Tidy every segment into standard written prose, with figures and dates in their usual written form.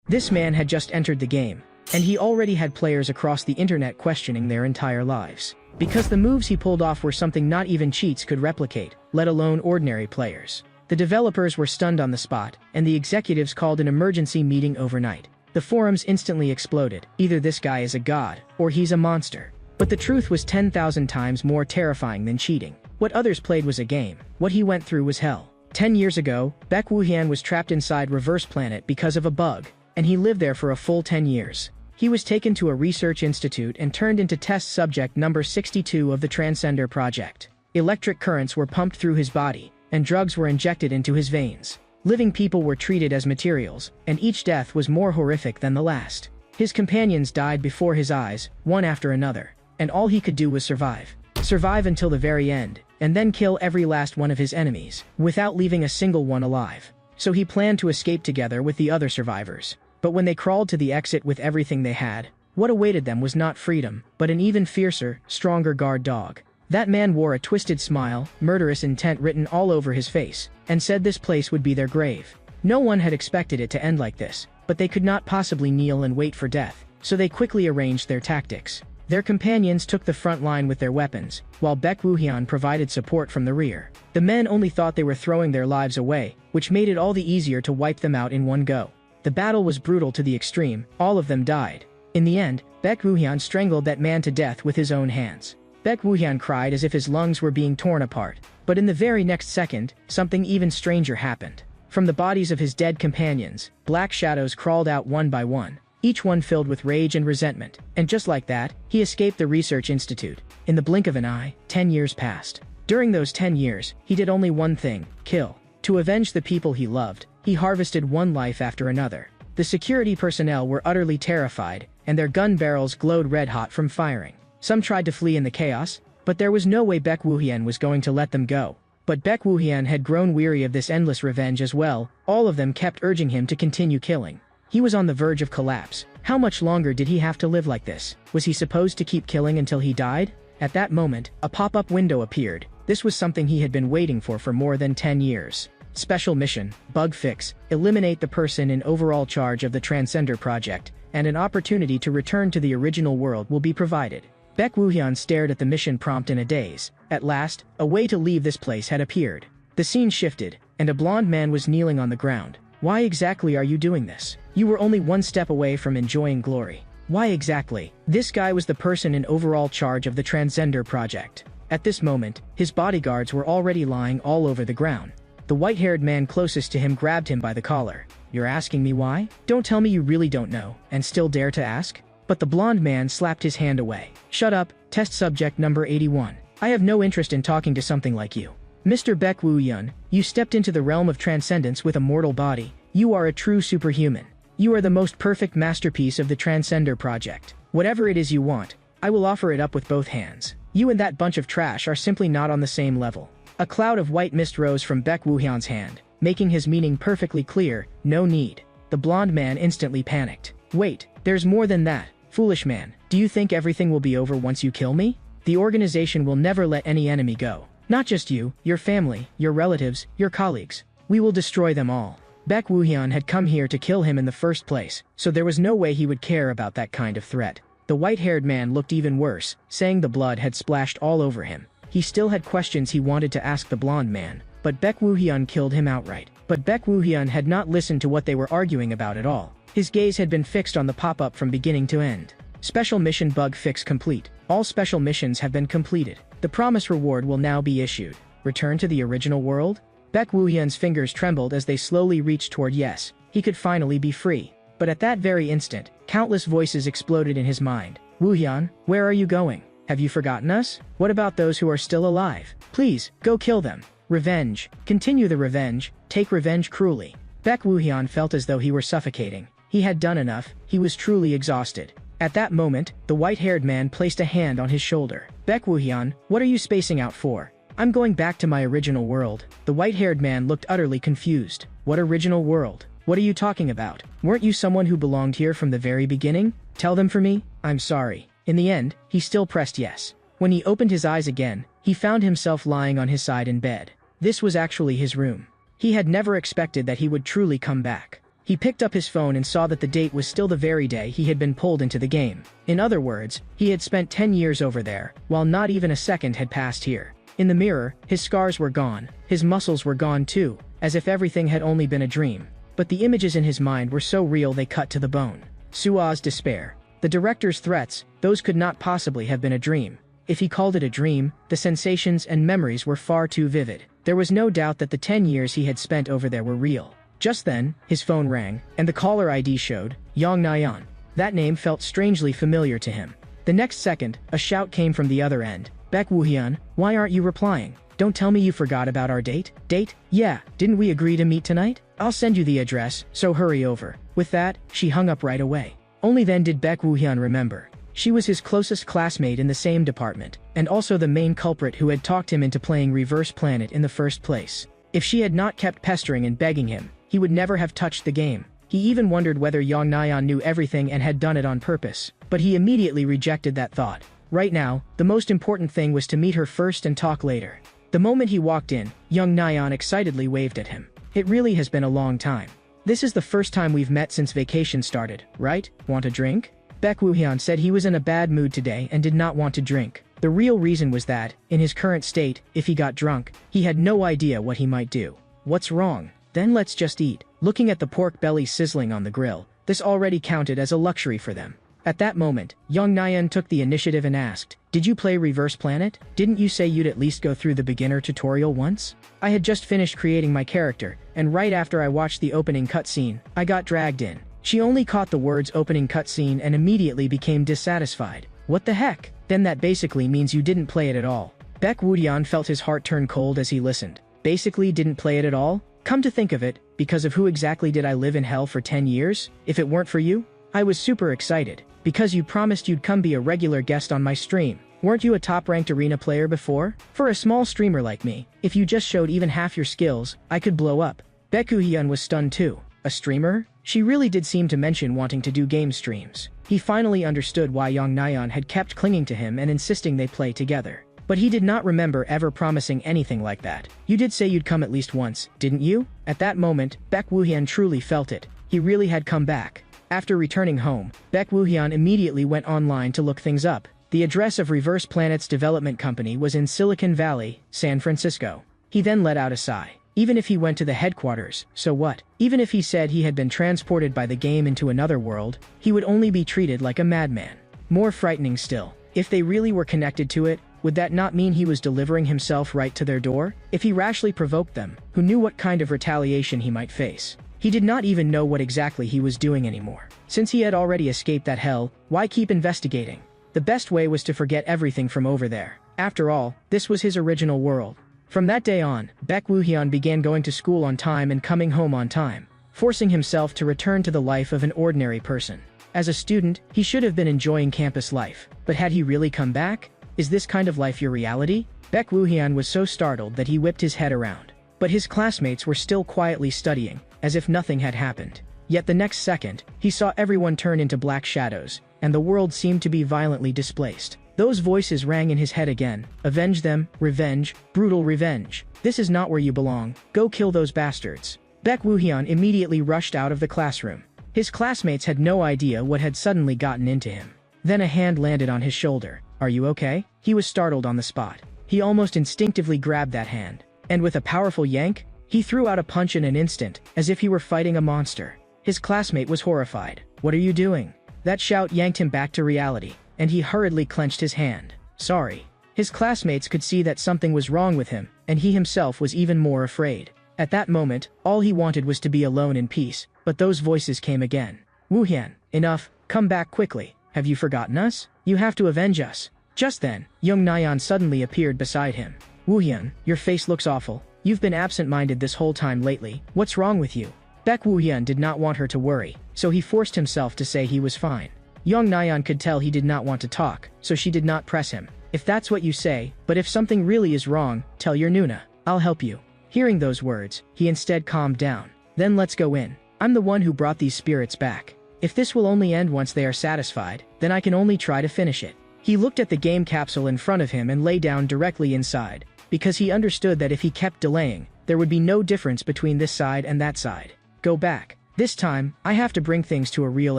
This man had just entered the game, and he already had players across the internet questioning their entire lives. Because the moves he pulled off were something not even cheats could replicate, let alone ordinary players. The developers were stunned on the spot, and the executives called an emergency meeting overnight. The forums instantly exploded. Either this guy is a god, or he's a monster. But the truth was 10,000 times more terrifying than cheating. What others played was a game. What he went through was hell. 10 years ago, Baek Woo-hyun was trapped inside Reverse Planet because of a bug, and he lived there for a full 10 years. He was taken to a research institute and turned into test subject number 62 of the Transcender Project. Electric currents were pumped through his body, and drugs were injected into his veins. Living people were treated as materials, and each death was more horrific than the last. His companions died before his eyes, one after another, and all he could do was survive. Survive until the very end, and then kill every last one of his enemies, without leaving a single one alive. So he planned to escape together with the other survivors. But when they crawled to the exit with everything they had, what awaited them was not freedom, but an even fiercer, stronger guard dog. That man wore a twisted smile, murderous intent written all over his face, and said this place would be their grave. No one had expected it to end like this, but they could not possibly kneel and wait for death, so they quickly arranged their tactics. Their companions took the front line with their weapons, while Baek Woo-hyun provided support from the rear. The men only thought they were throwing their lives away, which made it all the easier to wipe them out in one go. The battle was brutal to the extreme. All of them died. In the end, Baek Woo-hyun strangled that man to death with his own hands. Baek Woo-hyun cried as if his lungs were being torn apart. But in the very next second, something even stranger happened. From the bodies of his dead companions, black shadows crawled out one by one, each one filled with rage and resentment. And just like that, he escaped the research institute. In the blink of an eye, 10 years passed. During those 10 years, he did only one thing: kill. To avenge the people he loved, he harvested one life after another. The security personnel were utterly terrified, and their gun barrels glowed red-hot from firing. Some tried to flee in the chaos, but there was no way Baek Woo-hyun was going to let them go. But Baek Woo-hyun had grown weary of this endless revenge as well. All of them kept urging him to continue killing. He was on the verge of collapse. How much longer did he have to live like this? Was he supposed to keep killing until he died? At that moment, a pop-up window appeared. This was something he had been waiting for more than 10 years. Special mission, bug fix, eliminate the person in overall charge of the Transcender Project, and an opportunity to return to the original world will be provided. Baek Woo-hyun stared at the mission prompt in a daze. At last, a way to leave this place had appeared. The scene shifted, and a blonde man was kneeling on the ground. Why exactly are you doing this? You were only one step away from enjoying glory. Why exactly? This guy was the person in overall charge of the Transcender Project. At this moment, his bodyguards were already lying all over the ground. The white-haired man closest to him grabbed him by the collar. You're asking me why? Don't tell me you really don't know, and still dare to ask? But the blonde man slapped his hand away. Shut up, test subject number 81. I have no interest in talking to something like you. Mr. Baek Woo-hyun, you stepped into the realm of transcendence with a mortal body. You are a true superhuman. You are the most perfect masterpiece of the Transcender Project. Whatever it is you want, I will offer it up with both hands. You and that bunch of trash are simply not on the same level. A cloud of white mist rose from Baek Woo-hyun's hand, making his meaning perfectly clear. No need. The blonde man instantly panicked. Wait, there's more than that. Foolish man, do you think everything will be over once you kill me? The organization will never let any enemy go. Not just you, your family, your relatives, your colleagues. We will destroy them all. Baek Woo-hyun had come here to kill him in the first place, so there was no way he would care about that kind of threat. The white-haired man looked even worse, saying the blood had splashed all over him. He still had questions he wanted to ask the blonde man, but Baek Woo-hyun killed him outright. But Baek Woo-hyun had not listened to what they were arguing about at all. His gaze had been fixed on the pop-up from beginning to end. Special mission bug fix complete. All special missions have been completed. The promised reward will now be issued. Return to the original world? Baek Woo-hyun's fingers trembled as they slowly reached toward yes. He could finally be free. But at that very instant, countless voices exploded in his mind. Woo-hyun, where are you going? Have you forgotten us? What about those who are still alive? Please, go kill them. Revenge. Continue the revenge. Take revenge cruelly. Baek Woo-hyun felt as though he were suffocating. He had done enough. He was truly exhausted. At that moment, the white-haired man placed a hand on his shoulder. Baek Woo-hyun, what are you spacing out for? I'm going back to my original world. The white-haired man looked utterly confused. What original world? What are you talking about? Weren't you someone who belonged here from the very beginning? Tell them for me. I'm sorry. In the end, he still pressed yes. When he opened his eyes again, he found himself lying on his side in bed. This was actually his room. He had never expected that he would truly come back. He picked up his phone and saw that the date was still the very day he had been pulled into the game. In other words, he had spent 10 years over there, while not even a second had passed here. In the mirror, his scars were gone, his muscles were gone too, as if everything had only been a dream. But the images in his mind were so real they cut to the bone. Sua's despair. The director's threats, those could not possibly have been a dream. If he called it a dream, the sensations and memories were far too vivid. There was no doubt that the 10 years he had spent over there were real. Just then, his phone rang, and the caller ID showed, Yang Nayan. That name felt strangely familiar to him. The next second, a shout came from the other end. Baek Woo-hyun, why aren't you replying? Don't tell me you forgot about our date? Date? Yeah, didn't we agree to meet tonight? I'll send you the address, so hurry over. With that, she hung up right away. Only then did Baek Woo-hyun remember. She was his closest classmate in the same department, and also the main culprit who had talked him into playing Reverse Planet in the first place. If she had not kept pestering and begging him, he would never have touched the game. He even wondered whether Yang Nayan knew everything and had done it on purpose, but he immediately rejected that thought. Right now, the most important thing was to meet her first and talk later. The moment he walked in, Yang Nayan excitedly waved at him. It really has been a long time. This is the first time we've met since vacation started, right? Want a drink? Baek Woo-hyun said he was in a bad mood today and did not want to drink. The real reason was that, in his current state, if he got drunk, he had no idea what he might do. What's wrong? Then let's just eat. Looking at the pork belly sizzling on the grill, this already counted as a luxury for them. At that moment, Yang Nayan took the initiative and asked, "Did you play Reverse Planet? Didn't you say you'd at least go through the beginner tutorial once?" I had just finished creating my character, and right after I watched the opening cutscene, I got dragged in. She only caught the words opening cutscene and immediately became dissatisfied. What the heck? Then that basically means you didn't play it at all. Baek Woo-hyun felt his heart turn cold as he listened. Basically didn't play it at all? Come to think of it, because of who exactly did I live in hell for 10 years, if it weren't for you? I was super excited, because you promised you'd come be a regular guest on my stream. Weren't you a top-ranked arena player before? For a small streamer like me, if you just showed even half your skills, I could blow up. Baek Woo-hyun was stunned too. A streamer? She really did seem to mention wanting to do game streams. He finally understood why Yang Nayan had kept clinging to him and insisting they play together. But he did not remember ever promising anything like that. You did say you'd come at least once, didn't you? At that moment, Baek Woo-hyun truly felt it. He really had come back. After returning home, Baek Woo-hyun immediately went online to look things up. The address of Reverse Planet's development company was in Silicon Valley, San Francisco. He then let out a sigh. Even if he went to the headquarters, so what? Even if he said he had been transported by the game into another world, he would only be treated like a madman. More frightening still, if they really were connected to it, would that not mean he was delivering himself right to their door? If he rashly provoked them, who knew what kind of retaliation he might face? He did not even know what exactly he was doing anymore. Since he had already escaped that hell, why keep investigating? The best way was to forget everything from over there. After all, this was his original world. From that day on, Baek Woo-hyun began going to school on time and coming home on time, forcing himself to return to the life of an ordinary person. As a student, he should have been enjoying campus life. But had he really come back? Is this kind of life your reality? Baek Woo-hyun was so startled that he whipped his head around. But his classmates were still quietly studying, as if nothing had happened. Yet the next second, he saw everyone turn into black shadows, and the world seemed to be violently displaced. Those voices rang in his head again. Avenge them, revenge, brutal revenge. This is not where you belong. Go kill those bastards. Baek Woo-hyun immediately rushed out of the classroom. His classmates had no idea what had suddenly gotten into him. Then a hand landed on his shoulder. Are you okay? He was startled on the spot. He almost instinctively grabbed that hand. And with a powerful yank, he threw out a punch in an instant, as if he were fighting a monster. His classmate was horrified. What are you doing? That shout yanked him back to reality, and he hurriedly clenched his hand. Sorry. His classmates could see that something was wrong with him, and he himself was even more afraid. At that moment, all he wanted was to be alone in peace, but those voices came again. Woo-hyun, enough, come back quickly. Have you forgotten us? You have to avenge us. Just then, Yang Nayan suddenly appeared beside him. Woo-hyun, your face looks awful. You've been absent-minded this whole time lately. What's wrong with you? Baek Woo-hyun did not want her to worry, so he forced himself to say he was fine. Yang Nayan could tell he did not want to talk, so she did not press him. If that's what you say, but if something really is wrong, tell your Nuna. I'll help you. Hearing those words, he instead calmed down. Then let's go in. I'm the one who brought these spirits back. If this will only end once they are satisfied, then I can only try to finish it. He looked at the game capsule in front of him and lay down directly inside, because he understood that if he kept delaying, there would be no difference between this side and that side. Go back. This time, I have to bring things to a real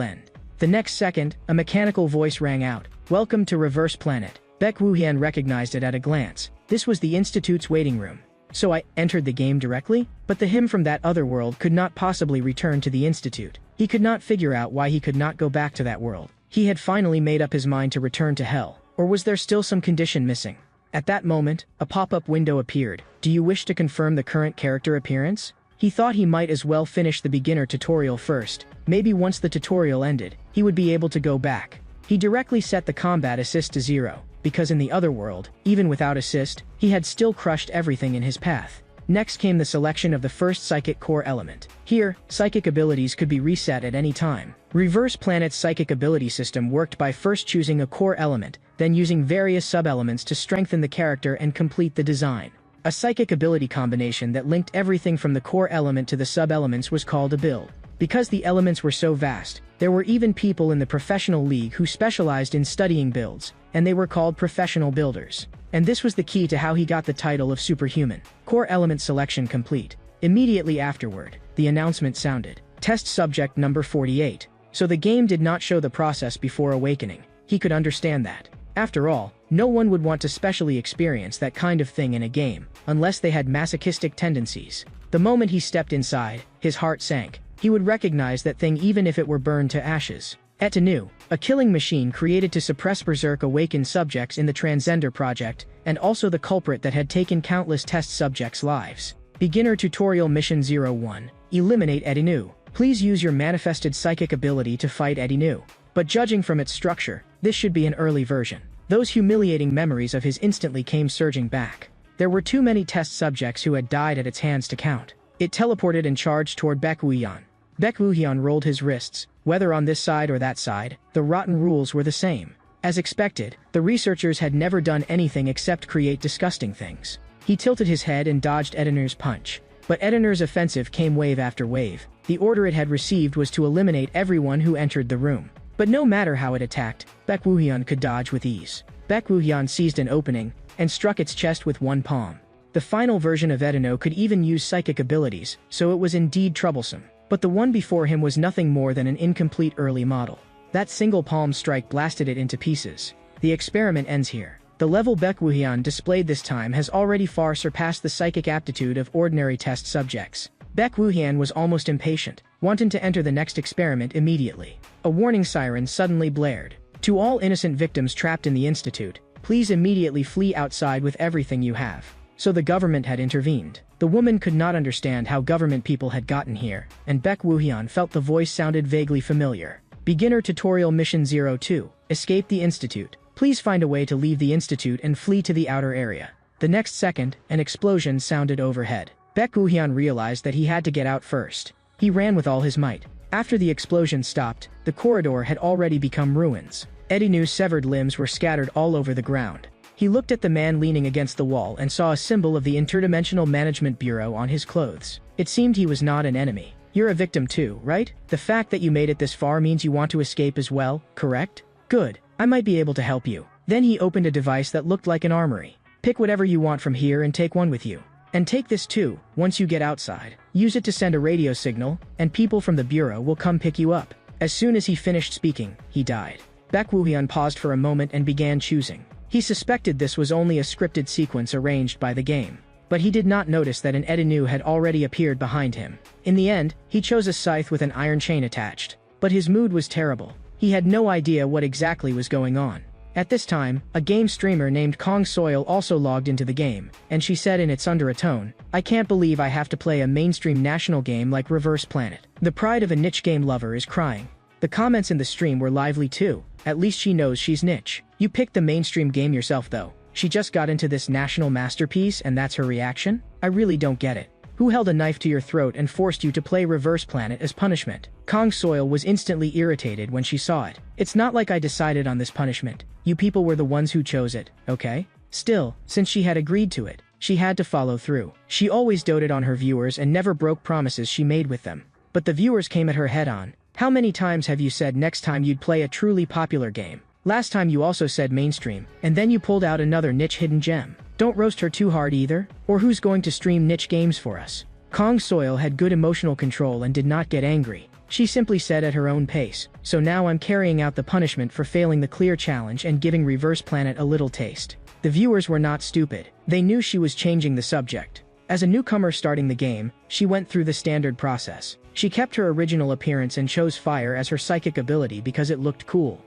end. The next second, a mechanical voice rang out. Welcome to Reverse Planet. Baek Woo-hyun recognized it at a glance. This was the Institute's waiting room. So I entered the game directly? But the him from that other world could not possibly return to the Institute. He could not figure out why he could not go back to that world. He had finally made up his mind to return to hell. Or was there still some condition missing? At that moment, a pop-up window appeared. Do you wish to confirm the current character appearance? He thought he might as well finish the beginner tutorial first. Maybe once the tutorial ended, he would be able to go back. He directly set the combat assist to 0, because in the other world, even without assist, he had still crushed everything in his path. Next came the selection of the first psychic core element. Here, psychic abilities could be reset at any time. Reverse Planet's psychic ability system worked by first choosing a core element, then using various sub-elements to strengthen the character and complete the design. A psychic ability combination that linked everything from the core element to the sub-elements was called a build. Because the elements were so vast, there were even people in the professional league who specialized in studying builds, and they were called professional builders. And this was the key to how he got the title of superhuman. Core element selection complete. Immediately afterward, the announcement sounded. Test subject number 48. So the game did not show the process before awakening. He could understand that. After all, no one would want to specially experience that kind of thing in a game, unless they had masochistic tendencies. The moment he stepped inside, his heart sank. He would recognize that thing even if it were burned to ashes. Etanu, a killing machine created to suppress berserk awakened subjects in the Transcender project, and also the culprit that had taken countless test subjects' lives. Beginner Tutorial Mission 01. Eliminate Etanu. Please use your manifested psychic ability to fight Etanu. But judging from its structure, this should be an early version. Those humiliating memories of his instantly came surging back. There were too many test subjects who had died at its hands to count. It teleported and charged toward Baek Woo-hyun. Baek Woo-hyun rolled his wrists. Whether on this side or that side, the rotten rules were the same. As expected, the researchers had never done anything except create disgusting things. He tilted his head and dodged Ediner's punch. But Ediner's offensive came wave after wave. The order it had received was to eliminate everyone who entered the room. But no matter how it attacked, Baek Woo-hyun could dodge with ease. Baek Woo-hyun seized an opening and struck its chest with one palm. The final version of Edino could even use psychic abilities, so it was indeed troublesome. But the one before him was nothing more than an incomplete early model. That single palm strike blasted it into pieces. The experiment ends here. The level Baek Woo-hyun displayed this time has already far surpassed the psychic aptitude of ordinary test subjects. Baek Woo-hyun was almost impatient, wanting to enter the next experiment immediately. A warning siren suddenly blared. To all innocent victims trapped in the Institute, please immediately flee outside with everything you have. So the government had intervened. The woman could not understand how government people had gotten here, and Baek Woo-hyun felt the voice sounded vaguely familiar. Beginner Tutorial Mission 02. Escape the Institute. Please find a way to leave the Institute and flee to the outer area. The next second, an explosion sounded overhead. Baek Woo-hyun realized that he had to get out first. He ran with all his might. After the explosion stopped, the corridor had already become ruins. Edinu's severed limbs were scattered all over the ground. He looked at the man leaning against the wall and saw a symbol of the Interdimensional Management Bureau on his clothes. It seemed he was not an enemy. You're a victim too, right? The fact that you made it this far means you want to escape as well, correct? Good. I might be able to help you. Then he opened a device that looked like an armory. Pick whatever you want from here and take one with you. And take this too, once you get outside. Use it to send a radio signal, and people from the Bureau will come pick you up. As soon as he finished speaking, he died. Baek Woo-hyun paused for a moment and began choosing. He suspected this was only a scripted sequence arranged by the game. But he did not notice that an Edinu had already appeared behind him. In the end, he chose a scythe with an iron chain attached. But his mood was terrible. He had no idea what exactly was going on. At this time, a game streamer named Kong Soil also logged into the game, and she said in its undertone, "I can't believe I have to play a mainstream national game like Reverse Planet. The pride of a niche game lover is crying." The comments in the stream were lively too. At least she knows she's niche. You picked the mainstream game yourself though. She just got into this national masterpiece and that's her reaction? I really don't get it. Who held a knife to your throat and forced you to play Reverse Planet as punishment? Kong Soil was instantly irritated when she saw it. It's not like I decided on this punishment. You people were the ones who chose it, okay? Still, since she had agreed to it, she had to follow through. She always doted on her viewers and never broke promises she made with them. But the viewers came at her head on. How many times have you said next time you'd play a truly popular game? Last time you also said mainstream, and then you pulled out another niche hidden gem. Don't roast her too hard either, or who's going to stream niche games for us? Kong Soil had good emotional control and did not get angry. She simply said at her own pace, "So now I'm carrying out the punishment for failing the clear challenge and giving Reverse Planet a little taste." The viewers were not stupid. They knew she was changing the subject. As a newcomer starting the game, she went through the standard process. She kept her original appearance and chose fire as her psychic ability because it looked cool.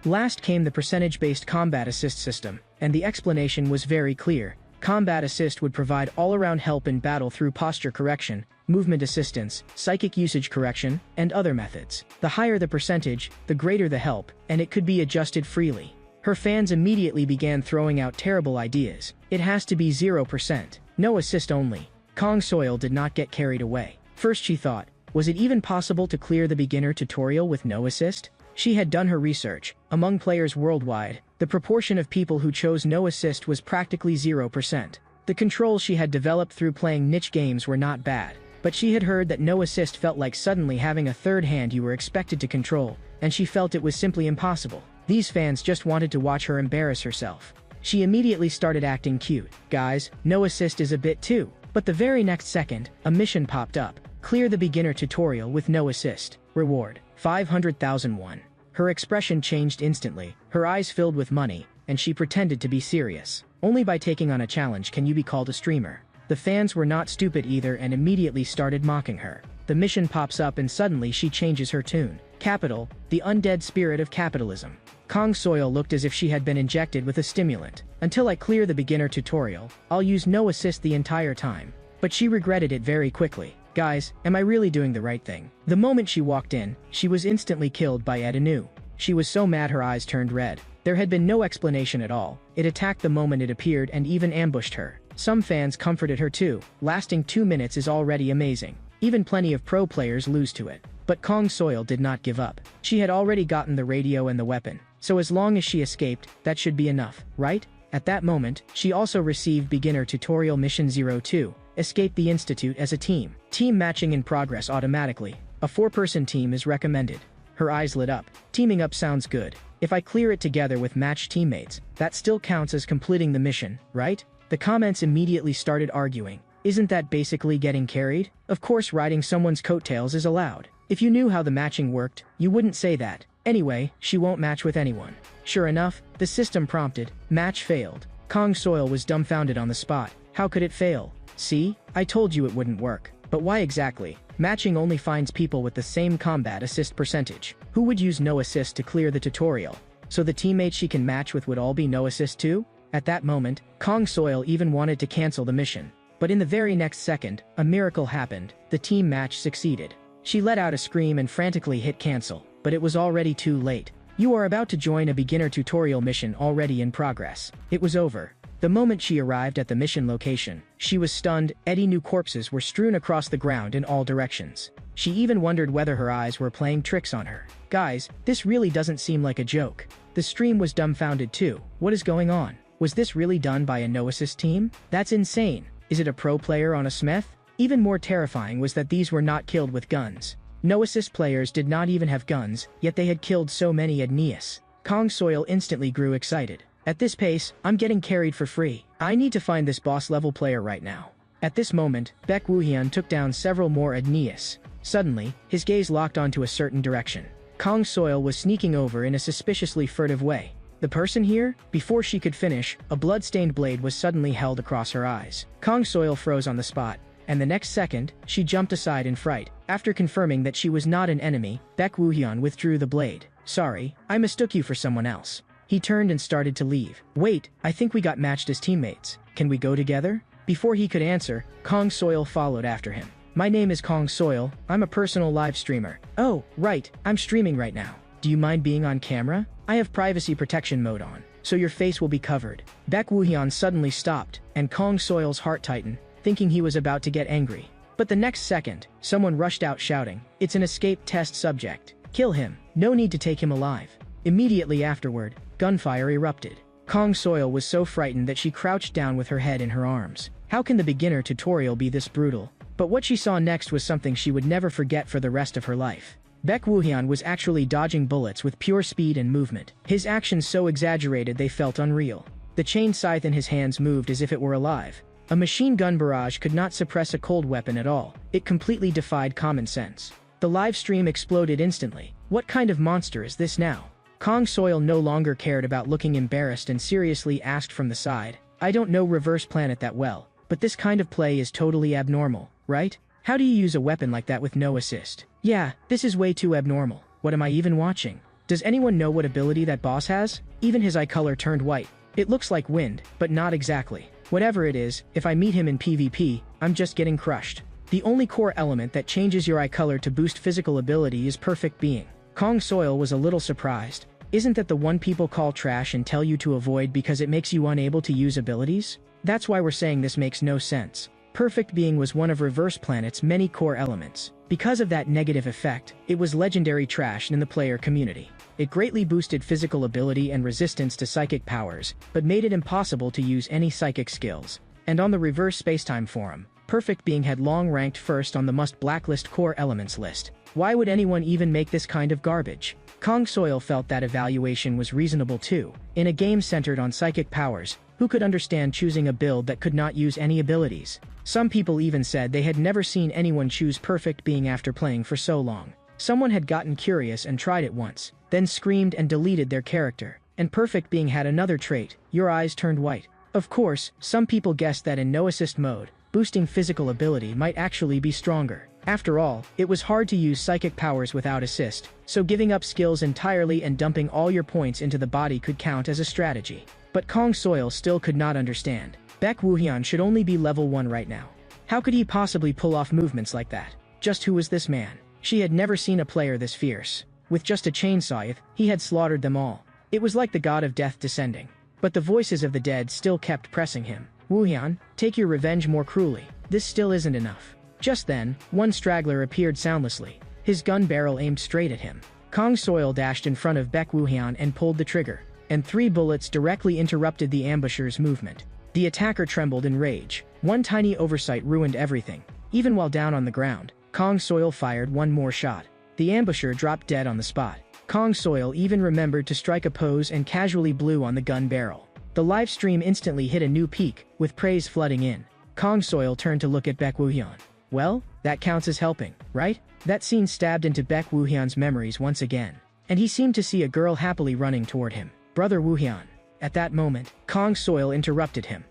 Last came the percentage-based combat assist system, and the explanation was very clear. Combat assist would provide all-around help in battle through posture correction, movement assistance, psychic usage correction, and other methods. The higher the percentage, the greater the help, and it could be adjusted freely. Her fans immediately began throwing out terrible ideas. It has to be 0%, no assist only. Kong Soil did not get carried away. First she thought, was it even possible to clear the beginner tutorial with no assist? She had done her research. Among players worldwide, the proportion of people who chose no assist was practically 0%. The controls she had developed through playing niche games were not bad, but she had heard that no assist felt like suddenly having a third hand you were expected to control, and she felt it was simply impossible. These fans just wanted to watch her embarrass herself. She immediately started acting cute. "Guys, no assist is a bit too." But the very next second, a mission popped up. Clear the beginner tutorial with no assist. Reward, 500,000 won. Her expression changed instantly, her eyes filled with money, and she pretended to be serious. Only by taking on a challenge can you be called a streamer. The fans were not stupid either and immediately started mocking her. The mission pops up and suddenly she changes her tune. Capital, the undead spirit of capitalism. Kong Soil looked as if she had been injected with a stimulant. "Until I clear the beginner tutorial, I'll use no assist the entire time." But she regretted it very quickly. "Guys, am I really doing the right thing?" The moment she walked in, she was instantly killed by Edenu. She was so mad her eyes turned red. There had been no explanation at all. It attacked the moment it appeared and even ambushed her. Some fans comforted her too. Lasting 2 minutes is already amazing. Even plenty of pro players lose to it. But Kong Soil did not give up. She had already gotten the radio and the weapon. So as long as she escaped, that should be enough, right? At that moment, she also received beginner tutorial mission 02. Escape the institute as a team. Team matching in progress automatically. A 4-person team is recommended. Her eyes lit up. Teaming up sounds good. If I clear it together with matched teammates, that still counts as completing the mission, right? The comments immediately started arguing. Isn't that basically getting carried? Of course riding someone's coattails is allowed. If you knew how the matching worked, you wouldn't say that. Anyway, she won't match with anyone. Sure enough, the system prompted, match failed. Kong Soil was dumbfounded on the spot. How could it fail? See? I told you it wouldn't work. But why exactly? Matching only finds people with the same combat assist percentage. Who would use no assist to clear the tutorial? So the teammates she can match with would all be no assist too? At that moment, Kong Soil even wanted to cancel the mission. But in the very next second, a miracle happened. The team match succeeded. She let out a scream and frantically hit cancel, but it was already too late. You are about to join a beginner tutorial mission already in progress. It was over. The moment she arrived at the mission location, she was stunned. New corpses were strewn across the ground in all directions. She even wondered whether her eyes were playing tricks on her. Guys, this really doesn't seem like a joke. The stream was dumbfounded too. What is going on? Was this really done by a no-assist team? That's insane. Is it a pro player on a smith? Even more terrifying was that these were not killed with guns. No-assist players did not even have guns, yet they had killed so many Ednius. Kong Soil instantly grew excited. At this pace, I'm getting carried for free. I need to find this boss-level player right now. At this moment, Baek Woohyun took down several more Ednius. Suddenly, his gaze locked onto a certain direction. Kong Soil was sneaking over in a suspiciously furtive way. The person here? Before she could finish, a blood-stained blade was suddenly held across her eyes. Kong Soil froze on the spot, and the next second, she jumped aside in fright. After confirming that she was not an enemy, Baek Woohyun withdrew the blade. Sorry, I mistook you for someone else. He turned and started to leave. Wait, I think we got matched as teammates. Can we go together? Before he could answer, Kong Soil followed after him. My name is Kong Soil, I'm a personal live streamer. Oh, right, I'm streaming right now. Do you mind being on camera? I have privacy protection mode on, so your face will be covered. Baek Woohyun suddenly stopped, and Kong Soil's heart tightened, thinking he was about to get angry. But the next second, someone rushed out shouting, "It's an escape test subject. Kill him. No need to take him alive." Immediately afterward, gunfire erupted. Kong Soil was so frightened that she crouched down with her head in her arms. How can the beginner tutorial be this brutal? But what she saw next was something she would never forget for the rest of her life. Baek Woohyun was actually dodging bullets with pure speed and movement. His actions so exaggerated they felt unreal. The chain scythe in his hands moved as if it were alive. A machine gun barrage could not suppress a cold weapon at all. It completely defied common sense. The live stream exploded instantly. What kind of monster is this now? Kong Soil no longer cared about looking embarrassed and seriously asked from the side, I don't know Reverse Planet that well, but this kind of play is totally abnormal, right? How do you use a weapon like that with no assist? Yeah, this is way too abnormal. What am I even watching? Does anyone know what ability that boss has? Even his eye color turned white. It looks like wind, but not exactly. Whatever it is, if I meet him in PvP, I'm just getting crushed. The only core element that changes your eye color to boost physical ability is Perfect Being. Kong Soil was a little surprised. Isn't that the one people call trash and tell you to avoid because it makes you unable to use abilities? That's why we're saying this makes no sense. Perfect Being was one of Reverse Planet's many core elements. Because of that negative effect, it was legendary trash in the player community. It greatly boosted physical ability and resistance to psychic powers, but made it impossible to use any psychic skills. And on the Reverse Spacetime forum, Perfect Being had long ranked first on the must blacklist core elements list. Why would anyone even make this kind of garbage? Kong Soil felt that evaluation was reasonable too. In a game centered on psychic powers, who could understand choosing a build that could not use any abilities? Some people even said they had never seen anyone choose Perfect Being after playing for so long. Someone had gotten curious and tried it once, then screamed and deleted their character. And Perfect Being had another trait, your eyes turned white. Of course, some people guessed that in no assist mode, boosting physical ability might actually be stronger. After all, it was hard to use psychic powers without assist, so giving up skills entirely and dumping all your points into the body could count as a strategy. But Kong Soil still could not understand. Baek Woohyun should only be level 1 right now. How could he possibly pull off movements like that? Just who was this man? She had never seen a player this fierce. With just a chainsaw, he had slaughtered them all. It was like the god of death descending. But the voices of the dead still kept pressing him. Woohyun, take your revenge more cruelly. This still isn't enough. Just then, one straggler appeared soundlessly, his gun barrel aimed straight at him. Kong Soil dashed in front of Baek Woohyun and pulled the trigger, and 3 bullets directly interrupted the ambusher's movement. The attacker trembled in rage. One tiny oversight ruined everything. Even while down on the ground, Kong Soil fired one more shot. The ambusher dropped dead on the spot. Kong Soil even remembered to strike a pose and casually blew on the gun barrel. The live stream instantly hit a new peak, with praise flooding in. Kong Soil turned to look at Baek Woohyun. Well, that counts as helping, right? That scene stabbed into Baek Woohyun's memories once again. And he seemed to see a girl happily running toward him. Brother Woohyun. At that moment, Kong Soil interrupted him.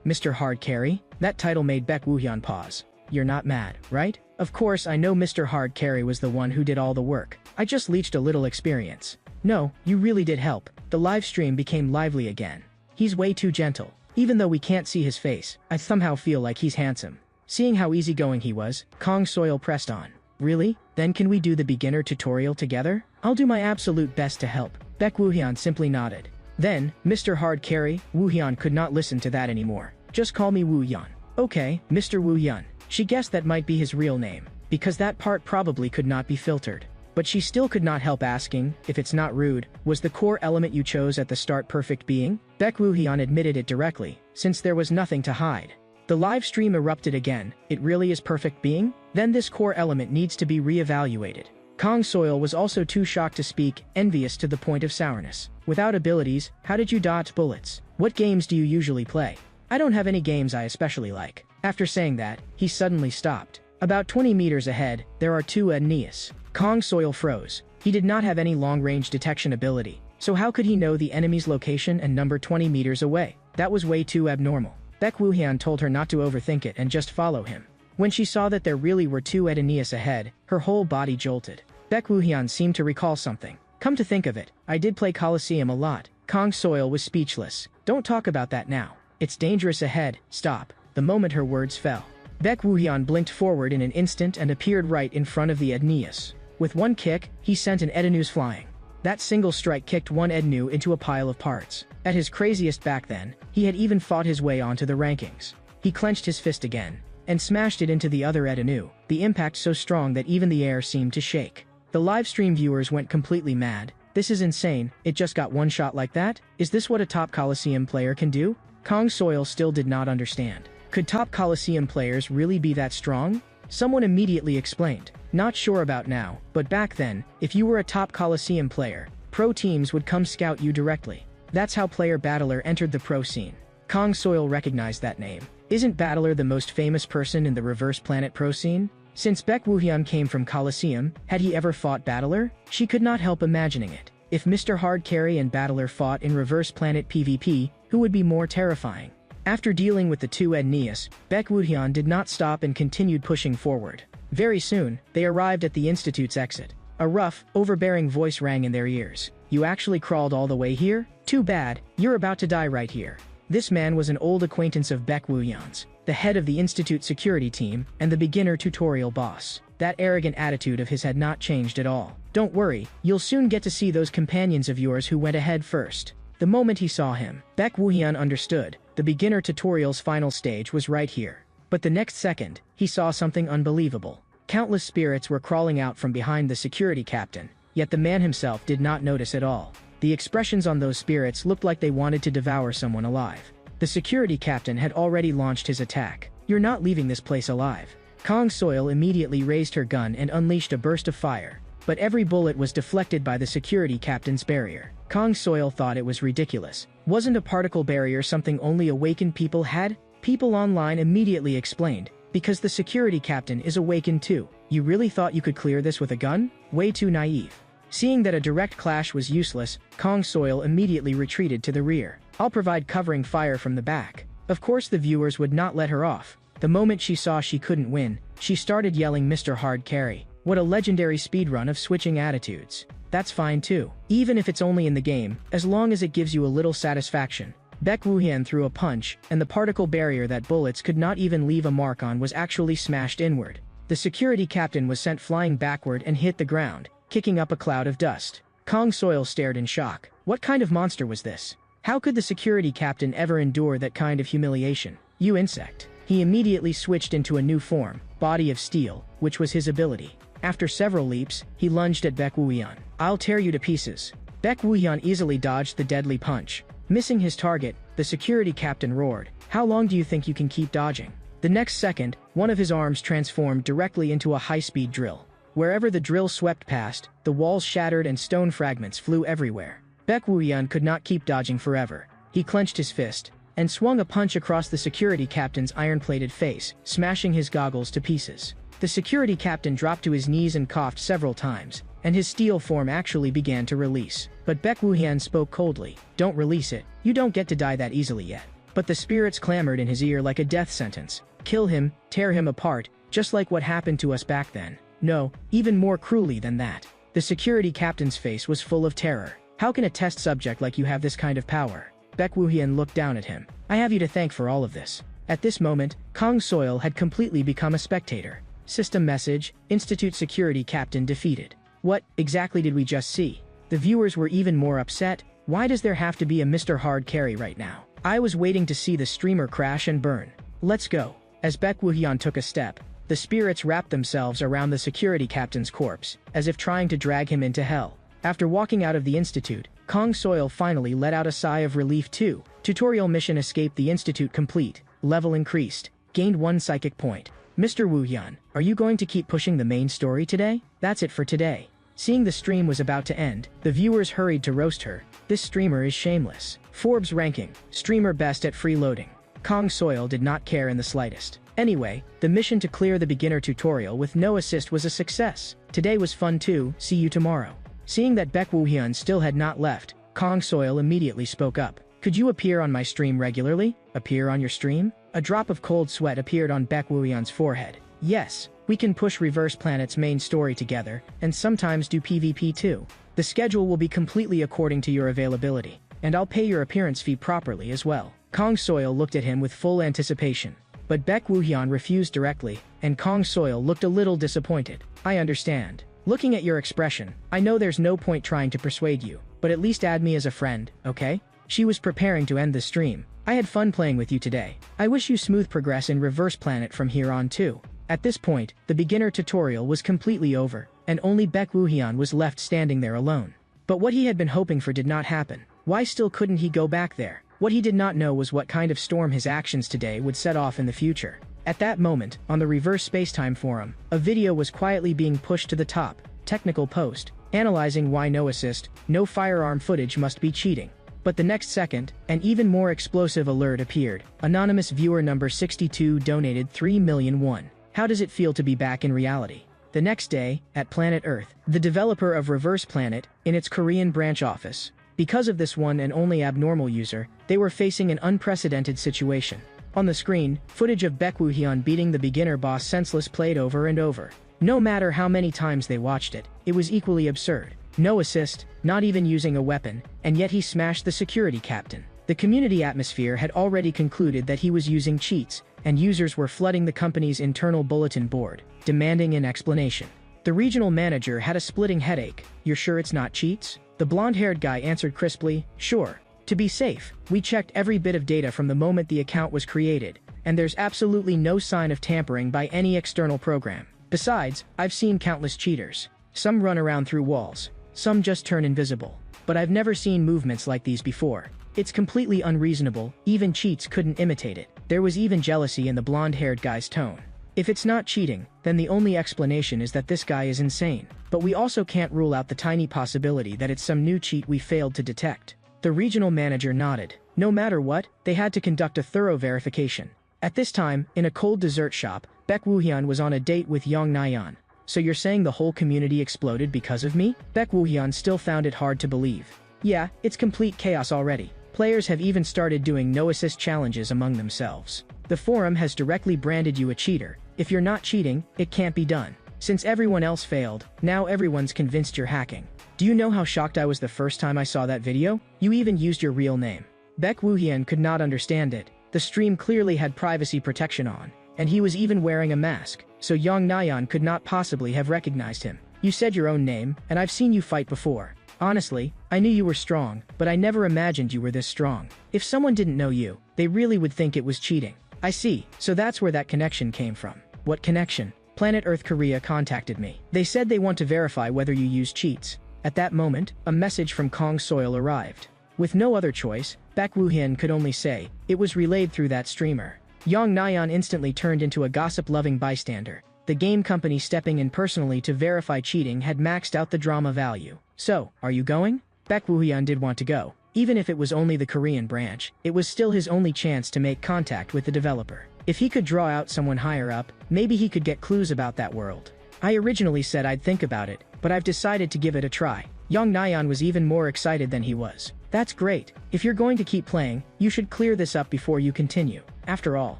Mr. Hard Carry? That title made Baek Woohyun pause. You're not mad, right? Of course I know Mr. Hard Carry was the one who did all the work. I just leached a little experience. No, you really did help. The live stream became lively again. He's way too gentle. Even though we can't see his face, I somehow feel like he's handsome. Seeing how easygoing he was, Kong Soil pressed on. Really? Then can we do the beginner tutorial together? I'll do my absolute best to help. Baek Woohyun simply nodded. Then, Mr. Hard Carry, Woohyun could not listen to that anymore. Just call me Woohyun. Okay, Mr. Woohyun. She guessed that might be his real name, because that part probably could not be filtered. But she still could not help asking, if it's not rude, was the core element you chose at the start Perfect Being? Baek Woohyun admitted it directly, since there was nothing to hide. The live stream erupted again. It really is Perfect Being? Then this core element needs to be re-evaluated. Kong Soil was also too shocked to speak, envious to the point of sourness. Without abilities, how did you dodge bullets? What games do you usually play? I don't have any games I especially like. After saying that, he suddenly stopped. About 20 meters ahead, there are 2 Aeneas. Kong Soil froze. He did not have any long-range detection ability, so how could he know the enemy's location and number 20 meters away? That was way too abnormal. Baek Woohyun told her not to overthink it and just follow him. When she saw that there really were 2 Aeneas ahead, her whole body jolted. Baek Woohyun seemed to recall something. Come to think of it, I did play Colosseum a lot. Kong Soil was speechless. Don't talk about that now. It's dangerous ahead, stop. The moment her words fell, Baek Woohyun blinked forward in an instant and appeared right in front of the Aeneas. With one kick, he sent an Edeneus flying. That single strike kicked one Ednu into a pile of parts. At his craziest back then, he had even fought his way onto the rankings. He clenched his fist again, and smashed it into the other Edenu, the impact so strong that even the air seemed to shake. The livestream viewers went completely mad. This is insane, it just got one shot like that? Is this what a top Colosseum player can do? Kong Soil still did not understand. Could top Colosseum players really be that strong? Someone immediately explained. Not sure about now, but back then, if you were a top Colosseum player, pro teams would come scout you directly. That's how Player Battler entered the pro scene. Kong Soil recognized that name. Isn't Battler the most famous person in the Reverse Planet Pro scene? Since Baek Woohyun came from Coliseum, had he ever fought Battler? She could not help imagining it. If Mr. Hard Carry and Battler fought in Reverse Planet PvP, who would be more terrifying? After dealing with the two Ednias, Baek Woohyun did not stop and continued pushing forward. Very soon, they arrived at the Institute's exit. A rough, overbearing voice rang in their ears. "You actually crawled all the way here? Too bad, you're about to die right here." This man was an old acquaintance of Baek Woohyun's, the head of the Institute security team, and the beginner tutorial boss. That arrogant attitude of his had not changed at all. "Don't worry, you'll soon get to see those companions of yours who went ahead first." The moment he saw him, Baek Woohyun understood. The beginner tutorial's final stage was right here. But the next second, he saw something unbelievable. Countless spirits were crawling out from behind the security captain, yet the man himself did not notice at all. The expressions on those spirits looked like they wanted to devour someone alive. The security captain had already launched his attack. "You're not leaving this place alive." Kang Soil immediately raised her gun and unleashed a burst of fire. But every bullet was deflected by the security captain's barrier. Kang Soil thought it was ridiculous. Wasn't a particle barrier something only awakened people had? People online immediately explained, "Because the security captain is awakened too. You really thought you could clear this with a gun? Way too naive." Seeing that a direct clash was useless, Kang Soil immediately retreated to the rear. "I'll provide covering fire from the back." Of course the viewers would not let her off. The moment she saw she couldn't win, she started yelling Mr. Hard Carry. What a legendary speedrun of switching attitudes. That's fine too. Even if it's only in the game, as long as it gives you a little satisfaction. Baek Woohyun threw a punch, and the particle barrier that bullets could not even leave a mark on was actually smashed inward. The security captain was sent flying backward and hit the ground, kicking up a cloud of dust. Kang Soil stared in shock. What kind of monster was this? How could the security captain ever endure that kind of humiliation? "You insect." He immediately switched into a new form, Body of Steel, which was his ability. After several leaps, he lunged at Baek Woohyun. "I'll tear you to pieces." Baek Woohyun easily dodged the deadly punch. Missing his target, the security captain roared, "How long do you think you can keep dodging?" The next second, one of his arms transformed directly into a high-speed drill. Wherever the drill swept past, the walls shattered and stone fragments flew everywhere. Baek Woohyun could not keep dodging forever. He clenched his fist and swung a punch across the security captain's iron-plated face, smashing his goggles to pieces. The security captain dropped to his knees and coughed several times, and his steel form actually began to release. But Baek Woohyun spoke coldly, "Don't release it. You don't get to die that easily yet." But the spirits clamored in his ear like a death sentence. "Kill him, tear him apart, just like what happened to us back then." No, even more cruelly than that. The security captain's face was full of terror. "How can a test subject like you have this kind of power?" Baek Woohyun looked down at him. "I have you to thank for all of this." At this moment, Kang Soil had completely become a spectator. System message, Institute security captain defeated. What exactly did we just see? The viewers were even more upset. Why does there have to be a Mr. Hard Carry right now? I was waiting to see the streamer crash and burn. Let's go. As Baek Woohyun took a step, the spirits wrapped themselves around the security captain's corpse, as if trying to drag him into hell. After walking out of the Institute, Kang Soil finally let out a sigh of relief too. Tutorial mission escape the Institute complete. Level increased. Gained 1 psychic point. Mr. Woohyun, are you going to keep pushing the main story today? That's it for today. Seeing the stream was about to end, the viewers hurried to roast her. This streamer is shameless. Forbes ranking, streamer best at freeloading. Kang Soil did not care in the slightest. Anyway, the mission to clear the beginner tutorial with no assist was a success. Today was fun too, see you tomorrow. Seeing that Baek Woohyun still had not left, Kang Soil immediately spoke up. "Could you appear on my stream regularly?" "Appear on your stream?" A drop of cold sweat appeared on Baek Woohyun's forehead. "Yes, we can push Reverse Planet's main story together, and sometimes do PvP too. The schedule will be completely according to your availability, and I'll pay your appearance fee properly as well." Kang Soil looked at him with full anticipation. But Baek Woohyun refused directly, and Kang Soil looked a little disappointed. "I understand. Looking at your expression, I know there's no point trying to persuade you, but at least add me as a friend, okay?" She was preparing to end the stream. "I had fun playing with you today. I wish you smooth progress in Reverse Planet from here on too." At this point, the beginner tutorial was completely over, and only Baek Woohyun was left standing there alone. But what he had been hoping for did not happen. Why still couldn't he go back there? What he did not know was what kind of storm his actions today would set off in the future. At that moment, on the Reverse Spacetime forum, a video was quietly being pushed to the top. Technical post, analyzing why no assist, no firearm footage must be cheating. But the next second, an even more explosive alert appeared. Anonymous viewer number 62 donated 3,000,000 won. How does it feel to be back in reality? The next day, at Planet Earth, the developer of Reverse Planet, in its Korean branch office. Because of this one and only abnormal user, they were facing an unprecedented situation. On the screen, footage of Baek Woo-hyun beating the beginner boss senseless played over and over. No matter how many times they watched it, it was equally absurd. No assist, not even using a weapon, and yet he smashed the security captain. The community atmosphere had already concluded that he was using cheats, and users were flooding the company's internal bulletin board, demanding an explanation. The regional manager had a splitting headache. "You're sure it's not cheats?" The blonde-haired guy answered crisply, "Sure. To be safe, we checked every bit of data from the moment the account was created, and there's absolutely no sign of tampering by any external program. Besides, I've seen countless cheaters. Some run around through walls, some just turn invisible. But I've never seen movements like these before. It's completely unreasonable, even cheats couldn't imitate it." There was even jealousy in the blonde-haired guy's tone. If it's not cheating, then the only explanation is that this guy is insane. But we also can't rule out the tiny possibility that it's some new cheat we failed to detect. The regional manager nodded. No matter what, they had to conduct a thorough verification. At this time, in a cold dessert shop, Baek Woo-hyun was on a date with Yong Na-yeon. "So you're saying the whole community exploded because of me?" Baek Woo-hyun still found it hard to believe. "Yeah, it's complete chaos already. Players have even started doing no-assist challenges among themselves. The forum has directly branded you a cheater. If you're not cheating, it can't be done. Since everyone else failed, now everyone's convinced you're hacking. Do you know how shocked I was the first time I saw that video? You even used your real name." Baek Woo-hyun could not understand it. The stream clearly had privacy protection on, and he was even wearing a mask, so Yong Na-yeon could not possibly have recognized him. "You said your own name, and I've seen you fight before. Honestly, I knew you were strong, but I never imagined you were this strong. If someone didn't know you, they really would think it was cheating." "I see, so that's where that connection came from." "What connection?" "Planet Earth Korea contacted me. They said they want to verify whether you use cheats." At that moment, a message from Kong Soil arrived. With no other choice, Baek Woo-hyun could only say, "It was relayed through that streamer." Yong Na-yeon instantly turned into a gossip-loving bystander. The game company stepping in personally to verify cheating had maxed out the drama value. "So, are you going?" Baek Woo-hyun did want to go. Even if it was only the Korean branch, it was still his only chance to make contact with the developer. If he could draw out someone higher up, maybe he could get clues about that world. "I originally said I'd think about it, but I've decided to give it a try." Yong Na-yeon was even more excited than he was. "That's great. If you're going to keep playing, you should clear this up before you continue. After all,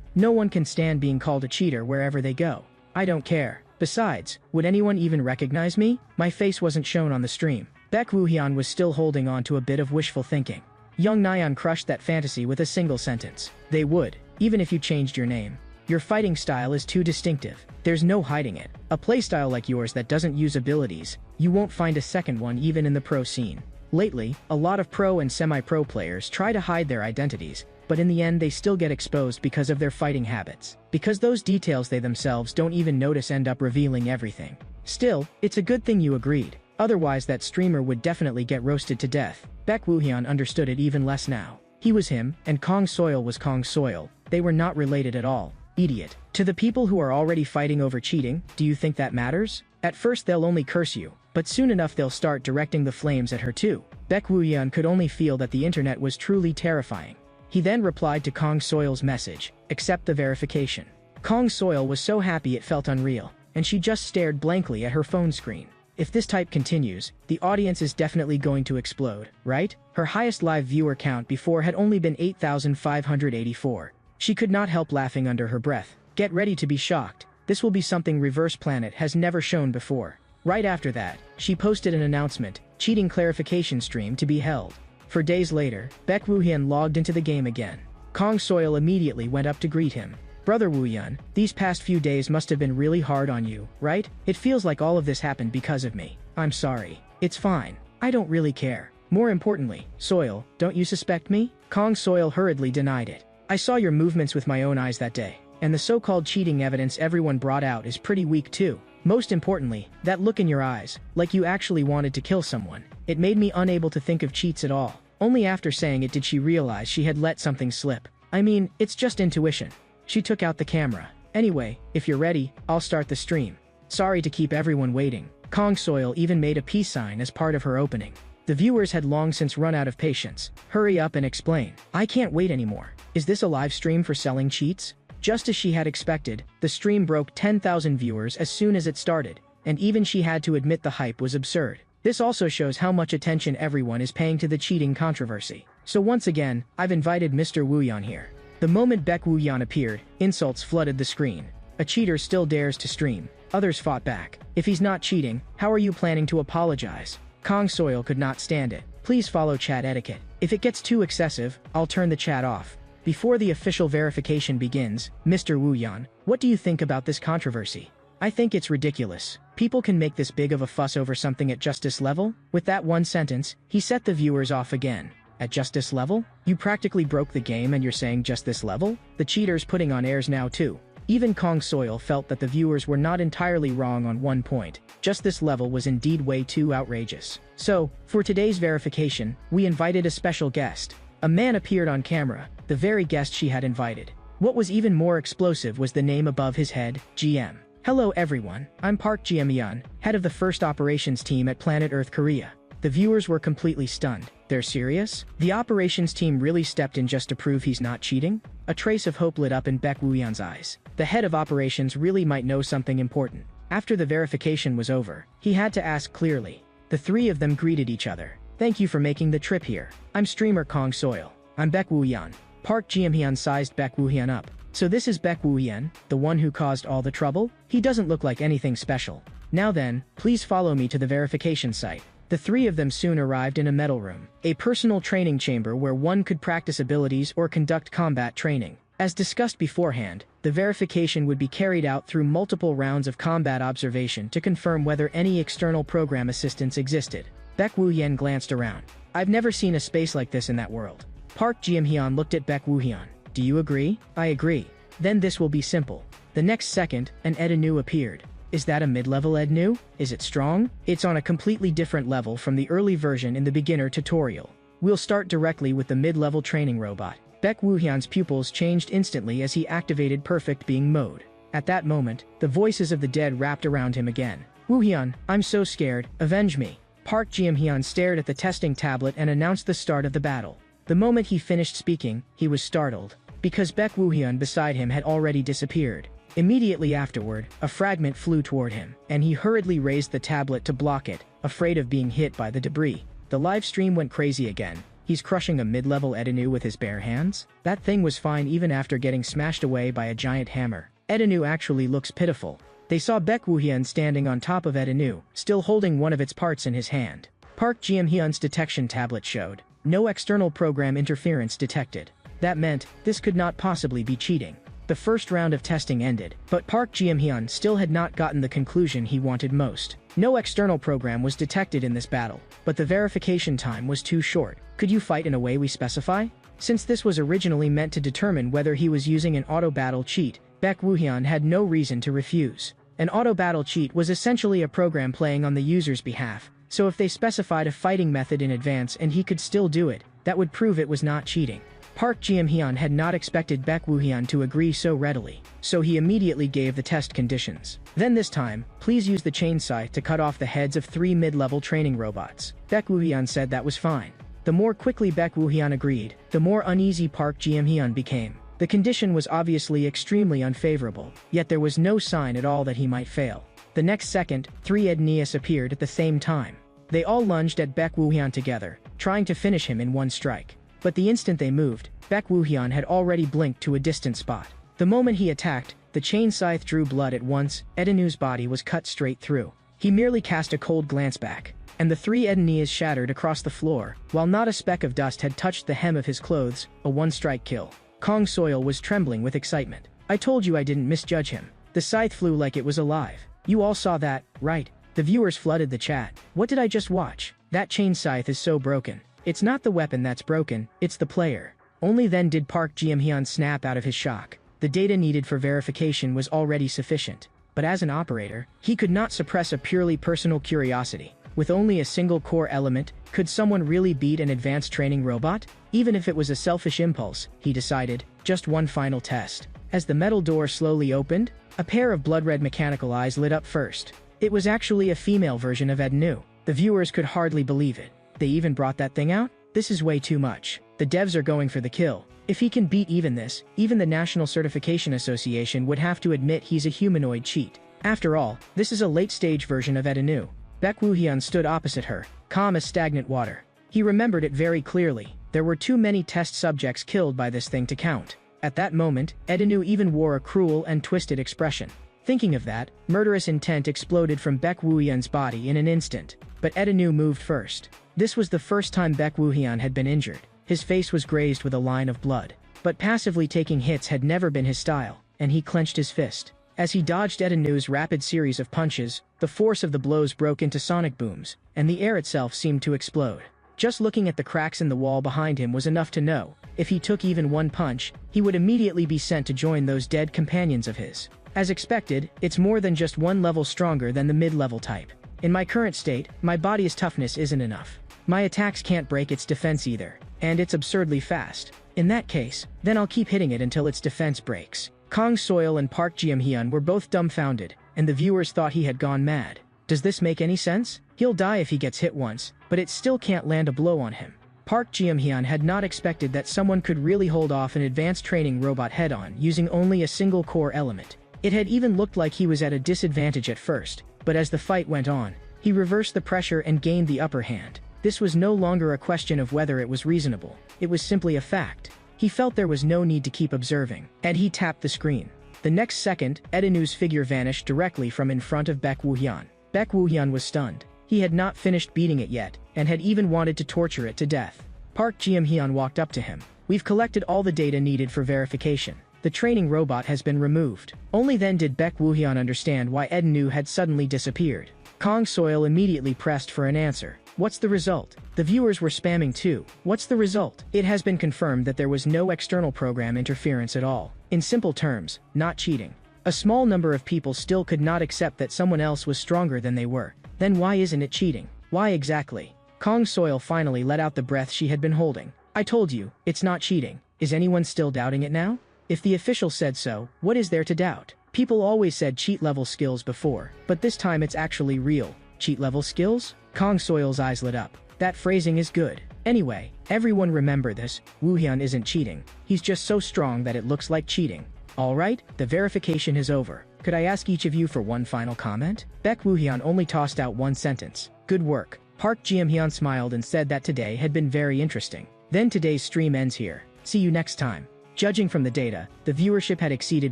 no one can stand being called a cheater wherever they go." "I don't care. Besides, would anyone even recognize me? My face wasn't shown on the stream." Baek Woo-hyun was still holding on to a bit of wishful thinking. Yong Na-yeon crushed that fantasy with a single sentence. "They would, even if you changed your name. Your fighting style is too distinctive. There's no hiding it. A playstyle like yours that doesn't use abilities, you won't find a second one even in the pro scene." Lately, a lot of pro and semi-pro players try to hide their identities, but in the end they still get exposed because of their fighting habits. Because those details they themselves don't even notice end up revealing everything. Still, it's a good thing you agreed. Otherwise that streamer would definitely get roasted to death. Baek Woo-hyun understood it even less now. He was him, and Kong Soil was Kong Soil. They were not related at all. Idiot. To the people who are already fighting over cheating, do you think that matters? At first they'll only curse you, but soon enough they'll start directing the flames at her too. Baek Woo-hyun could only feel that the internet was truly terrifying. He then replied to Kong Soil's message, "Accept the verification." Kong Soil was so happy it felt unreal, and she just stared blankly at her phone screen. If this type continues, the audience is definitely going to explode, right? Her highest live viewer count before had only been 8,584. She could not help laughing under her breath. Get ready to be shocked. This will be something Reverse Planet has never shown before. Right after that, she posted an announcement, cheating clarification stream to be held. For days later, Baek Woo-hyun logged into the game again. Kong Soil immediately went up to greet him. "Brother Woo-hyun, these past few days must have been really hard on you, right? It feels like all of this happened because of me. I'm sorry. It's fine. I don't really care. More importantly, Soil, don't you suspect me?" Kong Soil hurriedly denied it. "I saw your movements with my own eyes that day, and the so-called cheating evidence everyone brought out is pretty weak too. Most importantly, that look in your eyes, like you actually wanted to kill someone. It made me unable to think of cheats at all." Only after saying it did she realize she had let something slip. "I mean, it's just intuition." She took out the camera. "Anyway, if you're ready, I'll start the stream. Sorry to keep everyone waiting." Kong Soil even made a peace sign as part of her opening. The viewers had long since run out of patience. Hurry up and explain. I can't wait anymore. Is this a live stream for selling cheats? Just as she had expected, the stream broke 10,000 viewers as soon as it started, and even she had to admit the hype was absurd. This also shows how much attention everyone is paying to the cheating controversy. So once again, I've invited Mr. Wooyan here. The moment Baek Wooyan appeared, insults flooded the screen. A cheater still dares to stream. Others fought back. If he's not cheating, how are you planning to apologize? Kong Soil could not stand it. Please follow chat etiquette. If it gets too excessive, I'll turn the chat off. Before the official verification begins, Mr. Wooyan, what do you think about this controversy? I think it's ridiculous. People can make this big of a fuss over something at justice level? With that one sentence, he set the viewers off again. At justice level? You practically broke the game and you're saying just this level? The cheater's putting on airs now too. Even Kong Soil felt that the viewers were not entirely wrong on one point. Just this level was indeed way too outrageous. So, for today's verification, we invited a special guest. A man appeared on camera, the very guest she had invited. What was even more explosive was the name above his head, GM. Hello everyone, I'm Park GM-yeon, head of the first operations team at Planet Earth Korea. The viewers were completely stunned. They're serious? The operations team really stepped in just to prove he's not cheating? A trace of hope lit up in Baek Wooyan's eyes. The head of operations really might know something important. After the verification was over, he had to ask clearly. The three of them greeted each other. Thank you for making the trip here. I'm streamer Kong Soil. I'm Baek Wooyan. Park GM-yeon sized Baek Wooyan up. So this is Baek Wooyan, the one who caused all the trouble? He doesn't look like anything special. Now then, please follow me to the verification site. The three of them soon arrived in a metal room, a personal training chamber where one could practice abilities or conduct combat training. As discussed beforehand, the verification would be carried out through multiple rounds of combat observation to confirm whether any external program assistance existed. Baek Wooyan glanced around. I've never seen a space like this in that world. Park GM-yeon looked at Baek Wooyan. Do you agree? I agree. Then this will be simple. The next second, an Edenu appeared. Is that a mid-level Edenu? Is it strong? It's on a completely different level from the early version in the beginner tutorial. We'll start directly with the mid-level training robot. Baek Wooyan's pupils changed instantly as he activated perfect being mode. At that moment, the voices of the dead wrapped around him again. Wooyan, I'm so scared, avenge me. Park GM-yeon stared at the testing tablet and announced the start of the battle. The moment he finished speaking, he was startled, because Baek Wooyan beside him had already disappeared. Immediately afterward, a fragment flew toward him, and he hurriedly raised the tablet to block it, afraid of being hit by the debris. The live stream went crazy again. He's crushing a mid-level Edenu with his bare hands? That thing was fine even after getting smashed away by a giant hammer. Edenu actually looks pitiful. They saw Baek Wooyan standing on top of Edenu, still holding one of its parts in his hand. Park GM-yeon's detection tablet showed no external program interference detected. That meant this could not possibly be cheating. The first round of testing ended, but Park GM-yeon still had not gotten the conclusion he wanted most. No external program was detected in this battle, but the verification time was too short. Could you fight in a way we specify? Since this was originally meant to determine whether he was using an auto-battle cheat, Baek Wooyan had no reason to refuse. An auto-battle cheat was essentially a program playing on the user's behalf, so if they specified a fighting method in advance and he could still do it, that would prove it was not cheating. Park GM-yeon had not expected Baek Wooyan to agree so readily, so he immediately gave the test conditions. Then this time, please use the chain scythe to cut off the heads of 3 mid-level training robots. Baek Wooyan said that was fine. The more quickly Baek Wooyan agreed, the more uneasy Park GM-yeon became. The condition was obviously extremely unfavorable, yet there was no sign at all that he might fail. The next second, 3 Edenius appeared at the same time. They all lunged at Baek Wooyan together, trying to finish him in one strike. But the instant they moved, Baek Wooyan had already blinked to a distant spot. The moment he attacked, the chain scythe drew blood at once. Edenu's body was cut straight through. He merely cast a cold glance back, and the 3 Edenias shattered across the floor, while not a speck of dust had touched the hem of his clothes. A one-strike kill. Kong Soil was trembling with excitement. I told you I didn't misjudge him. The scythe flew like it was alive. You all saw that, right? The viewers flooded the chat. What did I just watch? That chain scythe is so broken. It's not the weapon that's broken, it's the player. Only then did Park GM-yeon snap out of his shock. The data needed for verification was already sufficient. But as an operator, he could not suppress a purely personal curiosity. With only a single core element, could someone really beat an advanced training robot? Even if it was a selfish impulse, he decided, just one final test. As the metal door slowly opened, a pair of blood-red mechanical eyes lit up first. It was actually a female version of Edenu. The viewers could hardly believe it. They even brought that thing out? This is way too much. The devs are going for the kill. If he can beat even this, even the National Certification Association would have to admit he's a humanoid cheat. After all, this is a late-stage version of Edenu. Baek Woo-hyun stood opposite her, calm as stagnant water. He remembered it very clearly. There were too many test subjects killed by this thing to count. At that moment, Edenu even wore a cruel and twisted expression. Thinking of that, murderous intent exploded from Baek Woo-hyun's body in an instant. But Edenu moved first. This was the first time Baek Woo-hyun had been injured. His face was grazed with a line of blood. But passively taking hits had never been his style, and he clenched his fist. As he dodged Edenu's rapid series of punches, the force of the blows broke into sonic booms, and the air itself seemed to explode. Just looking at the cracks in the wall behind him was enough to know, if he took even one punch, he would immediately be sent to join those dead companions of his. As expected, it's more than just one level stronger than the mid-level type. In my current state, my body's toughness isn't enough. My attacks can't break its defense either, and it's absurdly fast. In that case, then I'll keep hitting it until its defense breaks. Kang Soil and Park Ji-hyun were both dumbfounded, and the viewers thought he had gone mad. Does this make any sense? He'll die if he gets hit once, but it still can't land a blow on him. Park Ji-hyun had not expected that someone could really hold off an advanced training robot head-on using only a single core element. It had even looked like he was at a disadvantage at first, but as the fight went on, he reversed the pressure and gained the upper hand. This was no longer a question of whether it was reasonable. It was simply a fact. He felt there was no need to keep observing, and he tapped the screen. The next second, Edenu's figure vanished directly from in front of Baek Woo-hyun. Baek Woo-hyun was stunned. He had not finished beating it yet, and had even wanted to torture it to death. Park Ji-hyun walked up to him. We've collected all the data needed for verification. The training robot has been removed. Only then did Baek Woo-hyun understand why Edenu had suddenly disappeared. Kang Soil immediately pressed for an answer. What's the result? The viewers were spamming too. What's the result? It has been confirmed that there was no external program interference at all. In simple terms, not cheating. A small number of people still could not accept that someone else was stronger than they were. Then why isn't it cheating? Why exactly? Kang Soil finally let out the breath she had been holding. I told you, it's not cheating. Is anyone still doubting it now? If the official said so, what is there to doubt? People always said cheat-level skills before, but this time it's actually real. Cheat-level skills? Kang Soil's eyes lit up. That phrasing is good. Anyway, everyone remember this, Woo-hyun isn't cheating. He's just so strong that it looks like cheating. Alright, the verification is over. Could I ask each of you for one final comment? Baek Woo-hyun only tossed out one sentence. Good work. Park Ji-hyun smiled and said that today had been very interesting. Then today's stream ends here. See you next time. Judging from the data, the viewership had exceeded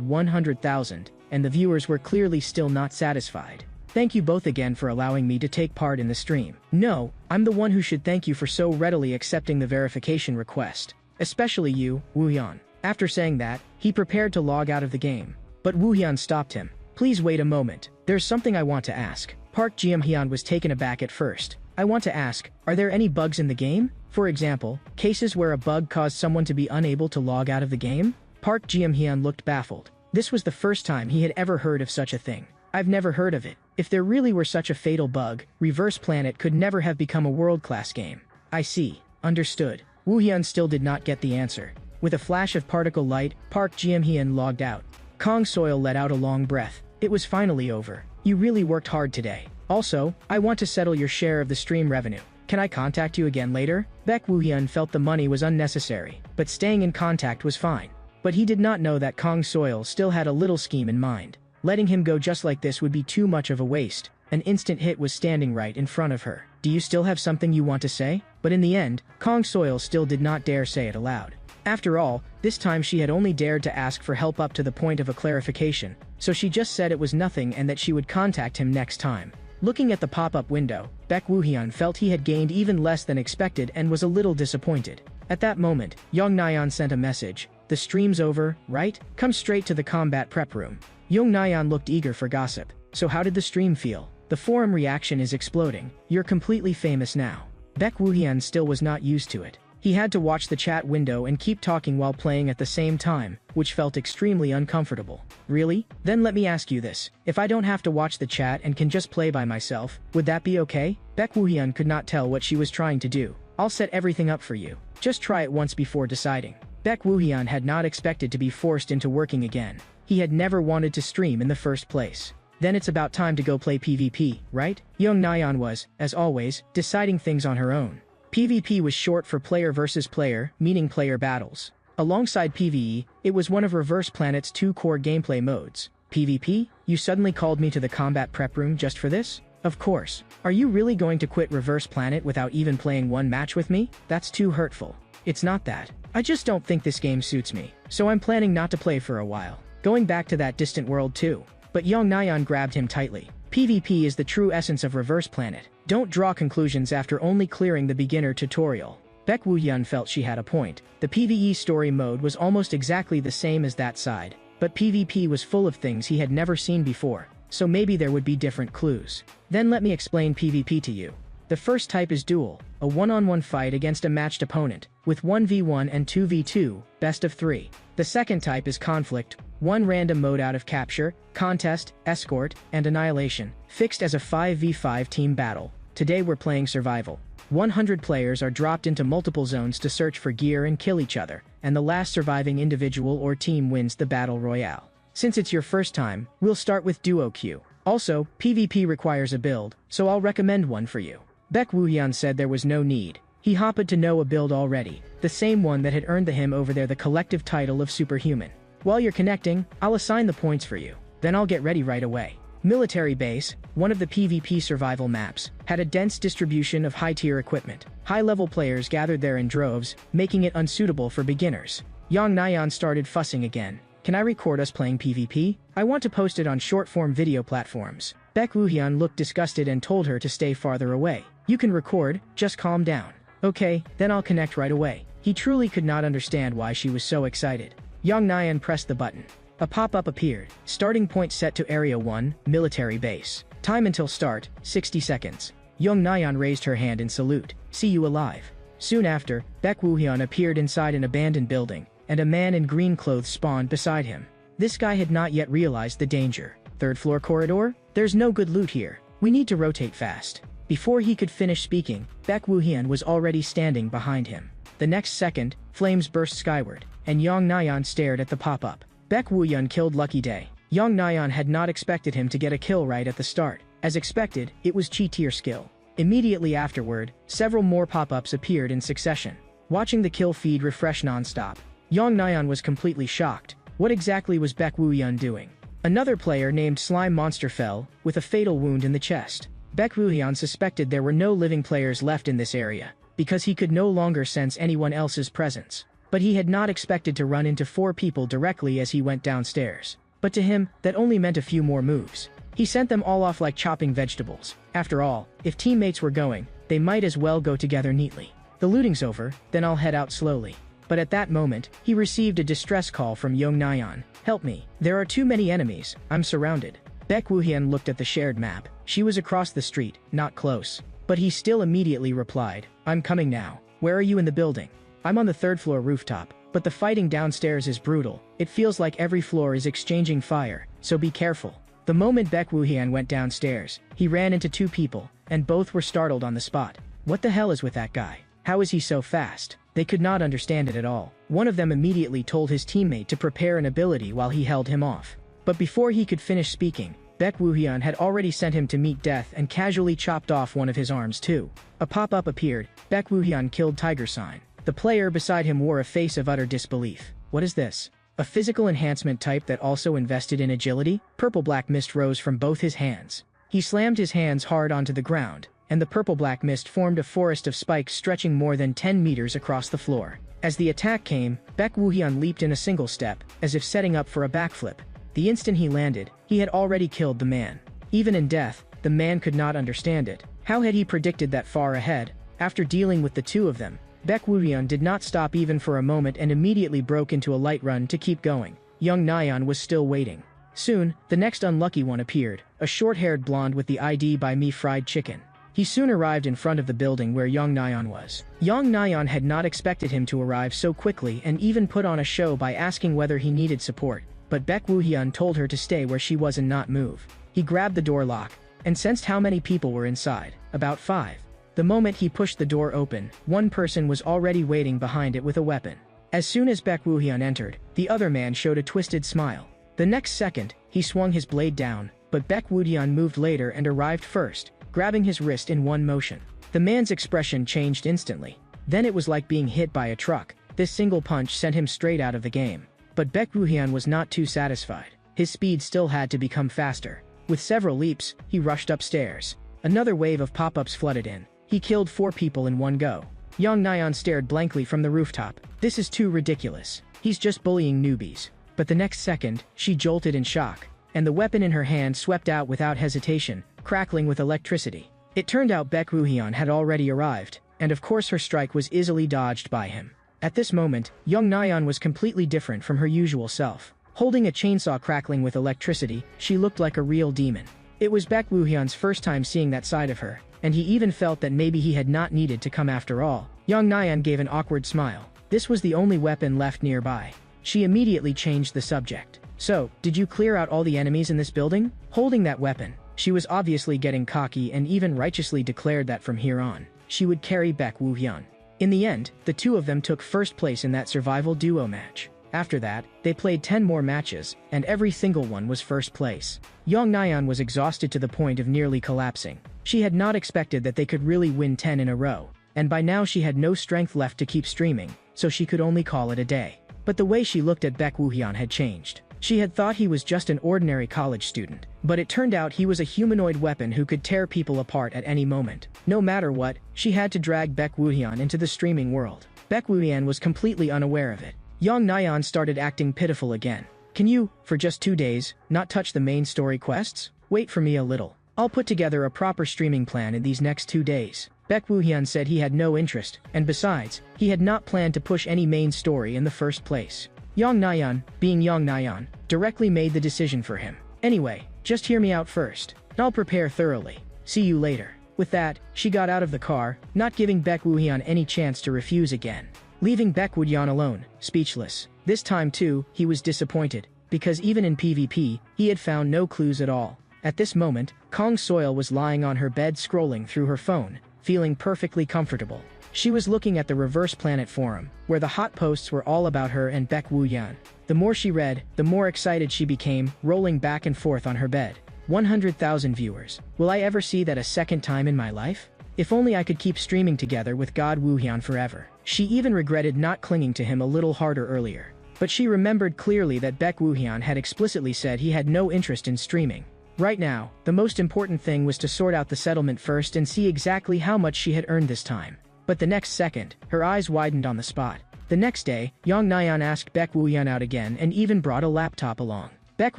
100,000, and the viewers were clearly still not satisfied. Thank you both again for allowing me to take part in the stream. No, I'm the one who should thank you for so readily accepting the verification request. Especially you, Woo-hyun. After saying that, he prepared to log out of the game. But Woo-hyun stopped him. Please wait a moment. There's something I want to ask. Park Ji-hyun was taken aback at first. I want to ask, are there any bugs in the game? For example, cases where a bug caused someone to be unable to log out of the game? Park Ji-hyun looked baffled. This was the first time he had ever heard of such a thing. I've never heard of it. If there really were such a fatal bug, Reverse Planet could never have become a world-class game. I see. Understood. Woo-hyun still did not get the answer. With a flash of particle light, Park Ji-hyun logged out. Kang Soil let out a long breath. It was finally over. You really worked hard today. Also, I want to settle your share of the stream revenue. Can I contact you again later? Baek Woo-hyun felt the money was unnecessary, but staying in contact was fine. But he did not know that Kang Soil still had a little scheme in mind. Letting him go just like this would be too much of a waste. An instant hit was standing right in front of her. Do you still have something you want to say? But in the end, Kang Soil still did not dare say it aloud. After all, this time she had only dared to ask for help up to the point of a clarification, so she just said it was nothing and that she would contact him next time. Looking at the pop-up window, Baek Woo-hyun felt he had gained even less than expected and was a little disappointed. At that moment, Young Nayeon sent a message. The stream's over, right? Come straight to the combat prep room. Young Nayeon looked eager for gossip. So how did the stream feel? The forum reaction is exploding. You're completely famous now. Baek Woo-hyun still was not used to it. He had to watch the chat window and keep talking while playing at the same time, which felt extremely uncomfortable. Really? Then let me ask you this. If I don't have to watch the chat and can just play by myself, would that be okay? Baek Woo-hyun could not tell what she was trying to do. I'll set everything up for you. Just try it once before deciding. Baek Woo-hyun had not expected to be forced into working again. He had never wanted to stream in the first place. Then it's about time to go play PvP, right? Young Nayeon was, as always, deciding things on her own. PvP was short for player versus player, meaning player battles. Alongside PvE, it was one of Reverse Planet's 2 core gameplay modes. PvP? You suddenly called me to the combat prep room just for this? Of course. Are you really going to quit Reverse Planet without even playing one match with me? That's too hurtful. It's not that. I just don't think this game suits me, so I'm planning not to play for a while. Going back to that distant world too. But Young Nyan grabbed him tightly. PvP is the true essence of Reverse Planet. Don't draw conclusions after only clearing the beginner tutorial. Baek Woo-hyun felt she had a point. The PvE story mode was almost exactly the same as that side, but PvP was full of things he had never seen before, so maybe there would be different clues. Then let me explain PvP to you. The first type is Duel, a one-on-one fight against a matched opponent, with 1v1 and 2v2, best of 3. The second type is Conflict, one random mode out of Capture, Contest, Escort, and Annihilation, fixed as a 5v5 team battle. Today we're playing Survival. 100 players are dropped into multiple zones to search for gear and kill each other, and the last surviving individual or team wins the battle royale. Since it's your first time, we'll start with Duo Queue. Also, PvP requires a build, so I'll recommend one for you. Baek Woo-hyun said there was no need. He happened to know a build already, the same one that had earned him over there the collective title of Superhuman. While you're connecting, I'll assign the points for you. Then I'll get ready right away. Military Base, one of the PvP survival maps, had a dense distribution of high-tier equipment. High-level players gathered there in droves, making it unsuitable for beginners. Yang Nyan started fussing again. Can I record us playing PvP? I want to post it on short-form video platforms. Baek Woo-hyun looked disgusted and told her to stay farther away. You can record, just calm down. Okay, then I'll connect right away. He truly could not understand why she was so excited. Yang Nyan pressed the button. A pop-up appeared. Starting point set to Area 1, Military Base. Time until start, 60 seconds. Young Nyan raised her hand in salute. See you alive. Soon after, Baek Woo-hyun appeared inside an abandoned building, and a man in green clothes spawned beside him. This guy had not yet realized the danger. Third floor corridor? There's no good loot here. We need to rotate fast. Before he could finish speaking, Baek Woo-hyun was already standing behind him. The next second, flames burst skyward, and Yang Nyan stared at the pop-up. Baek Woo-hyun killed Lucky Day. Yang Nyan had not expected him to get a kill right at the start. As expected, it was Chi-tier skill. Immediately afterward, several more pop-ups appeared in succession. Watching the kill feed refresh non-stop, Yang Nyan was completely shocked. What exactly was Baek Woo-hyun doing? Another player named Slime Monster fell, with a fatal wound in the chest. Baek Woo-hyun suspected there were no living players left in this area, because he could no longer sense anyone else's presence. But he had not expected to run into 4 people directly as he went downstairs. But to him, that only meant a few more moves. He sent them all off like chopping vegetables. After all, if teammates were going, they might as well go together neatly. The looting's over, then I'll head out slowly. But at that moment, he received a distress call from Young Nyan. Help me. There are too many enemies. I'm surrounded. Baek Woo-hyun looked at the shared map. She was across the street, not close. But he still immediately replied, I'm coming now. Where are you in the building? I'm on the 3rd floor rooftop, but the fighting downstairs is brutal. It feels like every floor is exchanging fire, so be careful. The moment Baek Woo-hyun went downstairs, he ran into 2 people, and both were startled on the spot. What the hell is with that guy? How is he so fast? They could not understand it at all. One of them immediately told his teammate to prepare an ability while he held him off. But before he could finish speaking, Baek Woo-hyun had already sent him to meet death and casually chopped off one of his arms too. A pop-up appeared. Baek Woo-hyun killed Tiger Sign. The player beside him wore a face of utter disbelief. What is this? A physical enhancement type that also invested in agility? Purple-black mist rose from both his hands. He slammed his hands hard onto the ground, and the purple-black mist formed a forest of spikes stretching more than 10 meters across the floor. As the attack came, Baek Woo-hyun leaped in a single step, as if setting up for a backflip. The instant he landed, he had already killed the man. Even in death, the man could not understand it. How had he predicted that far ahead? After dealing with the 2 of them, Baek Woo-hyun did not stop even for a moment and immediately broke into a light run to keep going. Young Nyan was still waiting. Soon, the next unlucky one appeared, a short-haired blonde with the ID by me fried chicken. He soon arrived in front of the building where Young Nyan was. Young Nyan had not expected him to arrive so quickly and even put on a show by asking whether he needed support, but Baek Woo-hyun told her to stay where she was and not move. He grabbed the door lock, and sensed how many people were inside. About 5. The moment he pushed the door open, one person was already waiting behind it with a weapon. As soon as Baek Woo-hyun entered, the other man showed a twisted smile. The next second, he swung his blade down, but Baek Woo-hyun moved later and arrived first, grabbing his wrist in one motion. The man's expression changed instantly. Then it was like being hit by a truck. This single punch sent him straight out of the game. But Baek Woo-hyun was not too satisfied. His speed still had to become faster. With several leaps, he rushed upstairs. Another wave of pop-ups flooded in. He killed 4 people in one go. Young Nayeon stared blankly from the rooftop. This is too ridiculous. He's just bullying newbies. But the next second, she jolted in shock, and the weapon in her hand swept out without hesitation, crackling with electricity. It turned out Baek Woo-hyun had already arrived, and of course her strike was easily dodged by him. At this moment, young Nayeon was completely different from her usual self. Holding a chainsaw crackling with electricity, she looked like a real demon. It was Baek Woo-hyun's first time seeing that side of her, and he even felt that maybe he had not needed to come after all. Young Nayeon gave an awkward smile. This was the only weapon left nearby. She immediately changed the subject. So, did you clear out all the enemies in this building? Holding that weapon, she was obviously getting cocky and even righteously declared that from here on, she would carry Baek Woo-hyun. In the end, the two of them took first place in that survival duo match. After that, they played 10 more matches, and every single one was first place. Young Nayeon was exhausted to the point of nearly collapsing. She had not expected that they could really win 10 in a row, and by now she had no strength left to keep streaming, so she could only call it a day. But the way she looked at Baek Woo-hyun had changed. She had thought he was just an ordinary college student, but it turned out he was a humanoid weapon who could tear people apart at any moment. No matter what, she had to drag Baek Woo-hyun into the streaming world. Baek Woo-hyun was completely unaware of it. Young Nayeon started acting pitiful again. Can you, for just 2 days, not touch the main story quests? Wait for me a little. I'll put together a proper streaming plan in these next 2 days. Baek Woo-hyun said he had no interest, and besides, he had not planned to push any main story in the first place. Young Nayeon, being Young Nayeon, directly made the decision for him. Anyway, just hear me out first. I'll prepare thoroughly. See you later. With that, she got out of the car, not giving Baek Woo-hyun any chance to refuse again. Leaving Baek Woo-hyun alone, speechless. This time too, he was disappointed, because even in PvP, he had found no clues at all. At this moment, Kang Soil was lying on her bed scrolling through her phone, feeling perfectly comfortable. She was looking at the Reverse Planet forum, where the hot posts were all about her and Baek Woo-hyun. The more she read, the more excited she became, rolling back and forth on her bed. 100,000 viewers. Will I ever see that a second time in my life? If only I could keep streaming together with God Woo-hyun forever. She even regretted not clinging to him a little harder earlier. But she remembered clearly that Baek Woo-hyun had explicitly said he had no interest in streaming. Right now, the most important thing was to sort out the settlement first and see exactly how much she had earned this time. But the next second, her eyes widened on the spot. The next day, Young Nayeon asked Baek Woo-hyun out again and even brought a laptop along. Baek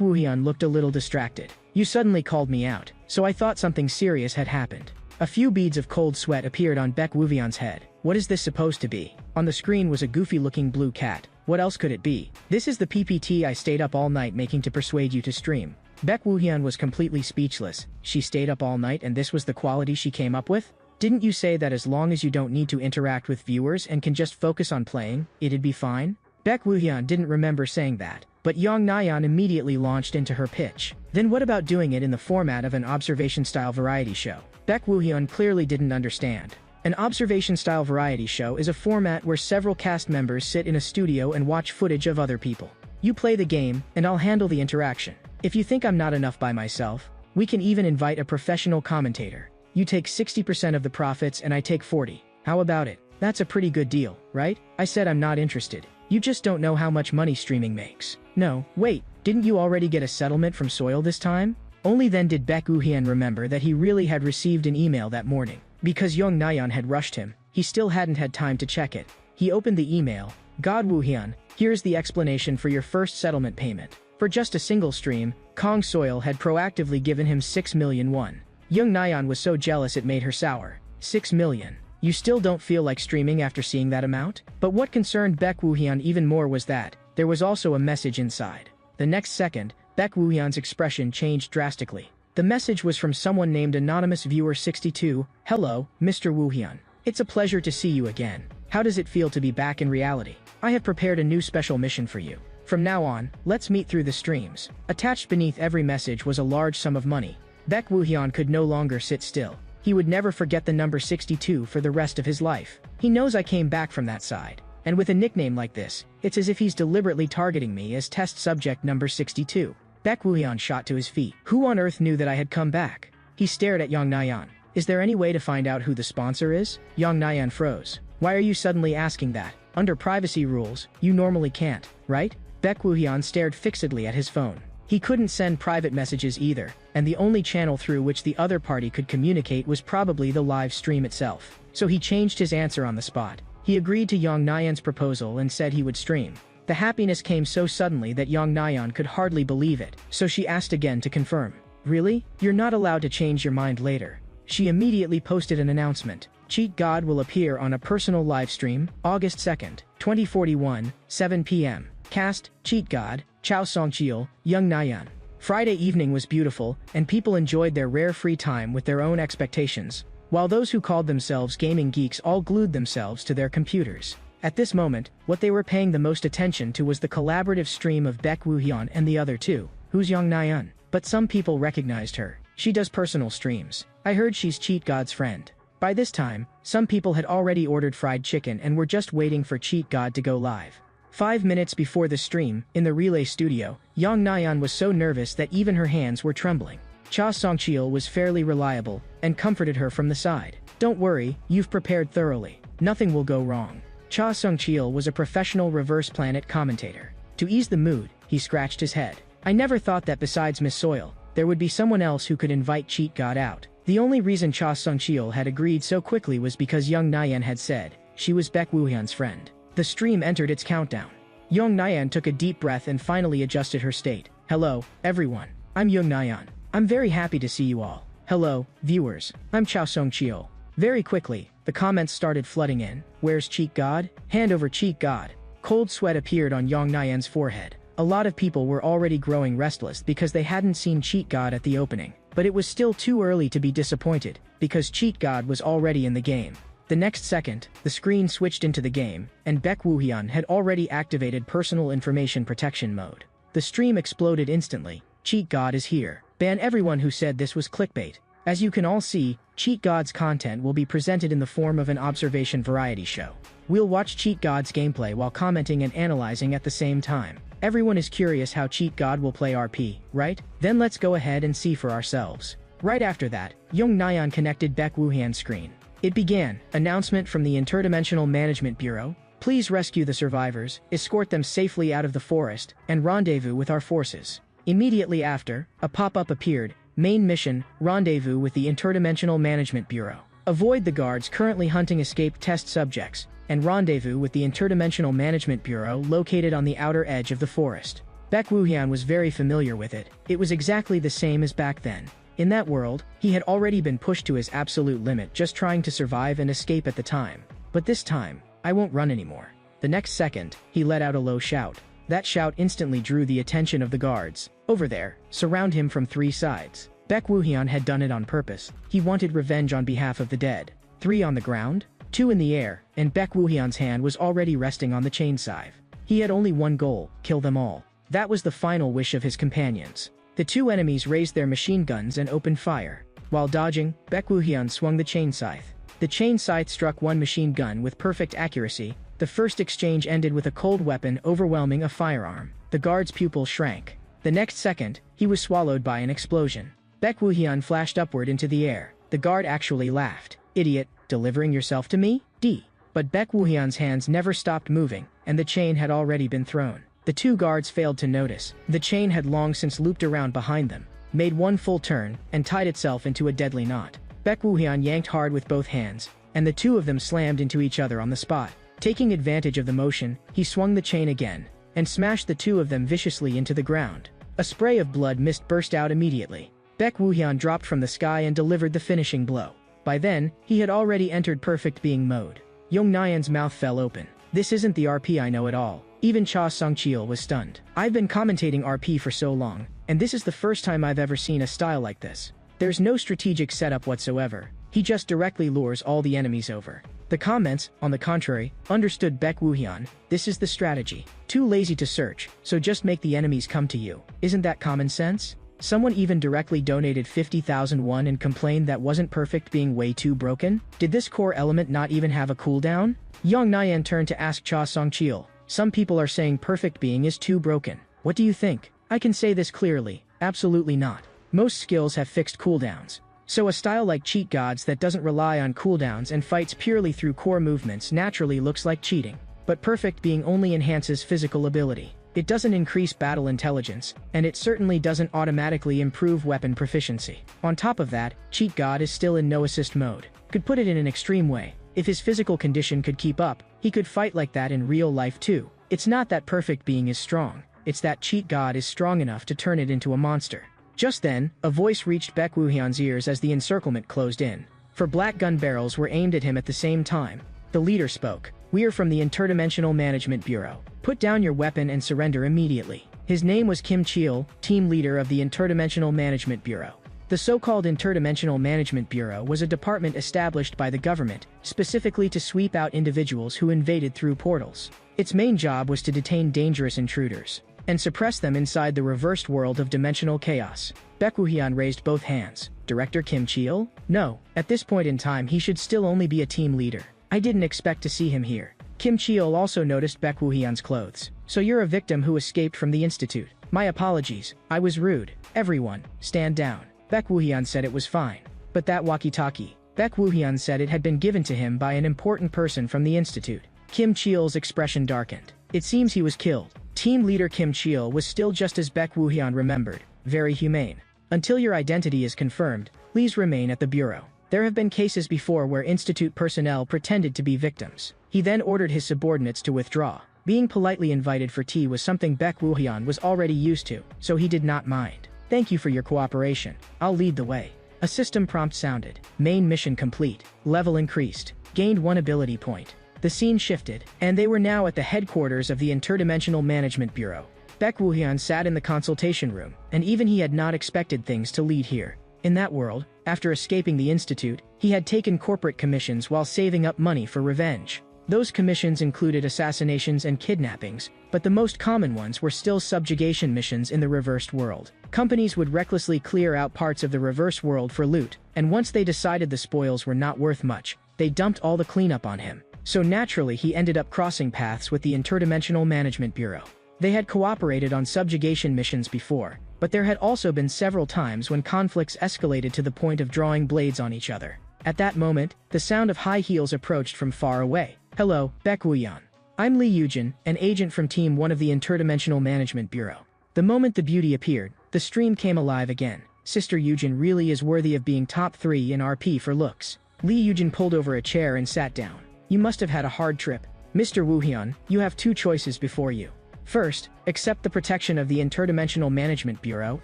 Woo-hyun looked a little distracted. You suddenly called me out, so I thought something serious had happened. A few beads of cold sweat appeared on Baek Woo-hyun's head. What is this supposed to be? On the screen was a goofy-looking blue cat. What else could it be? This is the PPT I stayed up all night making to persuade you to stream. Baek Woo-hyun was completely speechless. She stayed up all night and this was the quality she came up with? Didn't you say that as long as you don't need to interact with viewers and can just focus on playing, it'd be fine? Baek Woo-hyun didn't remember saying that, but Young Nayeon immediately launched into her pitch. Then what about doing it in the format of an observation-style variety show? Baek Woo-hyun clearly didn't understand. An observation-style variety show is a format where several cast members sit in a studio and watch footage of other people. You play the game, and I'll handle the interaction. If you think I'm not enough by myself, we can even invite a professional commentator. You take 60% of the profits and I take 40. How about it? That's a pretty good deal, right? I said I'm not interested. You just don't know how much money streaming makes. No, wait, didn't you already get a settlement from Soil this time? Only then did Baek Woo-hyun remember that he really had received an email that morning. Because Young Nayeon had rushed him, he still hadn't had time to check it. He opened the email. God Woo-hyun, here's the explanation for your first settlement payment. For just a single stream, Kang Soil had proactively given him 6 million won. Young Nayeon was so jealous it made her sour. 6 million. You still don't feel like streaming after seeing that amount? But what concerned Baek Woo-hyun even more was that there was also a message inside. The next second, Baek Woo-hyun's expression changed drastically. The message was from someone named Anonymous Viewer 62. Hello, Mr. Woo-hyun. It's a pleasure to see you again. How does it feel to be back in reality? I have prepared a new special mission for you. From now on, let's meet through the streams. Attached beneath every message was a large sum of money. Baek Woo-hyun could no longer sit still. He would never forget the number 62 for the rest of his life. He knows I came back from that side. And with a nickname like this, it's as if he's deliberately targeting me as test subject number 62. Baek Woo-hyun shot to his feet. Who on earth knew that I had come back? He stared at Young Nayeon. Is there any way to find out who the sponsor is? Yang Nayan froze. Why are you suddenly asking that? Under privacy rules, you normally can't, right? Baek Woohyun stared fixedly at his phone. He couldn't send private messages either, and the only channel through which the other party could communicate was probably the live stream itself. So he changed his answer on the spot. He agreed to Yang Nayan's proposal and said he would stream. The happiness came so suddenly that Yang Nayan could hardly believe it, so she asked again to confirm. Really? You're not allowed to change your mind later. She immediately posted an announcement. Cheat God will appear on a personal live stream, August 2nd, 2041, 7 p.m. Cast, Cheat God, Chao Songcheol, Young Nayan. Friday evening was beautiful, and people enjoyed their rare free time with their own expectations, while those who called themselves gaming geeks all glued themselves to their computers. At this moment, what they were paying the most attention to was the collaborative stream of Baek Woohyun and the other two. Who's Young Nayan? But some people recognized her. She does personal streams. I heard she's Cheat God's friend. By this time, some people had already ordered fried chicken and were just waiting for Cheat God to go live. 5 minutes before the stream, in the relay studio, Yang Nayan was so nervous that even her hands were trembling. Cha Songcheol was fairly reliable, and comforted her from the side. Don't worry, you've prepared thoroughly. Nothing will go wrong. Cha Songcheol was a professional reverse planet commentator. To ease the mood, he scratched his head. I never thought that besides Miss Soil, there would be someone else who could invite Cheat God out. The only reason Cha Songcheol had agreed so quickly was because Young Nayan had said she was Baek Woohyun's friend. The stream entered its countdown. Young Nayan took a deep breath and finally adjusted her state. Hello, everyone. I'm Young Nayan. I'm very happy to see you all. Hello, viewers. I'm Chao Songcheol. Very quickly, the comments started flooding in. Where's Cheat God? Hand over Cheat God. Cold sweat appeared on Young Nayan's forehead. A lot of people were already growing restless because they hadn't seen Cheat God at the opening. But it was still too early to be disappointed, because Cheat God was already in the game. The next second, the screen switched into the game, and Baek Woohyun had already activated personal information protection mode. The stream exploded instantly. Cheat God is here. Ban everyone who said this was clickbait. As you can all see, Cheat God's content will be presented in the form of an observation variety show. We'll watch Cheat God's gameplay while commenting and analyzing at the same time. Everyone is curious how Cheat God will play RP, right? Then let's go ahead and see for ourselves. Right after that, Young Nayan connected Baek Woohyun's screen. It began. Announcement from the Interdimensional Management Bureau. Please rescue the survivors, escort them safely out of the forest, and rendezvous with our forces. Immediately after, a pop-up appeared. Main mission, rendezvous with the Interdimensional Management Bureau. Avoid the guards currently hunting escaped test subjects, and rendezvous with the Interdimensional Management Bureau located on the outer edge of the forest. Baek Woohyun was very familiar with it. It was exactly the same as back then. In that world, he had already been pushed to his absolute limit just trying to survive and escape at the time. But this time, I won't run anymore. The next second, he let out a low shout. That shout instantly drew the attention of the guards. Over there, surround him from 3 sides. Baek Woohyun had done it on purpose. He wanted revenge on behalf of the dead. 3 on the ground, 2 in the air, and Baek Woohyun's hand was already resting on the chain scythe. He had only one goal, kill them all. That was the final wish of his companions. The 2 enemies raised their machine guns and opened fire. While dodging, Baek Woohyun swung the chain scythe. The chain scythe struck one machine gun with perfect accuracy. The first exchange ended with a cold weapon overwhelming a firearm. The guard's pupil shrank. The next second, he was swallowed by an explosion. Baek Woohyun flashed upward into the air. The guard actually laughed. Idiot, delivering yourself to me? D. But Baek Woohyun's hands never stopped moving, and the chain had already been thrown. The 2 guards failed to notice. The chain had long since looped around behind them, made one full turn, and tied itself into a deadly knot. Baek Woohyun yanked hard with both hands, and the 2 of them slammed into each other on the spot. Taking advantage of the motion, he swung the chain again, and smashed the 2 of them viciously into the ground. A spray of blood mist burst out immediately. Baek Woohyun dropped from the sky and delivered the finishing blow. By then, he had already entered perfect being mode. Young Nayan's mouth fell open. This isn't the RP I know at all. Even Cha Songcheol was stunned. I've been commentating RP for so long, and this is the first time I've ever seen a style like this. There's no strategic setup whatsoever. He just directly lures all the enemies over. The comments, on the contrary, understood Baek Woohyun. This is the strategy. Too lazy to search, so just make the enemies come to you. Isn't that common sense? Someone even directly donated 50,000 won and complained that wasn't perfect being way too broken? Did this core element not even have a cooldown? Young Nayan turned to ask Cha Songcheol. Some people are saying perfect being is too broken. What do you think? I can say this clearly, absolutely not. Most skills have fixed cooldowns. So a style like Cheat Gods that doesn't rely on cooldowns and fights purely through core movements naturally looks like cheating. But perfect being only enhances physical ability. It doesn't increase battle intelligence, and it certainly doesn't automatically improve weapon proficiency. On top of that, Cheat God is still in no assist mode. Could put it in an extreme way. If his physical condition could keep up, he could fight like that in real life too. It's not that perfect being is strong, it's that Cheat God is strong enough to turn it into a monster. Just then, a voice reached Baek Woo-hyun's ears as the encirclement closed in. 4 black gun barrels were aimed at him at the same time. The leader spoke. "We are from the Interdimensional Management Bureau. Put down your weapon and surrender immediately." His name was Kim Cheol, team leader of the Interdimensional Management Bureau. The so-called Interdimensional Management Bureau was a department established by the government, specifically to sweep out individuals who invaded through portals. Its main job was to detain dangerous intruders and suppress them inside the reversed world of dimensional chaos. Baek Woo-hyun raised both hands. Director Kim Cheol? No, at this point in time he should still only be a team leader. I didn't expect to see him here. Kim Cheol also noticed Baek Woo-hyun's clothes. So you're a victim who escaped from the institute. My apologies, I was rude. Everyone, stand down. Baek Woo-hyun said it was fine. But that walkie-talkie. Baek Woo-hyun said it had been given to him by an important person from the institute. Kim Cheol's expression darkened. It seems he was killed. Team leader Kim Cheol was still just as Baek Woo-hyun remembered, very humane. Until your identity is confirmed, please remain at the bureau. There have been cases before where institute personnel pretended to be victims. He then ordered his subordinates to withdraw. Being politely invited for tea was something Baek Woo-hyun was already used to, so he did not mind. Thank you for your cooperation. I'll lead the way. A system prompt sounded. Main mission complete. Level increased. Gained 1 ability point. The scene shifted, and they were now at the headquarters of the Interdimensional Management Bureau. Baek Woo-hyun sat in the consultation room, and even he had not expected things to lead here. In that world, after escaping the institute, he had taken corporate commissions while saving up money for revenge. Those commissions included assassinations and kidnappings, but the most common ones were still subjugation missions in the reversed world. Companies would recklessly clear out parts of the reverse world for loot, and once they decided the spoils were not worth much, they dumped all the cleanup on him. So naturally he ended up crossing paths with the Interdimensional Management Bureau. They had cooperated on subjugation missions before, but there had also been several times when conflicts escalated to the point of drawing blades on each other. At that moment, the sound of high heels approached from far away. "Hello, Baek Woo-hyun. I'm Lee Yujin, an agent from Team 1 of the Interdimensional Management Bureau." The moment the beauty appeared, the stream came alive again. Sister Yujin really is worthy of being top 3 in RP for looks. Lee Yujin pulled over a chair and sat down. "You must have had a hard trip. Mr. Woo-hyun, you have 2 choices before you. First, accept the protection of the Interdimensional Management Bureau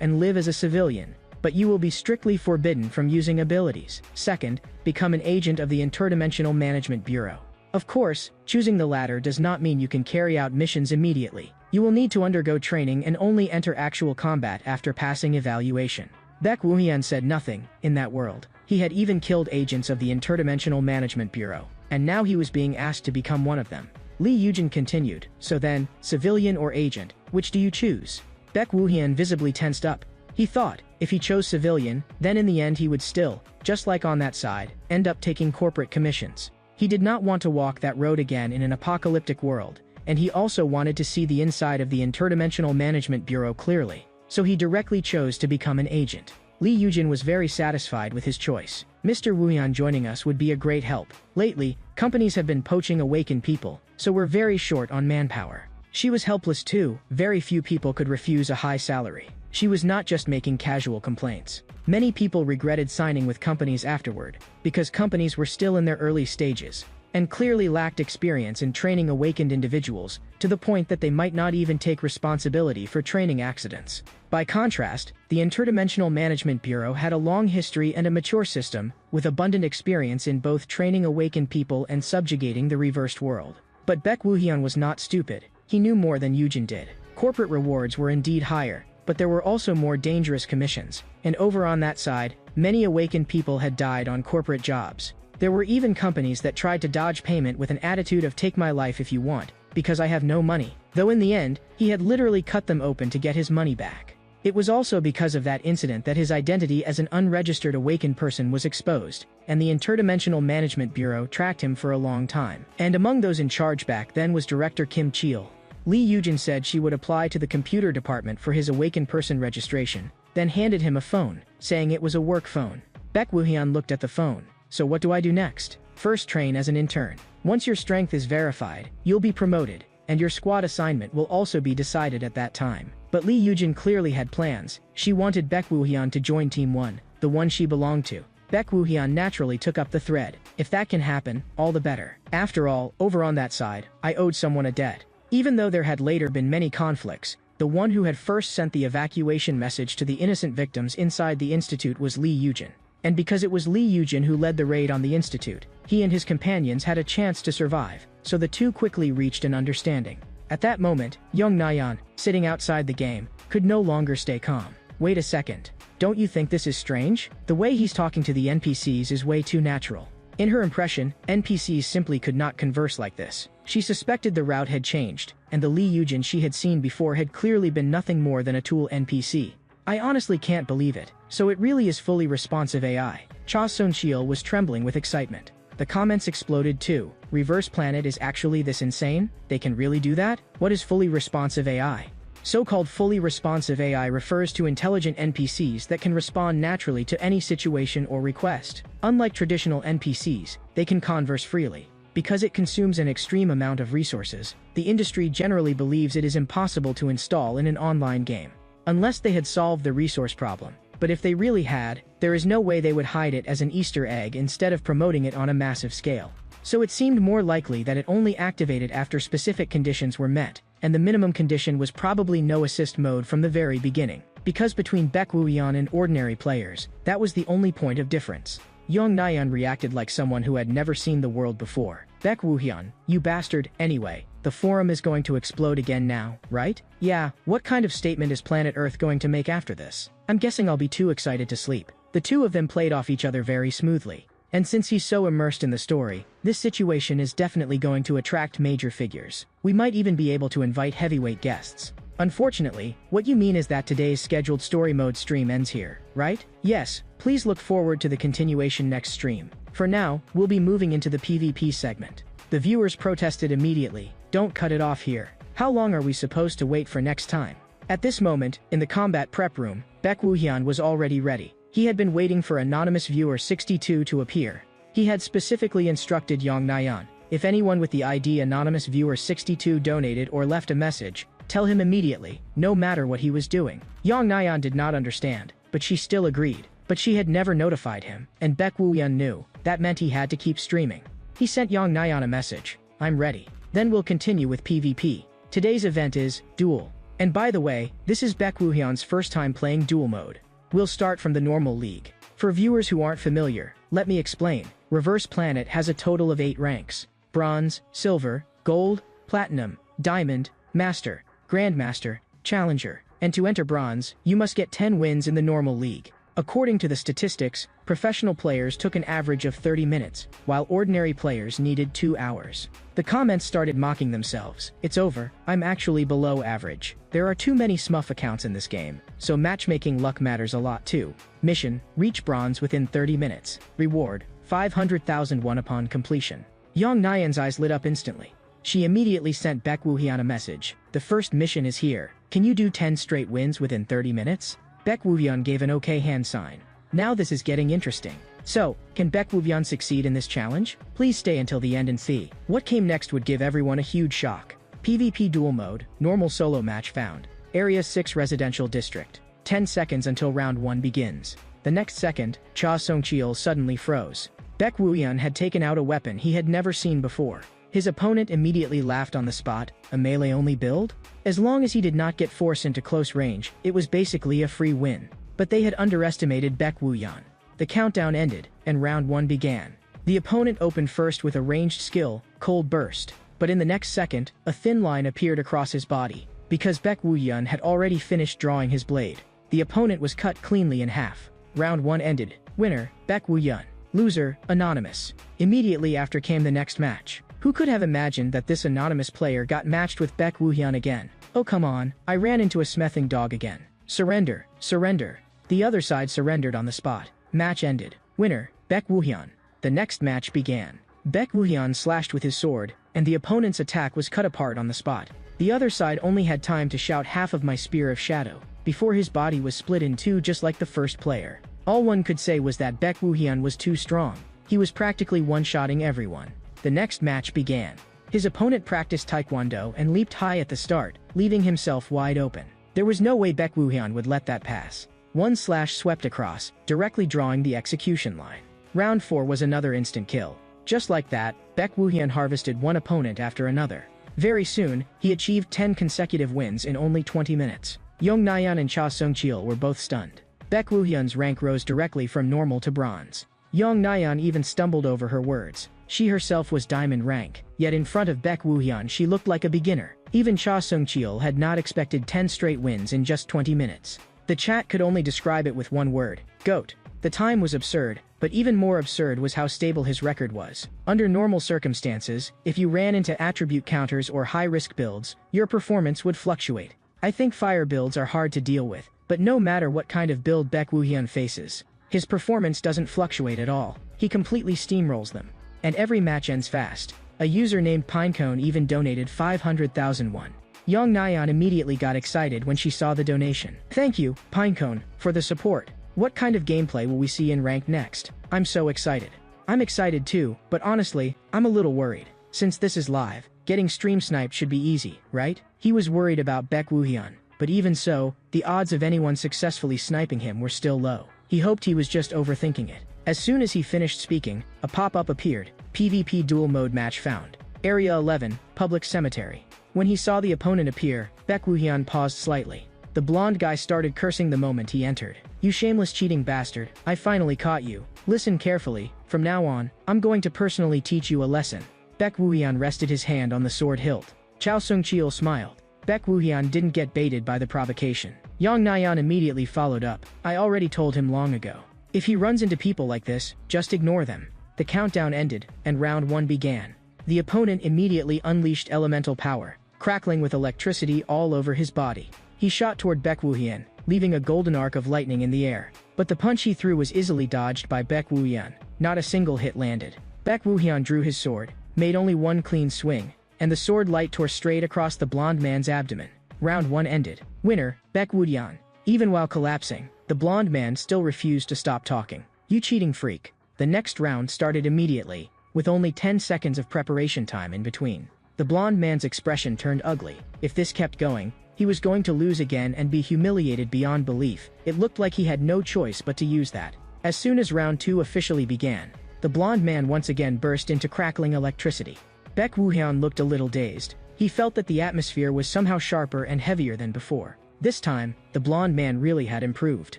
and live as a civilian, but you will be strictly forbidden from using abilities. Second, become an agent of the Interdimensional Management Bureau. Of course, choosing the latter does not mean you can carry out missions immediately. You will need to undergo training and only enter actual combat after passing evaluation." Baek Woo-hyun said nothing. In that world, he had even killed agents of the Interdimensional Management Bureau, and now he was being asked to become one of them. Lee Yujin continued, "So then, civilian or agent, which do you choose?" Baek Woo-hyun visibly tensed up. He thought, if he chose civilian, then in the end he would still, just like on that side, end up taking corporate commissions. He did not want to walk that road again in an apocalyptic world, and he also wanted to see the inside of the Interdimensional Management Bureau clearly, so he directly chose to become an agent. Lee Yujin was very satisfied with his choice. Mr. Woo-hyun joining us would be a great help. Lately, companies have been poaching awakened people, so we're very short on manpower. She was helpless too. Very few people could refuse a high salary. She was not just making casual complaints. Many people regretted signing with companies afterward, because companies were still in their early stages, and clearly lacked experience in training awakened individuals, to the point that they might not even take responsibility for training accidents. By contrast, the Interdimensional Management Bureau had a long history and a mature system, with abundant experience in both training awakened people and subjugating the reversed world. But Baek Woo-hyun was not stupid. He knew more than Yujin did. Corporate rewards were indeed higher, but there were also more dangerous commissions, and over on that side, many awakened people had died on corporate jobs. There were even companies that tried to dodge payment with an attitude of "take my life if you want, because I have no money," though in the end, he had literally cut them open to get his money back. It was also because of that incident that his identity as an unregistered awakened person was exposed, and the Interdimensional Management Bureau tracked him for a long time. And among those in charge back then was Director Kim Cheol. Lee Yujin said she would apply to the computer department for his awakened person registration, then handed him a phone, saying it was a work phone. Baek Woo-hyun looked at the phone. So what do I do next? First, train as an intern. Once your strength is verified, you'll be promoted, and your squad assignment will also be decided at that time. But Lee Yujin clearly had plans. She wanted Baek Woo-hyun to join Team 1, the one she belonged to. Baek Woo-hyun naturally took up the thread. If that can happen, all the better. After all, over on that side, I owed someone a debt. Even though there had later been many conflicts, the one who had first sent the evacuation message to the innocent victims inside the institute was Lee Yujin. And because it was Lee Yujin who led the raid on the institute, he and his companions had a chance to survive, so the two quickly reached an understanding. At that moment, young Nayeon, sitting outside the game, could no longer stay calm. Wait a second. Don't you think this is strange? The way he's talking to the NPCs is way too natural. In her impression, NPCs simply could not converse like this. She suspected the route had changed, and the Lee Yujin she had seen before had clearly been nothing more than a tool NPC. I honestly can't believe it. So it really is fully responsive AI. Cha Seon-cheol was trembling with excitement. The comments exploded too. Reverse Planet is actually this insane? They can really do that? What is fully responsive AI? So-called fully responsive AI refers to intelligent NPCs that can respond naturally to any situation or request. Unlike traditional NPCs, they can converse freely. Because it consumes an extreme amount of resources, the industry generally believes it is impossible to install in an online game. Unless they had solved the resource problem. But if they really had, there is no way they would hide it as an Easter egg instead of promoting it on a massive scale. So it seemed more likely that it only activated after specific conditions were met, and the minimum condition was probably no assist mode from the very beginning. Because between Baek Woo-hyun and ordinary players, that was the only point of difference. Young Nayeon reacted like someone who had never seen the world before. Baek Woo-hyun, you bastard, anyway, the forum is going to explode again now, right? Yeah, what kind of statement is planet Earth going to make after this? I'm guessing I'll be too excited to sleep. The two of them played off each other very smoothly. And since he's so immersed in the story, this situation is definitely going to attract major figures. We might even be able to invite heavyweight guests. Unfortunately, what you mean is that today's scheduled story mode stream ends here, right? Yes, please look forward to the continuation next stream. For now, we'll be moving into the PvP segment. The viewers protested immediately. Don't cut it off here. How long are we supposed to wait for next time? At this moment, in the combat prep room, Baek Woo-hyun was already ready. He had been waiting for Anonymous Viewer 62 to appear. He had specifically instructed Young Nayeon, if anyone with the ID Anonymous Viewer 62 donated or left a message, tell him immediately, no matter what he was doing. Young Nayeon did not understand, but she still agreed. But she had never notified him, and Baek Woo-hyun knew. That meant he had to keep streaming. He sent Young Nayeon a message, I'm ready. Then we'll continue with PvP. Today's event is Duel. And by the way, this is Baek Woo-hyun's first time playing Duel mode. We'll start from the normal league. For viewers who aren't familiar, let me explain. Reverse Planet has a total of 8 ranks. Bronze, Silver, Gold, Platinum, Diamond, Master, Grandmaster, Challenger. And to enter Bronze, you must get 10 wins in the normal league. According to the statistics, professional players took an average of 30 minutes, while ordinary players needed 2 hours. The comments started mocking themselves. It's over, I'm actually below average. There are too many smurf accounts in this game, so matchmaking luck matters a lot too. Mission, reach bronze within 30 minutes. Reward, 500,000 won upon completion. Young Nayeon's eyes lit up instantly. She immediately sent Baek Woo-hyun a message. The first mission is here. Can you do 10 straight wins within 30 minutes? Baek Woo-hyun gave an okay hand sign. Now this is getting interesting. So, can Baek Woo-hyun succeed in this challenge? Please stay until the end and see. What came next would give everyone a huge shock. PvP duel mode, normal solo match found. Area 6 residential district. 10 seconds until round 1 begins. The next second, Cha Seon-cheol suddenly froze. Baek Woo-hyun had taken out a weapon he had never seen before. His opponent immediately laughed on the spot. A melee-only build? As long as he did not get forced into close range, it was basically a free win. But they had underestimated Baek Woo-hyun. The countdown ended, and round 1 began. The opponent opened first with a ranged skill, Cold Burst. But in the next second, a thin line appeared across his body. Because Baek Woo-hyun had already finished drawing his blade, the opponent was cut cleanly in half. Round 1 ended. Winner, Baek Woo-hyun. Loser, Anonymous. Immediately after came the next match. Who could have imagined that this anonymous player got matched with Baek Woo-hyun again? Oh come on, I ran into a smething dog again. Surrender, surrender. The other side surrendered on the spot. Match ended. Winner, Baek Woo-hyun. The next match began. Baek Woo-hyun slashed with his sword, and the opponent's attack was cut apart on the spot. The other side only had time to shout half of my Spear of Shadow, before his body was split in two just like the first player. All one could say was that Baek Woo-hyun was too strong. He was practically one-shotting everyone. The next match began. His opponent practiced taekwondo and leaped high at the start, leaving himself wide open. There was no way Baek Woo-hyun would let that pass. One slash swept across, directly drawing the execution line. Round 4 was another instant kill. Just like that, Baek Woo-hyun harvested one opponent after another. Very soon, he achieved 10 consecutive wins in only 20 minutes. Young Nayeon and Cha Sung-cheol were both stunned. Baek Woo-hyun's rank rose directly from normal to bronze. Young Nayeon even stumbled over her words. She herself was diamond rank, yet in front of Baek Woo-hyun she looked like a beginner. Even Cha Sung-cheol had not expected 10 straight wins in just 20 minutes. The chat could only describe it with one word: GOAT. The time was absurd, but even more absurd was how stable his record was. Under normal circumstances, if you ran into attribute counters or high-risk builds, your performance would fluctuate. I think fire builds are hard to deal with, but no matter what kind of build Baek Woo-hyun faces, his performance doesn't fluctuate at all. He completely steamrolls them. And every match ends fast. A user named Pinecone even donated 500,000 won. Young Nayeon immediately got excited when she saw the donation. Thank you, Pinecone, for the support. What kind of gameplay will we see in Ranked next? I'm so excited. I'm excited too, but honestly, I'm a little worried. Since this is live, getting stream sniped should be easy, right? He was worried about Baek Woo-hyun, but even so, the odds of anyone successfully sniping him were still low. He hoped he was just overthinking it. As soon as he finished speaking, a pop-up appeared. PvP duel mode match found. Area 11, Public Cemetery. When he saw the opponent appear, Baek Woo-hyun paused slightly. The blonde guy started cursing the moment he entered. You shameless cheating bastard, I finally caught you. Listen carefully, from now on, I'm going to personally teach you a lesson. Baek Woo-hyun rested his hand on the sword hilt. Cha Sung-cheol smiled. Baek Woo-hyun didn't get baited by the provocation. Young Nayeon immediately followed up. I already told him long ago. If he runs into people like this, just ignore them. The countdown ended, and round 1 began. The opponent immediately unleashed elemental power, crackling with electricity all over his body. He shot toward Baek Woo-hyun, leaving a golden arc of lightning in the air. But the punch he threw was easily dodged by Baek Woo-hyun. Not a single hit landed. Baek Woo-hyun drew his sword, made only one clean swing, and the sword light tore straight across the blonde man's abdomen. Round 1 ended. Winner, Baek Woo-hyun. Even while collapsing, the blonde man still refused to stop talking. You cheating freak. The next round started immediately, with only 10 seconds of preparation time in between. The blonde man's expression turned ugly. If this kept going, he was going to lose again and be humiliated beyond belief. It looked like he had no choice but to use that. As soon as round 2 officially began, the blonde man once again burst into crackling electricity. Baek Woo-hyun looked a little dazed. He felt that the atmosphere was somehow sharper and heavier than before. This time, the blonde man really had improved.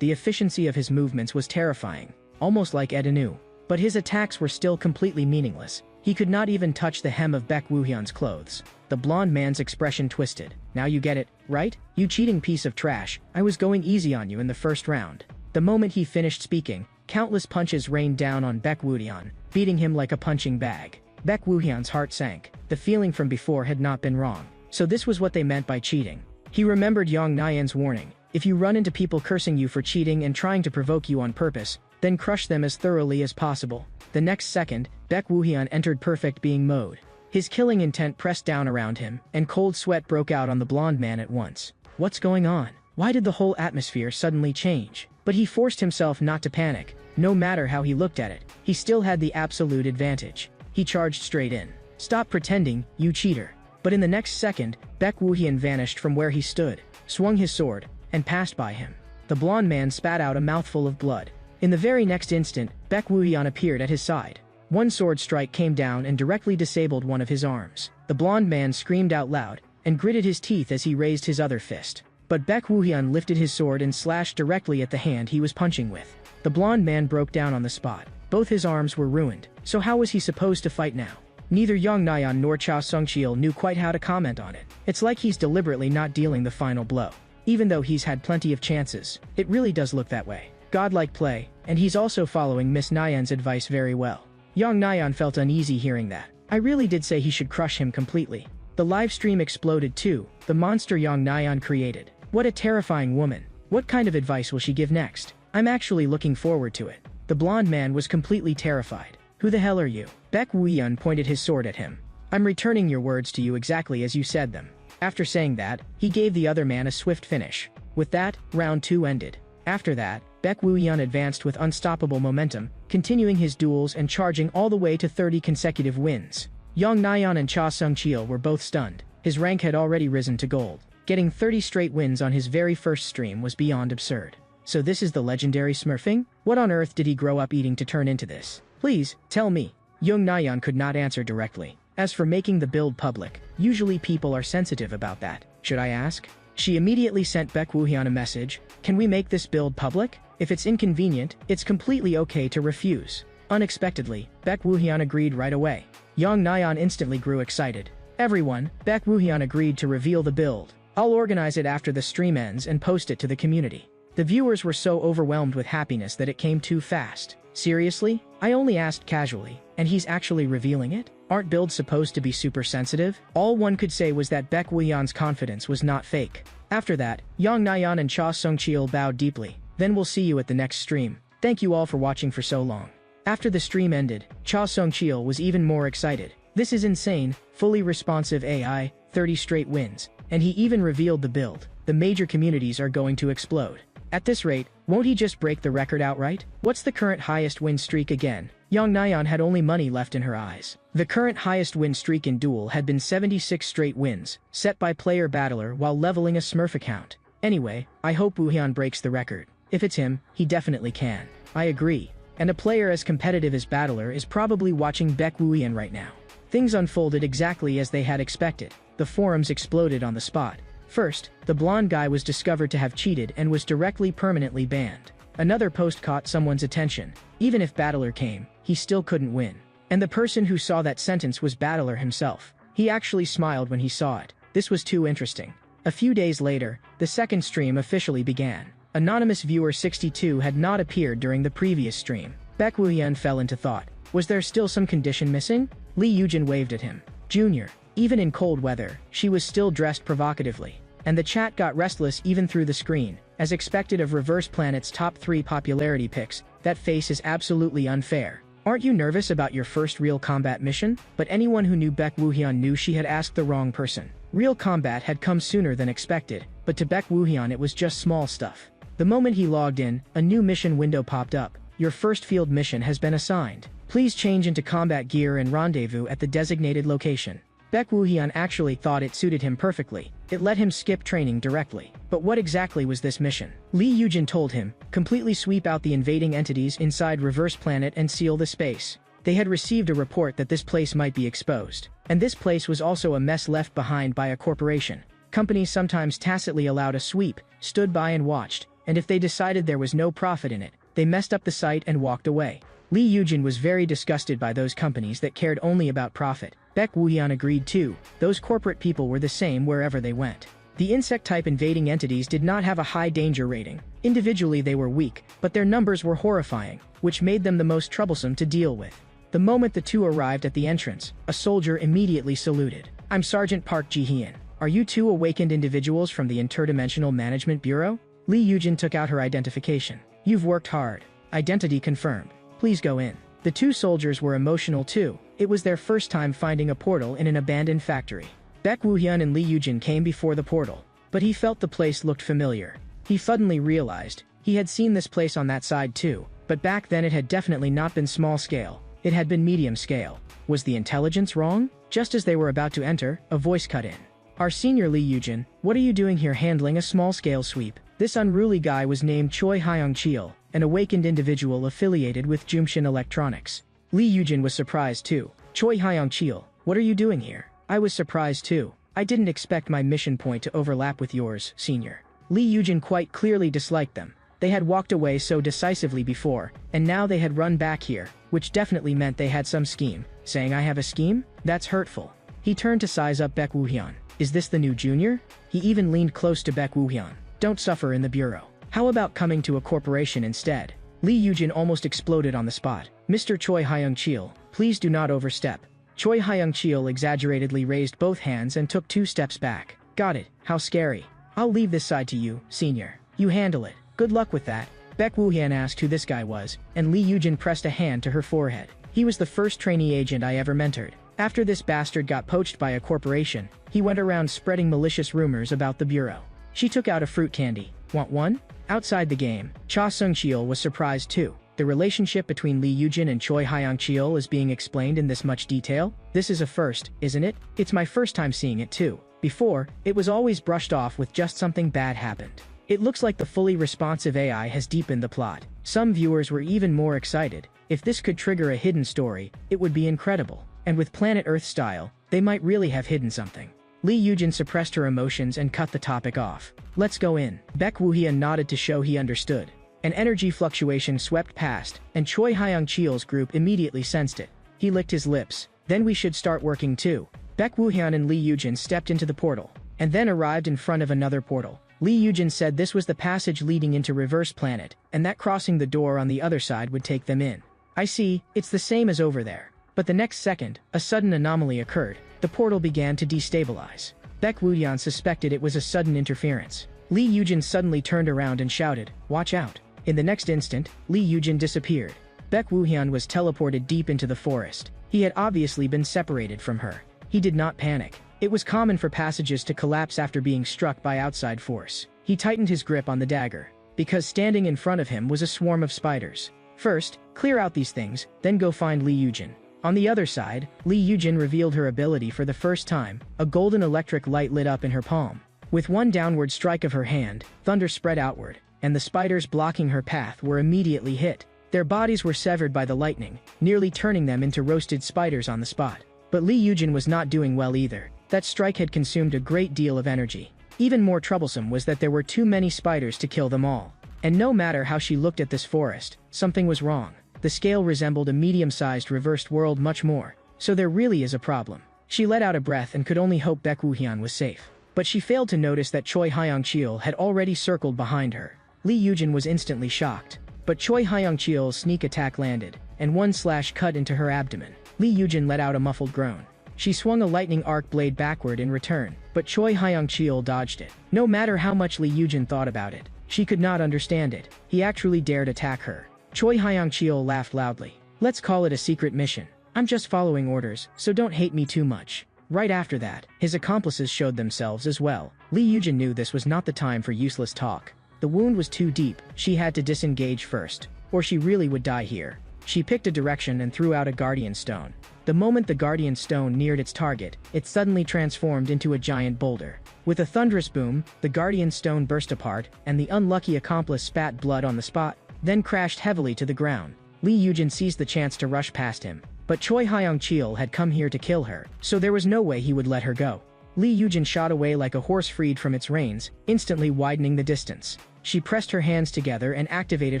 The efficiency of his movements was terrifying, almost like Edenu. But his attacks were still completely meaningless. He could not even touch the hem of Baek Woo-hyun's clothes. The blonde man's expression twisted. Now you get it, right? You cheating piece of trash. I was going easy on you in the first round. The moment he finished speaking, countless punches rained down on Baek Woo-hyun, beating him like a punching bag. Baek Woo-hyun's heart sank. The feeling from before had not been wrong. So this was what they meant by cheating. He remembered Young Nayeon's warning. If you run into people cursing you for cheating and trying to provoke you on purpose, then crush them as thoroughly as possible. The next second, Baek Woo-hyun entered perfect being mode. His killing intent pressed down around him, and cold sweat broke out on the blonde man at once. What's going on? Why did the whole atmosphere suddenly change? But he forced himself not to panic. No matter how he looked at it, he still had the absolute advantage. He charged straight in. Stop pretending, you cheater. But in the next second, Baek Woo-hyun vanished from where he stood, swung his sword, and passed by him. The blonde man spat out a mouthful of blood. In the very next instant, Baek Woo-hyun appeared at his side. One sword strike came down and directly disabled one of his arms. The blonde man screamed out loud, and gritted his teeth as he raised his other fist. But Baek Woo-hyun lifted his sword and slashed directly at the hand he was punching with. The blonde man broke down on the spot. Both his arms were ruined. So how was he supposed to fight now? Neither Young Nayeon nor Cha Sung-cheol knew quite how to comment on it. It's like he's deliberately not dealing the final blow. Even though he's had plenty of chances, it really does look that way. Godlike play, and he's also following Miss Nayeon's advice very well. Young Nayeon felt uneasy hearing that. I really did say he should crush him completely. The live stream exploded too, the monster Young Nayeon created. What a terrifying woman. What kind of advice will she give next? I'm actually looking forward to it. The blonde man was completely terrified. Who the hell are you? Baek Woo-hyun pointed his sword at him. I'm returning your words to you exactly as you said them. After saying that, he gave the other man a swift finish. With that, round 2 ended. After that, Baek Woo-hyun advanced with unstoppable momentum, continuing his duels and charging all the way to 30 consecutive wins. Yong Nayeon and Cha Sung-cheol were both stunned. His rank had already risen to gold. Getting 30 straight wins on his very first stream was beyond absurd. So this is the legendary smurfing? What on earth did he grow up eating to turn into this? Please, tell me. Yong Nayeon could not answer directly. As for making the build public, usually people are sensitive about that. Should I ask? She immediately sent Baek Woo-hyun a message. Can we make this build public? If it's inconvenient, it's completely okay to refuse. Unexpectedly, Baek Woo-hyun agreed right away. Yong Nayeon instantly grew excited. Everyone, Baek Woo-hyun agreed to reveal the build. I'll organize it after the stream ends and post it to the community. The viewers were so overwhelmed with happiness that it came too fast. Seriously? I only asked casually, and he's actually revealing it? Aren't builds supposed to be super sensitive? All one could say was that Baek Woo-hyun's confidence was not fake. After that, Yong Nayeon and Cha Sung-cheol bowed deeply. Then we'll see you at the next stream. Thank you all for watching for so long. After the stream ended, Cha Sung-cheol was even more excited. This is insane, fully responsive AI, 30 straight wins. And he even revealed the build. The major communities are going to explode. At this rate, won't he just break the record outright? What's the current highest win streak again? Yong Nayeon had only money left in her eyes. The current highest win streak in Duel had been 76 straight wins, set by player Battler while leveling a Smurf account. Anyway, I hope Woo-hyun breaks the record. If it's him, he definitely can. I agree. And a player as competitive as Battler is probably watching Baek Woo-hyun right now. Things unfolded exactly as they had expected. The forums exploded on the spot. First, the blonde guy was discovered to have cheated and was directly permanently banned. Another post caught someone's attention. Even if Battler came, he still couldn't win. And the person who saw that sentence was Battler himself. He actually smiled when he saw it. This was too interesting. A few days later, the second stream officially began. Anonymous Viewer 62 had not appeared during the previous stream. Baek Woo-hyun fell into thought. Was there still some condition missing? Lee Yujin waved at him. Junior. Even in cold weather, she was still dressed provocatively. And the chat got restless even through the screen. As expected of Reverse Planet's top 3 popularity picks, that face is absolutely unfair. Aren't you nervous about your first real combat mission? But anyone who knew Baek Woo-hyun knew she had asked the wrong person. Real combat had come sooner than expected, but to Baek Woo-hyun it was just small stuff. The moment he logged in, a new mission window popped up. Your first field mission has been assigned. Please change into combat gear and rendezvous at the designated location. Baek Woo-hyun actually thought it suited him perfectly. It let him skip training directly. But what exactly was this mission? Lee Yujin told him, completely sweep out the invading entities inside Reverse Planet and seal the space. They had received a report that this place might be exposed. And this place was also a mess left behind by a corporation. Companies sometimes tacitly allowed a sweep, stood by and watched, and if they decided there was no profit in it, they messed up the site and walked away. Lee Yujin was very disgusted by those companies that cared only about profit. Baek Woo-hyun agreed too. Those corporate people were the same wherever they went. The insect-type invading entities did not have a high danger rating. Individually they were weak, but their numbers were horrifying, which made them the most troublesome to deal with. The moment the two arrived at the entrance, a soldier immediately saluted. I'm Sergeant Park Ji-hyun. Are you two awakened individuals from the Interdimensional Management Bureau? Lee Yujin took out her identification. You've worked hard. Identity confirmed. Please go in. The two soldiers were emotional too. It was their first time finding a portal in an abandoned factory. Baek Woo-hyun and Lee Yujin came before the portal, but he felt the place looked familiar. He suddenly realized he had seen this place on that side too, but back then it had definitely not been small scale. It had been medium scale. Was the intelligence wrong? Just as they were about to enter, a voice cut in. Our senior Lee Yujin, what are you doing here handling a small-scale sweep? This unruly guy was named Choi Hyung-cheol, an awakened individual affiliated with Jumshin Electronics. Lee Yujin was surprised too. Choi Hyung-cheol, what are you doing here? I was surprised too. I didn't expect my mission point to overlap with yours, senior. Lee Yujin quite clearly disliked them. They had walked away so decisively before, and now they had run back here, which definitely meant they had some scheme. Saying I have a scheme? That's hurtful. He turned to size up Baek Woo-hyun. Is this the new junior? He even leaned close to Baek Woo-hyun. Don't suffer in the bureau. How about coming to a corporation instead? Lee Yujin almost exploded on the spot. Mr. Choi Hyung-cheol, please do not overstep. Choi Hyung-cheol exaggeratedly raised both hands and took 2 steps back. Got it, how scary. I'll leave this side to you, senior. You handle it. Good luck with that. Baek Woo-hyun asked who this guy was, and Lee Yujin pressed a hand to her forehead. He was the first trainee agent I ever mentored. After this bastard got poached by a corporation, he went around spreading malicious rumors about the bureau. She took out a fruit candy. Want one? Outside the game, Cha Sung-cheol was surprised too. The relationship between Lee Yujin and Choi Hyung-cheol is being explained in this much detail? This is a first, isn't it? It's my first time seeing it too. Before, it was always brushed off with just something bad happened. It looks like the fully responsive AI has deepened the plot. Some viewers were even more excited. If this could trigger a hidden story, it would be incredible. And with Planet Earth style, they might really have hidden something. Lee Yujin suppressed her emotions and cut the topic off. Let's go in. Baek Woo-hyun nodded to show he understood. An energy fluctuation swept past, and Choi Hyung-cheol's group immediately sensed it. He licked his lips. Then we should start working too. Baek Woo-hyun and Lee Yujin stepped into the portal, and then arrived in front of another portal. Lee Yujin said this was the passage leading into Reverse Planet, and that crossing the door on the other side would take them in. I see, it's the same as over there. But the next second, a sudden anomaly occurred. The portal began to destabilize. Baek Woo-hyun suspected it was a sudden interference. Lee Yujin suddenly turned around and shouted, "Watch out." In the next instant, Lee Yujin disappeared. Baek Woo-hyun was teleported deep into the forest. He had obviously been separated from her. He did not panic. It was common for passages to collapse after being struck by outside force. He tightened his grip on the dagger, because standing in front of him was a swarm of spiders. First, clear out these things, then go find Lee Yujin. On the other side, Lee Yujin revealed her ability for the first time. A golden electric light lit up in her palm. With one downward strike of her hand, thunder spread outward, and the spiders blocking her path were immediately hit. Their bodies were severed by the lightning, nearly turning them into roasted spiders on the spot. But Lee Yujin was not doing well either. That strike had consumed a great deal of energy. Even more troublesome was that there were too many spiders to kill them all. And no matter how she looked at this forest, something was wrong. The scale resembled a medium-sized reversed world much more. So there really is a problem. She let out a breath and could only hope Baek Woo-hyun was safe. But she failed to notice that Choi Hyung-cheol had already circled behind her. Lee Yujin was instantly shocked. But Choi Hyung-cheol's sneak attack landed, and one slash cut into her abdomen. Lee Yujin let out a muffled groan. She swung a lightning arc blade backward in return, but Choi Hyung-cheol dodged it. No matter how much Lee Yujin thought about it, she could not understand it. He actually dared attack her. Choi Hyung-cheol laughed loudly. Let's call it a secret mission. I'm just following orders, so don't hate me too much. Right after that, his accomplices showed themselves as well. Lee Yujin knew this was not the time for useless talk. The wound was too deep. She had to disengage first, or she really would die here. She picked a direction and threw out a guardian stone. The moment the guardian stone neared its target, it suddenly transformed into a giant boulder. With a thunderous boom, the guardian stone burst apart, and the unlucky accomplice spat blood on the spot, then crashed heavily to the ground. Lee Yujin seized the chance to rush past him, but Choi Hyung-cheol had come here to kill her, so there was no way he would let her go. Lee Yujin shot away like a horse freed from its reins, instantly widening the distance. She pressed her hands together and activated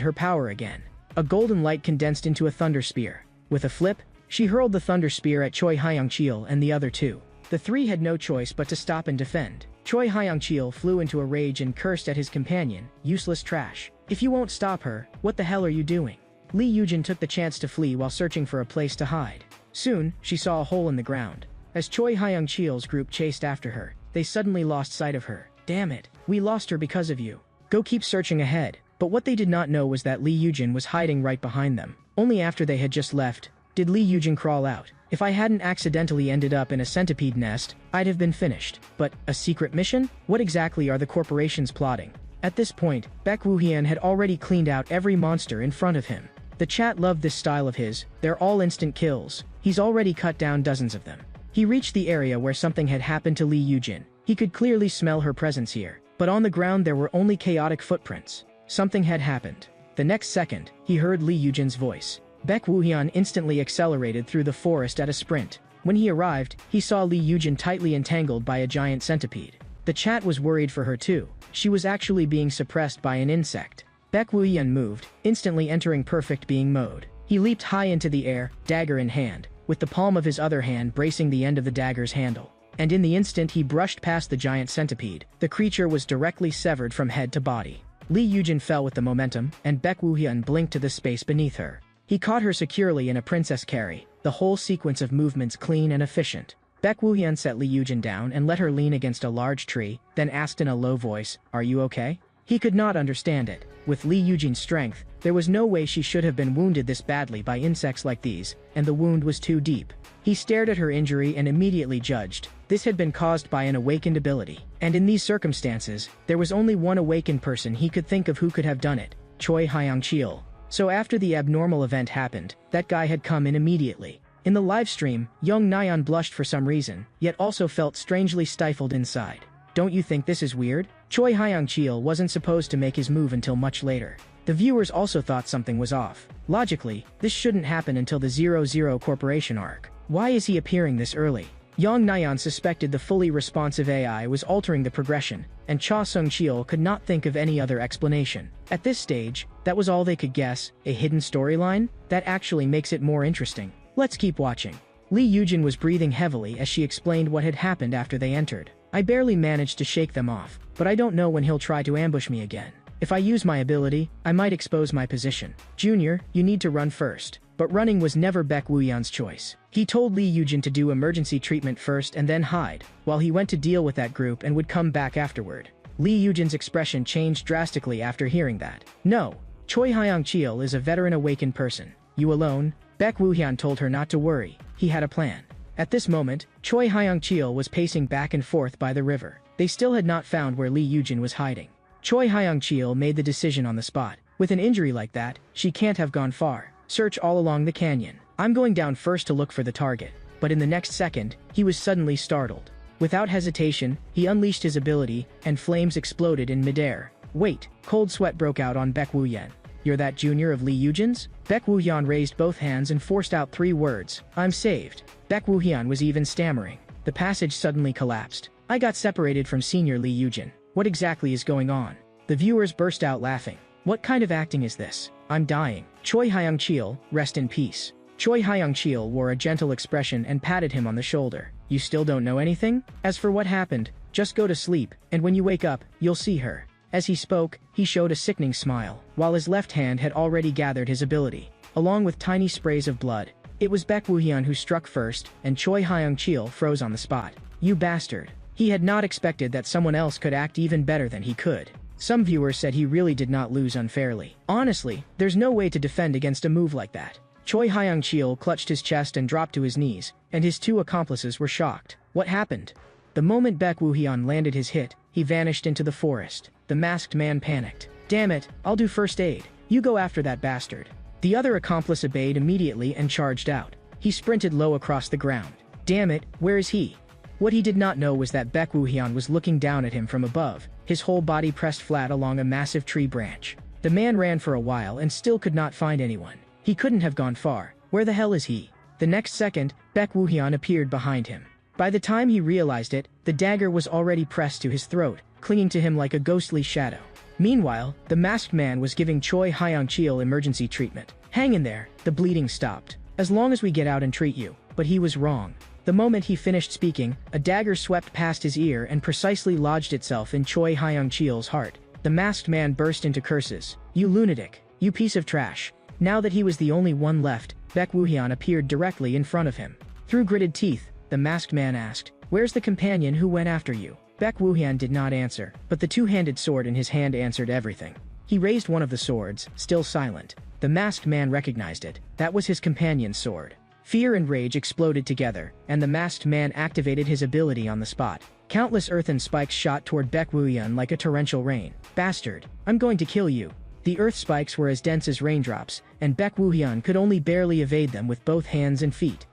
her power again. A golden light condensed into a thunder spear. With a flip, she hurled the thunder spear at Choi Hyung-cheol and the other two. The three had no choice but to stop and defend. Choi Hyung-cheol flew into a rage and cursed at his companion, "Useless trash. If you won't stop her, what the hell are you doing?" Lee Yujin took the chance to flee while searching for a place to hide. Soon, she saw a hole in the ground. As Choi Hyung-cheol's group chased after her, they suddenly lost sight of her. "Damn it, we lost her because of you. Go keep searching ahead." But what they did not know was that Lee Yujin was hiding right behind them. Only after they had just left did Lee Yujin crawl out. "If I hadn't accidentally ended up in a centipede nest, I'd have been finished." But, a secret mission? What exactly are the corporations plotting? At this point, Baek Woo-hyun had already cleaned out every monster in front of him. The chat loved this style of his. They're all instant kills. He's already cut down dozens of them. He reached the area where something had happened to Lee Yujin. He could clearly smell her presence here. But on the ground there were only chaotic footprints. Something had happened. The next second, he heard Lee Yujin's voice. Baek Woo-hyun instantly accelerated through the forest at a sprint. When he arrived, he saw Lee Yujin tightly entangled by a giant centipede. The chat was worried for her too. She was actually being suppressed by an insect. Baek Woo-hyun moved, instantly entering perfect being mode. He leaped high into the air, dagger in hand, with the palm of his other hand bracing the end of the dagger's handle. And in the instant he brushed past the giant centipede, the creature was directly severed from head to body. Lee Yujin fell with the momentum, and Baek Woo-hyun blinked to the space beneath her. He caught her securely in a princess carry, the whole sequence of movements clean and efficient. Baek Woo-hyun set Lee Yujin down and let her lean against a large tree, then asked in a low voice, "Are you okay?" He could not understand it. With Lee Yujin's strength, there was no way she should have been wounded this badly by insects like these, and the wound was too deep. He stared at her injury and immediately judged, This had been caused by an awakened ability. And in these circumstances, there was only one awakened person he could think of who could have done it, Choi Hyang-cheol. So after the abnormal event happened, that guy had come in immediately. In the live stream, young Nyan blushed for some reason, yet also felt strangely stifled inside. Don't you think this is weird? Choi Hyang-cheol wasn't supposed to make his move until much later. The viewers also thought something was off. Logically, this shouldn't happen until the 00 Corporation arc. Why is he appearing this early? Yang Nyan suspected the fully responsive AI was altering the progression, and Cha Sung-cheol could not think of any other explanation. At this stage, that was all they could guess, a hidden storyline? That actually makes it more interesting. Let's keep watching. Lee Yujin was breathing heavily as she explained what had happened after they entered. I barely managed to shake them off, but I don't know when he'll try to ambush me again. If I use my ability, I might expose my position. Junior, you need to run first. But running was never Baek Woohyeon's choice. He told Lee Yujin to do emergency treatment first and then hide, while he went to deal with that group and would come back afterward. Lee Yujin's expression changed drastically after hearing that. No, Choi Hyang-cheol is a veteran awakened person. You alone? Baek Woohyeon told her not to worry. He had a plan. At this moment, Choi Hyang-cheol was pacing back and forth by the river. They still had not found where Lee Yujin was hiding. Choi Hyang-cheol made the decision on the spot. With an injury like that, she can't have gone far. Search all along the canyon. I'm going down first to look for the target. But in the next second, he was suddenly startled. Without hesitation, he unleashed his ability, and flames exploded in midair. Wait, cold sweat broke out on Baek Woohyeon. You're that junior of Lee Yujin's? Baek Woohyeon raised both hands and forced out 3 words. I'm saved. Baek Woohyeon was even stammering. The passage suddenly collapsed. I got separated from senior Lee Yujin. What exactly is going on? The viewers burst out laughing. What kind of acting is this? I'm dying. Choi Hyang-cheol, rest in peace. Choi Hyang-cheol wore a gentle expression and patted him on the shoulder. You still don't know anything? As for what happened, just go to sleep, and when you wake up, you'll see her. As he spoke, he showed a sickening smile, while his left hand had already gathered his ability, along with tiny sprays of blood. It was Baek Woohyeon who struck first, and Choi Hyang-cheol froze on the spot. You bastard. He had not expected that someone else could act even better than he could. Some viewers said he really did not lose unfairly. Honestly, there's no way to defend against a move like that. Choi Hyang-cheol clutched his chest and dropped to his knees, and his 2 accomplices were shocked. What happened? The moment Baek Woohyeon landed his hit, he vanished into the forest. The masked man panicked. Damn it, I'll do first aid. You go after that bastard. The other accomplice obeyed immediately and charged out. He sprinted low across the ground. Damn it, where is he? What he did not know was that Baek Woohyeon was looking down at him from above, his whole body pressed flat along a massive tree branch. The man ran for a while and still could not find anyone. He couldn't have gone far. Where the hell is he? The next second, Baek Woohyeon appeared behind him. By the time he realized it, the dagger was already pressed to his throat, clinging to him like a ghostly shadow. Meanwhile, the masked man was giving Choi Hyang-cheol emergency treatment. Hang in there, the bleeding stopped. As long as we get out and treat you. But he was wrong. The moment he finished speaking, a dagger swept past his ear and precisely lodged itself in Choi Hyang-cheol's heart. The masked man burst into curses. You lunatic. You piece of trash. Now that he was the only one left, Baek Woohyeon appeared directly in front of him. Through gritted teeth, the masked man asked, Where's the companion who went after you? Baek Woohyeon did not answer, but the 2-handed sword in his hand answered everything. He raised one of the swords, still silent. The masked man recognized it. That was his companion's sword. Fear and rage exploded together, and the masked man activated his ability on the spot. Countless earthen spikes shot toward Baek Woohyeon like a torrential rain. Bastard, I'm going to kill you. The earth spikes were as dense as raindrops, and Baek Woohyeon could only barely evade them with both hands and feet.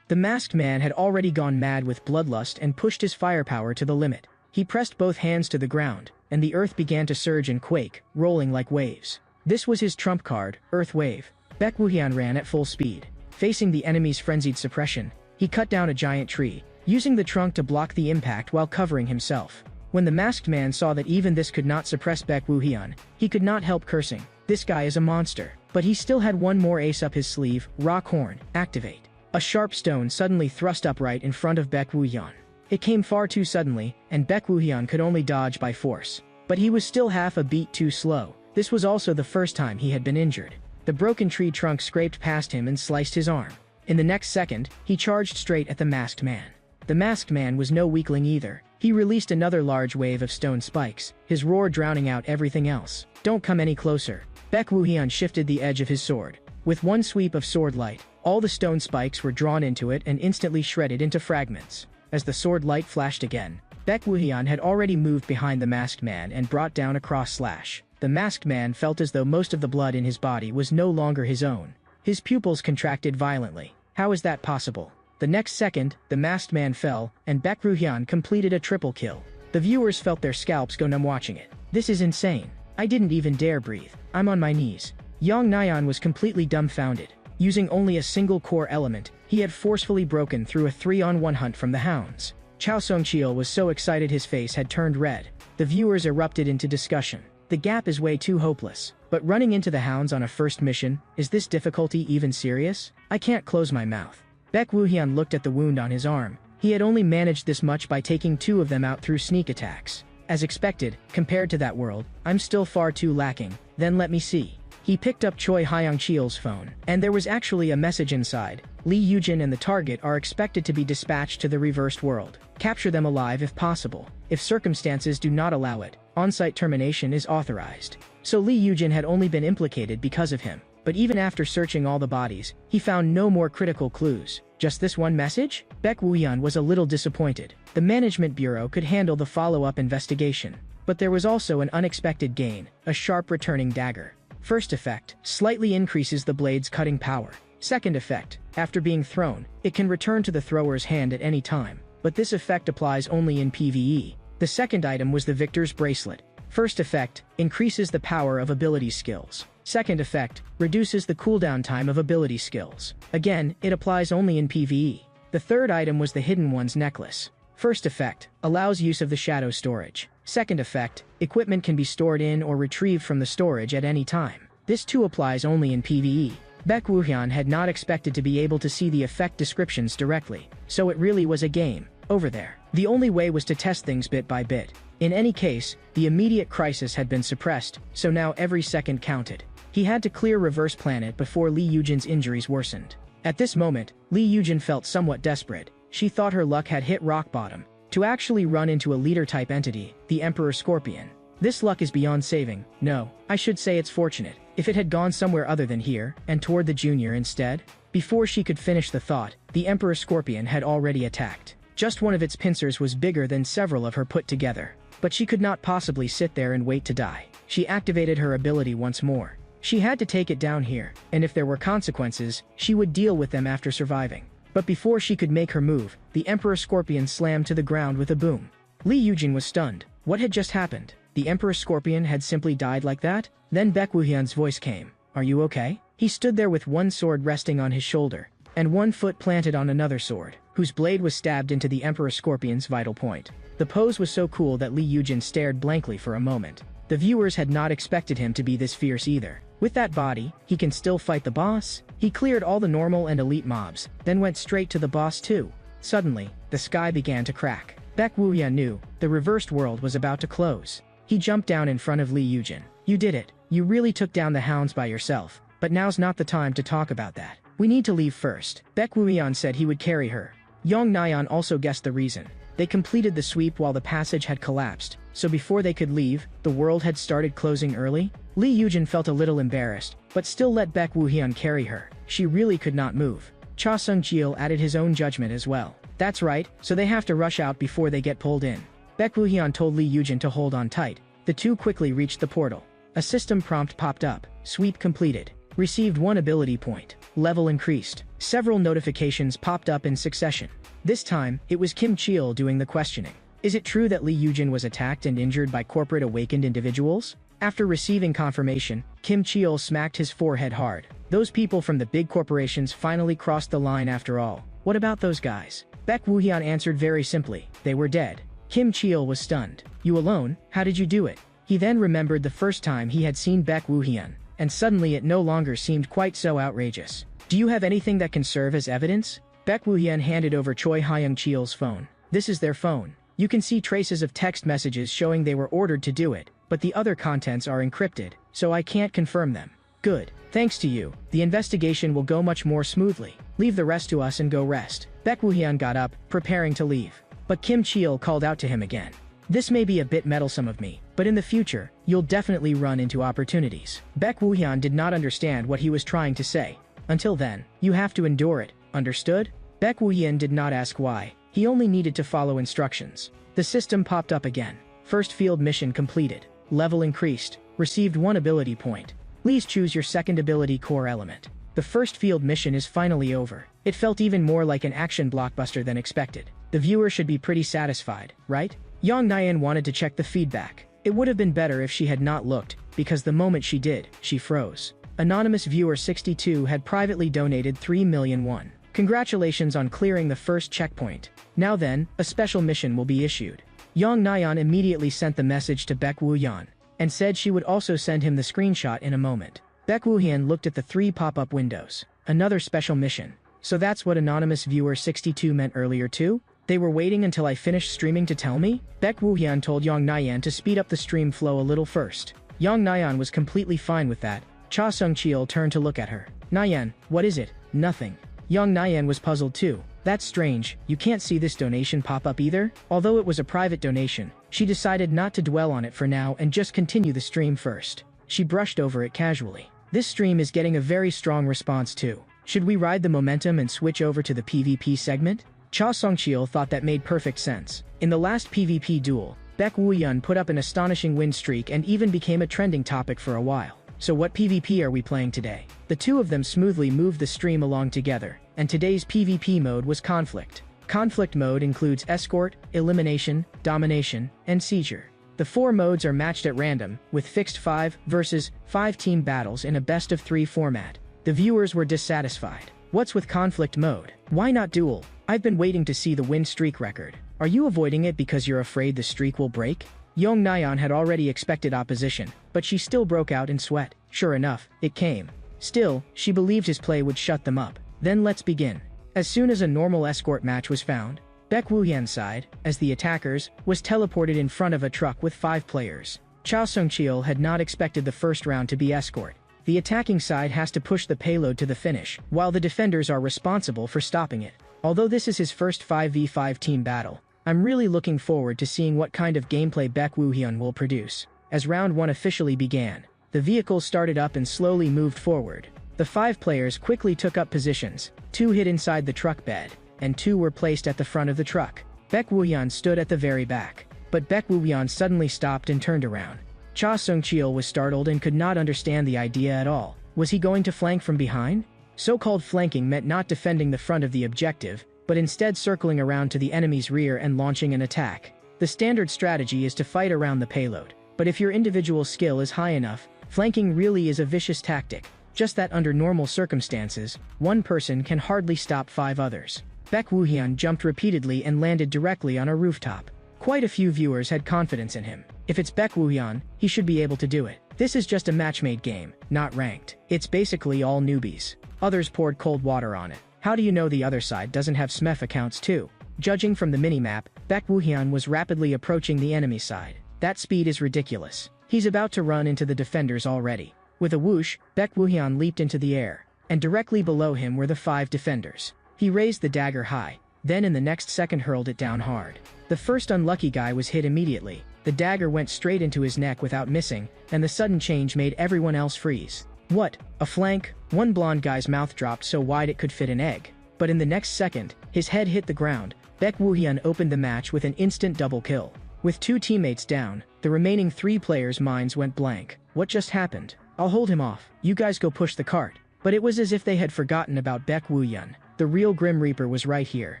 The masked man had already gone mad with bloodlust and pushed his firepower to the limit. He pressed both hands to the ground, and the earth began to surge and quake, rolling like waves. This was his trump card, Earth Wave. Baek Woohyeon ran at full speed. Facing the enemy's frenzied suppression, he cut down a giant tree, using the trunk to block the impact while covering himself. When the masked man saw that even this could not suppress Baek Woohyeon, he could not help cursing. This guy is a monster. But he still had one more ace up his sleeve. Rock Horn, activate. A sharp stone suddenly thrust upright in front of Baek Woohyeon. It came far too suddenly, and Baek Woohyeon could only dodge by force. But he was still half a beat too slow. This was also the first time he had been injured. The broken tree trunk scraped past him and sliced his arm. In the next second, he charged straight at the masked man. The masked man was no weakling either. He released another large wave of stone spikes, his roar drowning out everything else. Don't come any closer. Baek Woohyeon shifted the edge of his sword. With one sweep of sword light, All the stone spikes were drawn into it and instantly shredded into fragments. As the sword light flashed again, Baek Woohyun had already moved behind the masked man and brought down a cross slash. The masked man felt as though most of the blood in his body was no longer his own. His pupils contracted violently. How is that possible? The next second, the masked man fell, and Baek Woohyun completed a triple kill. The viewers felt their scalps go numb watching it. This is insane. I didn't even dare breathe. I'm on my knees. Yang Nyan was completely dumbfounded. Using only a single core element, he had forcefully broken through a 3-on-1 hunt from the hounds. Chao Songcheol was so excited his face had turned red. The viewers erupted into discussion. The gap is way too hopeless. But running into the hounds on a first mission, is this difficulty even serious? I can't close my mouth. Baek Woohyun looked at the wound on his arm. He had only managed this much by taking 2 of them out through sneak attacks. As expected, compared to that world, I'm still far too lacking. Then let me see. He picked up Choi Hyung-cheol's phone, and there was actually a message inside. Lee Yujin and the target are expected to be dispatched to the reversed world. Capture them alive if possible. If circumstances do not allow it, on-site termination is authorized. So Lee Yujin had only been implicated because of him. But even after searching all the bodies, he found no more critical clues. Just this one message? Baek Woohyun was a little disappointed. The Management Bureau could handle the follow-up investigation. But there was also an unexpected gain, a sharp returning dagger. First effect, slightly increases the blade's cutting power. Second effect, after being thrown, it can return to the thrower's hand at any time. But this effect applies only in PvE. The second item was the Victor's Bracelet. First effect, increases the power of ability skills. Second effect, reduces the cooldown time of ability skills. Again, it applies only in PvE. The third item was the Hidden One's Necklace. First effect, allows use of the shadow storage. Second effect, equipment can be stored in or retrieved from the storage at any time. This too applies only in PvE. Baek Woohyun had not expected to be able to see the effect descriptions directly, so it really was a game over there. The only way was to test things bit by bit. In any case, the immediate crisis had been suppressed, so now every second counted. He had to clear Reverse Planet before Lee Yujin's injuries worsened. At this moment, Lee Yujin felt somewhat desperate. She thought her luck had hit rock bottom. To actually run into a leader-type entity, the Emperor Scorpion. This luck is beyond saving. No, I should say it's fortunate. If it had gone somewhere other than here, and toward the Junior instead? Before she could finish the thought, the Emperor Scorpion had already attacked. Just one of its pincers was bigger than several of her put together. But she could not possibly sit there and wait to die. She activated her ability once more. She had to take it down here, and if there were consequences, she would deal with them after surviving. But before she could make her move, the Emperor Scorpion slammed to the ground with a boom. Lee Yujin was stunned. What had just happened? The Emperor Scorpion had simply died like that? Then Baek Woohyun's voice came. Are you okay? He stood there with one sword resting on his shoulder, and one foot planted on another sword, whose blade was stabbed into the Emperor Scorpion's vital point. The pose was so cool that Lee Yujin stared blankly for a moment. The viewers had not expected him to be this fierce either. With that body, he can still fight the boss? He cleared all the normal and elite mobs, then went straight to the boss too. Suddenly, the sky began to crack. Baek Woohyun knew the reversed world was about to close. He jumped down in front of Lee Yujin. You did it. You really took down the hounds by yourself. But now's not the time to talk about that. We need to leave first. Baek Woohyun said he would carry her. Yang Nyan also guessed the reason. They completed the sweep while the passage had collapsed, so before they could leave, the world had started closing early. Lee Yujin felt a little embarrassed, but still let Baek Woohyun carry her. She really could not move. Cha Sung-cheol added his own judgment as well. That's right, so they have to rush out before they get pulled in. Baek Woohyun told Lee Yujin to hold on tight. The two quickly reached the portal. A system prompt popped up. Sweep completed. Received 1 ability point. Level increased. Several notifications popped up in succession. This time, it was Kim Cheol doing the questioning. Is it true that Lee Yujin was attacked and injured by corporate awakened individuals? After receiving confirmation, Kim Cheol smacked his forehead hard. Those people from the big corporations finally crossed the line after all. What about those guys? Baek Woohyun answered very simply. They were dead. Kim Cheol was stunned. You alone? How did you do it? He then remembered the first time he had seen Baek Woohyun, and suddenly it no longer seemed quite so outrageous. Do you have anything that can serve as evidence? Baek Woohyun handed over Choi Hyung-cheol's phone. This is their phone. You can see traces of text messages showing they were ordered to do it, but the other contents are encrypted, so I can't confirm them. Good. Thanks to you, the investigation will go much more smoothly. Leave the rest to us and go rest. Baek Woohyun got up, preparing to leave. But Kim Cheol called out to him again. This may be a bit meddlesome of me, but in the future, you'll definitely run into opportunities. Baek Woohyun did not understand what he was trying to say. Until then, you have to endure it, understood? Baek Woo-hyun did not ask why, he only needed to follow instructions. The system popped up again. First field mission completed. Level increased. Received 1 ability point. Please choose your second ability core element. The first field mission is finally over. It felt even more like an action blockbuster than expected. The viewer should be pretty satisfied, right? Yang Nayan wanted to check the feedback. It would have been better if she had not looked, because the moment she did, she froze. Anonymous Viewer 62 had privately donated 3 million won. Congratulations on clearing the first checkpoint. Now then, a special mission will be issued. Yang Nayan immediately sent the message to Baek Woo-hyun, and said she would also send him the screenshot in a moment. Baek Woo-hyun looked at the 3 pop-up windows. Another special mission. So that's what Anonymous Viewer 62 meant earlier too? They were waiting until I finished streaming to tell me? Baek Woo-hyun told Yang Nayan to speed up the stream flow a little first. Yang Nayan was completely fine with that. Cha Sung-cheol turned to look at her. Nayan, what is it? Nothing. Yang Nayan was puzzled too. That's strange, you can't see this donation pop up either? Although it was a private donation, she decided not to dwell on it for now and just continue the stream first. She brushed over it casually. This stream is getting a very strong response too. Should we ride the momentum and switch over to the PvP segment? Cha Sung-cheol thought that made perfect sense. In the last PvP duel, Baek Woo-hyun put up an astonishing win streak and even became a trending topic for a while. So what PvP are we playing today? The two of them smoothly moved the stream along together, and today's PvP mode was Conflict. Conflict mode includes Escort, Elimination, Domination, and Seizure. The 4 modes are matched at random, with fixed 5 versus 5 team battles in a best-of-3 format. The viewers were dissatisfied. What's with Conflict mode? Why not Duel? I've been waiting to see the win streak record. Are you avoiding it because you're afraid the streak will break? Yang Nayan had already expected opposition, but she still broke out in sweat. Sure enough, it came. Still, she believed his play would shut them up. Then let's begin. As soon as a normal escort match was found, Baek Woo-hyun's side, as the attackers, was teleported in front of a truck with 5 players. Cha Sung-cheol had not expected the first round to be escort. The attacking side has to push the payload to the finish, while the defenders are responsible for stopping it. Although this is his first 5v5 team battle, I'm really looking forward to seeing what kind of gameplay Baek Woo-hyun will produce. As round 1 officially began, the vehicles started up and slowly moved forward. The 5 players quickly took up positions, 2 hid inside the truck bed, and 2 were placed at the front of the truck. Baek Woo-hyun stood at the very back, but Baek Woo-hyun suddenly stopped and turned around. Cha Sung-cheol was startled and could not understand the idea at all. Was he going to flank from behind? So-called flanking meant not defending the front of the objective, but instead circling around to the enemy's rear and launching an attack. The standard strategy is to fight around the payload, but if your individual skill is high enough, flanking really is a vicious tactic. Just that under normal circumstances, one person can hardly stop 5 others. Baek Woo-hyun jumped repeatedly and landed directly on a rooftop. Quite a few viewers had confidence in him. If it's Baek Woo-hyun, he should be able to do it. This is just a match-made game, not ranked. It's basically all newbies. Others poured cold water on it. How do you know the other side doesn't have SMEF accounts too? Judging from the minimap, Baek Woo-hyun was rapidly approaching the enemy side. That speed is ridiculous. He's about to run into the defenders already. With a whoosh, Baek Woo-hyun leaped into the air, and directly below him were the 5 defenders. He raised the dagger high, then in the next second hurled it down hard. The first unlucky guy was hit immediately. The dagger went straight into his neck without missing, and the sudden change made everyone else freeze. What? A flank? One blonde guy's mouth dropped so wide it could fit an egg. But in the next second, his head hit the ground. Baek Woo-hyun opened the match with an instant double kill. With 2 teammates down, the remaining 3 players' minds went blank. What just happened? I'll hold him off. You guys go push the cart. But it was as if they had forgotten about Baek Woo-hyun. The real Grim Reaper was right here.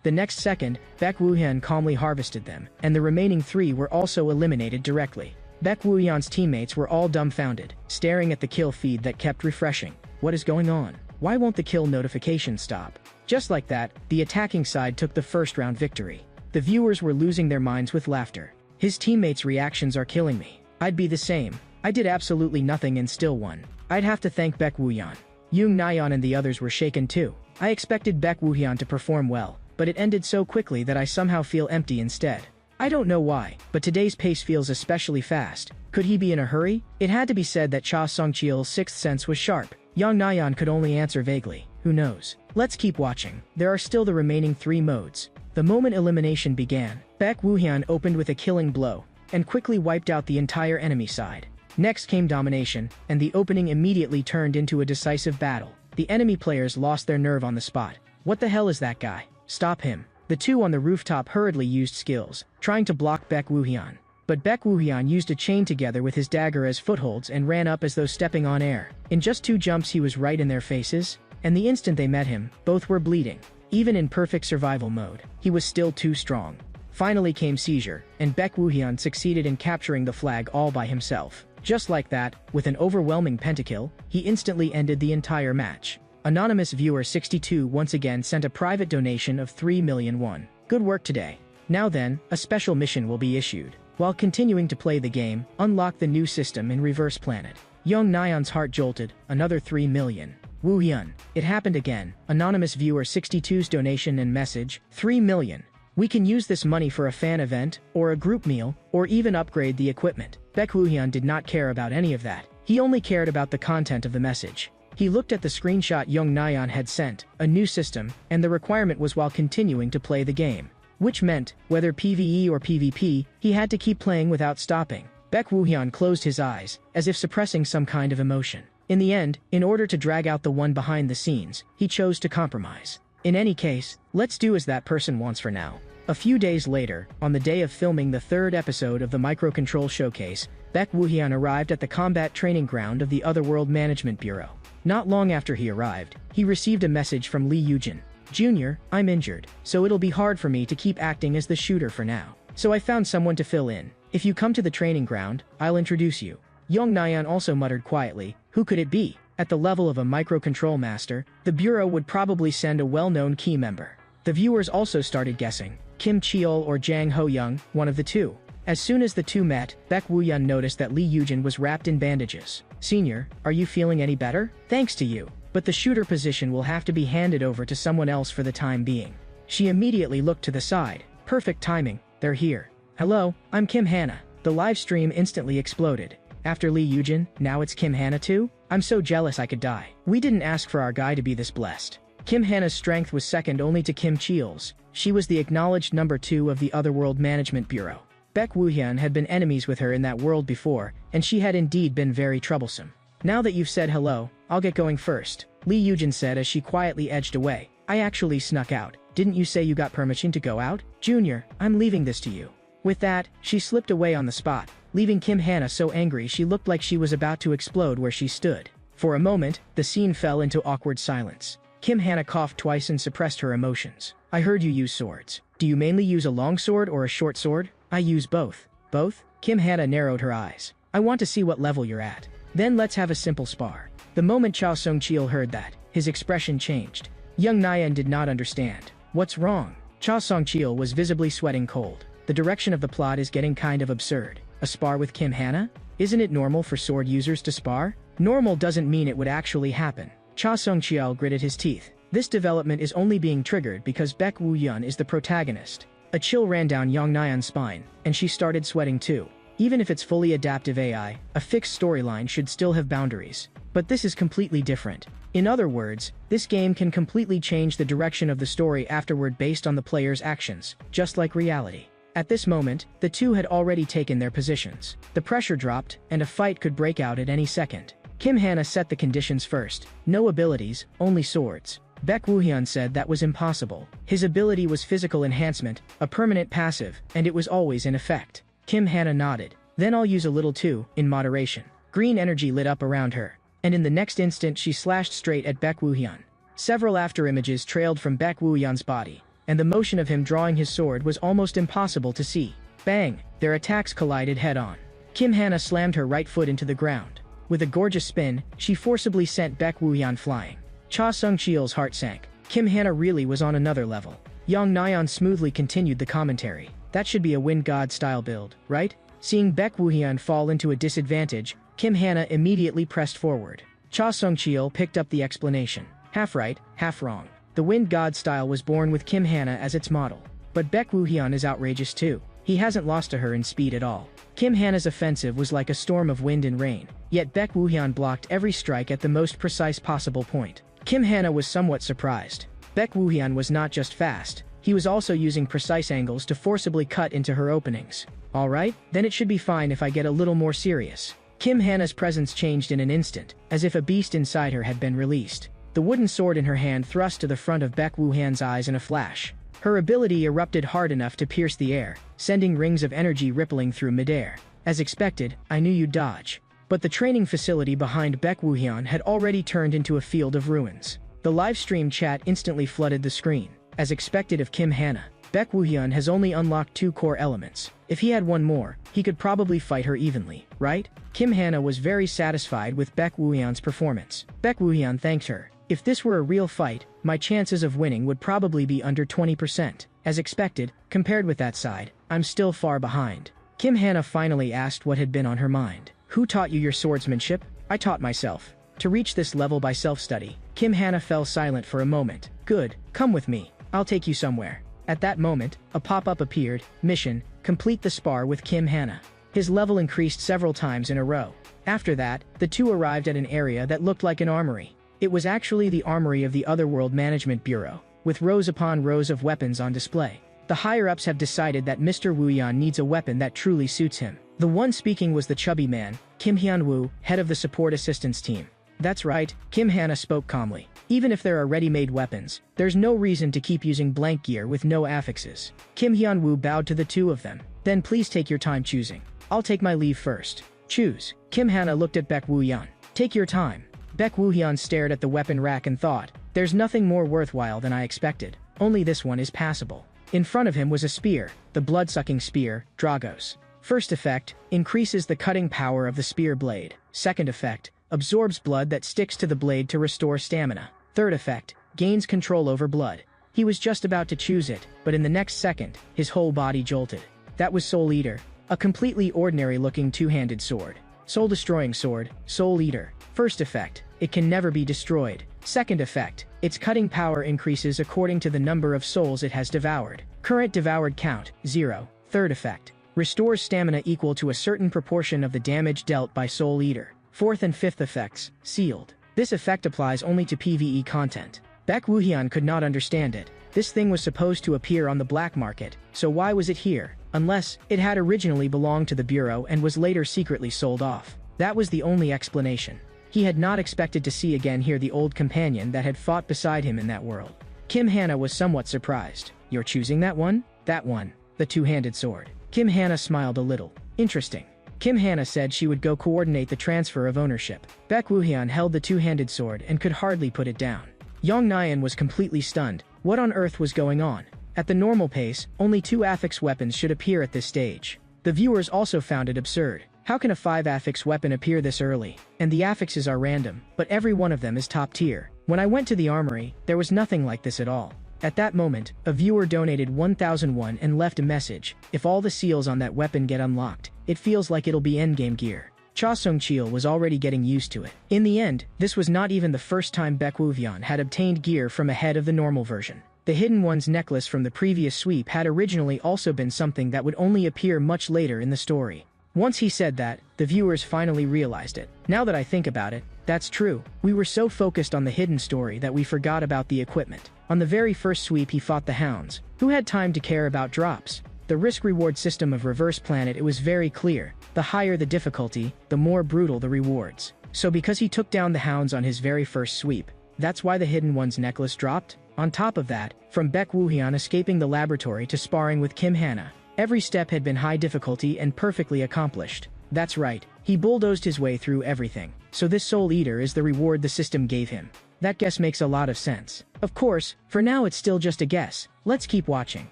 The next second, Baek Woo-hyun calmly harvested them, and the remaining 3 were also eliminated directly. Baek Woo-hyun's teammates were all dumbfounded, staring at the kill feed that kept refreshing. What is going on? Why won't the kill notification stop? Just like that, the attacking side took the first round victory. The viewers were losing their minds with laughter. His teammates' reactions are killing me. I'd be the same. I did absolutely nothing and still won. I'd have to thank Baek Woo-hyun. Yoon Nayeon and the others were shaken too. I expected Baek Woo-hyun to perform well, but it ended so quickly that I somehow feel empty instead. I don't know why, but today's pace feels especially fast. Could he be in a hurry? It had to be said that Cha Sung-cheol's 6th sense was sharp. Yang Nayeon could only answer vaguely. Who knows? Let's keep watching. There are still the remaining 3 modes. The moment elimination began, Baek Woo-hyun opened with a killing blow, and quickly wiped out the entire enemy side. Next came domination, and the opening immediately turned into a decisive battle. the enemy players lost their nerve on the spot. What the hell is that guy? Stop him. The two on the rooftop hurriedly used skills, trying to block Baek Woohyun. But Baek Woohyun used a chain together with his dagger as footholds and ran up as though stepping on air. In just 2 jumps he was right in their faces, and the instant they met him, both were bleeding. Even in perfect survival mode, he was still too strong. Finally came seizure, and Baek Woohyun succeeded in capturing the flag all by himself. Just like that, with an overwhelming pentakill, he instantly ended the entire match. Anonymous Viewer 62 once again sent a private donation of 3 million won. Good work today. Now then, a special mission will be issued. While continuing to play the game, unlock the new system in Reverse Planet. Young Nyan's heart jolted, another 3 million. Woohyun. It happened again. Anonymous Viewer 62's donation and message, 3 million. We can use this money for a fan event, or a group meal, or even upgrade the equipment. Baek Woohyun did not care about any of that. He only cared about the content of the message. He looked at the screenshot Young Nyan had sent, a new system, and the requirement was while continuing to play the game. Which meant, whether PvE or PvP, he had to keep playing without stopping. Baek Woohyun closed his eyes, as if suppressing some kind of emotion. In the end, in order to drag out the one behind the scenes, he chose to compromise. In any case, let's do as that person wants for now. A few days later, on the day of filming the 3rd episode of the Microcontrol Showcase, Baek Woohyun arrived at the combat training ground of the Otherworld Management Bureau. Not long after he arrived, he received a message from Lee Yujin. Junior, I'm injured, so it'll be hard for me to keep acting as the shooter for now. So I found someone to fill in. If you come to the training ground, I'll introduce you. Young Nyan also muttered quietly, who could it be? At the level of a microcontrol master, the bureau would probably send a well-known key member. The viewers also started guessing, Kim Cheol or Jang Ho-young, one of the two. As soon as the two met, Baek Woohyun noticed that Lee Yujin was wrapped in bandages. Senior, are you feeling any better? Thanks to you. But the shooter position will have to be handed over to someone else for the time being. She immediately looked to the side. Perfect timing, they're here. Hello, I'm Kim Hana. The live stream instantly exploded. After Lee Yujin, now it's Kim Hana too? I'm so jealous I could die. We didn't ask for our guy to be this blessed. Kim Hana's strength was second only to Kim Cheol's. She was the acknowledged number 2 of the Otherworld Management Bureau. Baek Woohyun had been enemies with her in that world before, and she had indeed been very troublesome. Now that you've said hello, I'll get going first, Lee Yujin said as she quietly edged away. I actually snuck out. Didn't you say you got permission to go out? Junior, I'm leaving this to you. With that, she slipped away on the spot, leaving Kim Hana so angry she looked like she was about to explode where she stood. For a moment, the scene fell into awkward silence. Kim Hana coughed twice and suppressed her emotions. I heard you use swords. Do you mainly use a long sword or a short sword? I use both. Both? Kim Hana narrowed her eyes. I want to see what level you're at. Then let's have a simple spar. The moment Cha Sung-cheol heard that, his expression changed. Young Nyan did not understand. What's wrong? Cha Sung-cheol was visibly sweating cold. The direction of the plot is getting kind of absurd. A spar with Kim Hana? Isn't it normal for sword users to spar? Normal doesn't mean it would actually happen. Cha Sung-cheol gritted his teeth. This development is only being triggered because Baek Woohyun is the protagonist. A chill ran down Young Nyan's spine, and she started sweating too. Even if it's fully adaptive AI, a fixed storyline should still have boundaries. But this is completely different. In other words, this game can completely change the direction of the story afterward based on the player's actions, just like reality. At this moment, the two had already taken their positions. The pressure dropped, and a fight could break out at any second. Kim Hana set the conditions first. No abilities, only swords. Baek Woohyun said that was impossible. His ability was physical enhancement, a permanent passive, and it was always in effect. Kim Hana nodded. Then I'll use a little too, in moderation. Green energy lit up around her, and in the next instant she slashed straight at Baek Woohyun. Several afterimages trailed from Baek Woohyun's body, and the motion of him drawing his sword was almost impossible to see. Bang! Their attacks collided head-on. Kim Hana slammed her right foot into the ground. With a gorgeous spin, she forcibly sent Baek Woohyun flying. Cha Sung-cheol's heart sank. Kim Hana really was on another level. Young Nyan smoothly continued the commentary. That should be a Wind God-style build, right? Seeing Baek Woohyun fall into a disadvantage, Kim Hana immediately pressed forward. Cha Sung-cheol picked up the explanation. Half right, half wrong. The Wind God style was born with Kim Hana as its model. But Baek Woohyun is outrageous too. He hasn't lost to her in speed at all. Kim Hana's offensive was like a storm of wind and rain, yet Baek Woohyun blocked every strike at the most precise possible point. Kim Hana was somewhat surprised. Baek Woohyun was not just fast, he was also using precise angles to forcibly cut into her openings. Alright, then it should be fine if I get a little more serious. Kim Hana's presence changed in an instant, as if a beast inside her had been released. the wooden sword in her hand thrust to the front of Baek Woo-hyun's eyes in a flash. Her ability erupted hard enough to pierce the air, sending rings of energy rippling through midair. As expected, I knew you'd dodge. But the training facility behind Baek Woo-hyun had already turned into a field of ruins. The live stream chat instantly flooded the screen. As expected of Kim Hana, Baek Woo-hyun has only unlocked 2 core elements. If he had one more, he could probably fight her evenly, right? Kim Hana was very satisfied with Baek Woo-hyun's performance. Baek Woo-hyun thanked her. If this were a real fight, my chances of winning would probably be under 20%. As expected, compared with that side, I'm still far behind. Kim Hana finally asked what had been on her mind. Who taught you your swordsmanship? I taught myself. To reach this level by self-study. Kim Hana fell silent for a moment. Good, come with me. I'll take you somewhere. At that moment, a pop-up appeared. Mission, complete the spar with Kim Hana. His level increased several times in a row. After that, the two arrived at an area that looked like an armory. It was actually the armory of the Otherworld Management Bureau, with rows upon rows of weapons on display. The higher-ups have decided that Mr. Woo-hyun needs a weapon that truly suits him. The one speaking was the chubby man, Kim Hyun-woo, head of the support assistance team. That's right, Kim Hana spoke calmly. Even if there are ready-made weapons, there's no reason to keep using blank gear with no affixes. Kim Hyun-woo bowed to the two of them. Then please take your time choosing. I'll take my leave first. Choose. Kim Hana looked at Baek Woo-hyun. Take your time. Baek Woo-hyun stared at the weapon rack and thought, there's nothing more worthwhile than I expected. Only this one is passable. In front of him was a spear, the blood-sucking spear, Dragos. First effect, increases the cutting power of the spear blade. Second effect, absorbs blood that sticks to the blade to restore stamina. Third effect, gains control over blood. He was just about to choose it, but in the next second, his whole body jolted. That was Soul Eater, a completely ordinary-looking two-handed sword. Soul-destroying sword, Soul Eater. First effect, it can never be destroyed. Second effect, its cutting power increases according to the number of souls it has devoured. Current devoured count, 0. Third effect, restores stamina equal to a certain proportion of the damage dealt by Soul Eater. Fourth and fifth effects, sealed. This effect applies only to PvE content. Baek Woo-hyun could not understand it. This thing was supposed to appear on the black market, so why was it here? Unless, it had originally belonged to the Bureau and was later secretly sold off. That was the only explanation. He had not expected to see again here the old companion that had fought beside him in that world. Kim Hana was somewhat surprised. You're choosing that one? That one. The two-handed sword. Kim Hana smiled a little. Interesting. Kim Hana said she would go coordinate the transfer of ownership. Baek Woo-hyun held the two-handed sword and could hardly put it down. Yong Nyan was completely stunned. What on earth was going on? At the normal pace, only 2 affix weapons should appear at this stage. The viewers also found it absurd. How can a 5 affix weapon appear this early? And the affixes are random, but every one of them is top tier. When I went to the armory, there was nothing like this at all. At that moment, a viewer donated 1,001 and left a message. If all the seals on that weapon get unlocked, it feels like it'll be endgame gear. Cha Sung-chil was already getting used to it. In the end, this was not even the first time Baek Woo-hyun had obtained gear from ahead of the normal version. The Hidden One's necklace from the previous sweep had originally also been something that would only appear much later in the story. Once he said that, the viewers finally realized it. Now that I think about it, that's true. We were so focused on the hidden story that we forgot about the equipment. On the very first sweep he fought the hounds. Who had time to care about drops? The risk-reward system of Reverse Planet, it was very clear. The higher the difficulty, the more brutal the rewards. So because he took down the hounds on his very first sweep, that's why the Hidden One's necklace dropped? On top of that, from Baek Woo-hyun escaping the laboratory to sparring with Kim Hana, every step had been high difficulty and perfectly accomplished. That's right, he bulldozed his way through everything. So this Soul Eater is the reward the system gave him. That guess makes a lot of sense. Of course, for now it's still just a guess. Let's keep watching.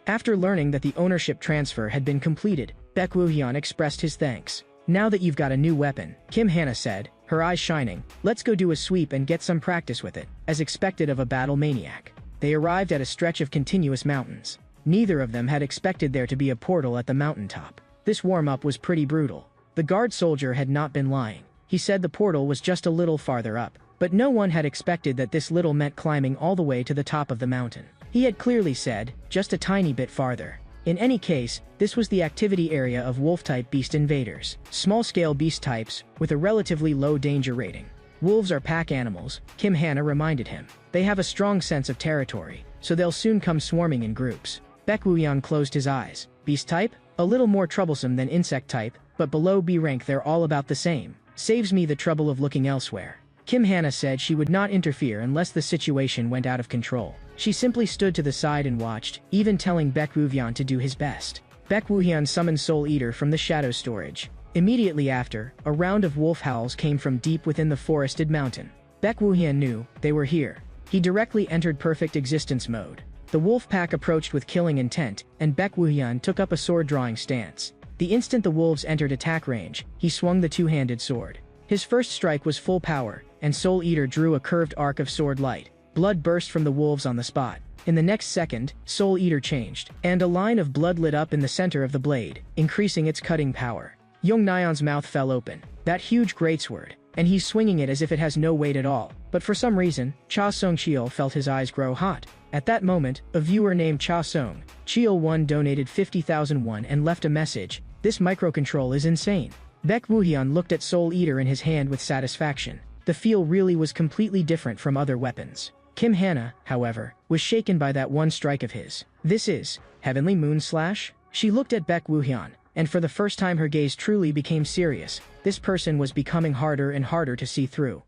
After learning that the ownership transfer had been completed, Baek Woo-hyun expressed his thanks. Now that you've got a new weapon, Kim Hana said, her eyes shining, let's go do a sweep and get some practice with it, as expected of a battle maniac. They arrived at a stretch of continuous mountains. Neither of them had expected there to be a portal at the mountaintop. This warm-up was pretty brutal. The guard soldier had not been lying. He said the portal was just a little farther up, but no one had expected that this little meant climbing all the way to the top of the mountain. He had clearly said, just a tiny bit farther. In any case, this was the activity area of wolf-type beast invaders, small-scale beast types, with a relatively low danger rating. Wolves are pack animals, Kim Hana reminded him. They have a strong sense of territory, so they'll soon come swarming in groups. Baek Woo-hyun closed his eyes. Beast type? A little more troublesome than insect type, but below B rank they're all about the same. Saves me the trouble of looking elsewhere. Kim Hannah said she would not interfere unless the situation went out of control. She simply stood to the side and watched, even telling Baek Woo-hyun to do his best. Baek Woo-hyun summoned Soul Eater from the shadow storage. Immediately after, a round of wolf howls came from deep within the forested mountain. Baek Woo-hyun knew they were here. He directly entered perfect existence mode. The wolf pack approached with killing intent, and Baek Woo-hyun took up a sword-drawing stance. The instant the wolves entered attack range, he swung the two-handed sword. His first strike was full power, and Soul Eater drew a curved arc of sword light. Blood burst from the wolves on the spot. In the next second, Soul Eater changed, and a line of blood lit up in the center of the blade, increasing its cutting power. Young Nyeon's mouth fell open. That huge greatsword, and he's swinging it as if it has no weight at all. But for some reason, Cha Song-cheol felt his eyes grow hot. At that moment, a viewer named Cha Song-cheol donated 50,000 won and left a message. This microcontrol is insane. Baek Woo-hyun looked at Soul Eater in his hand with satisfaction. The feel really was completely different from other weapons. Kim Hannah, however, was shaken by that one strike of his. This is Heavenly Moon Slash? She looked at Baek Woo-hyun, and for the first time her gaze truly became serious. This person was becoming harder and harder to see through.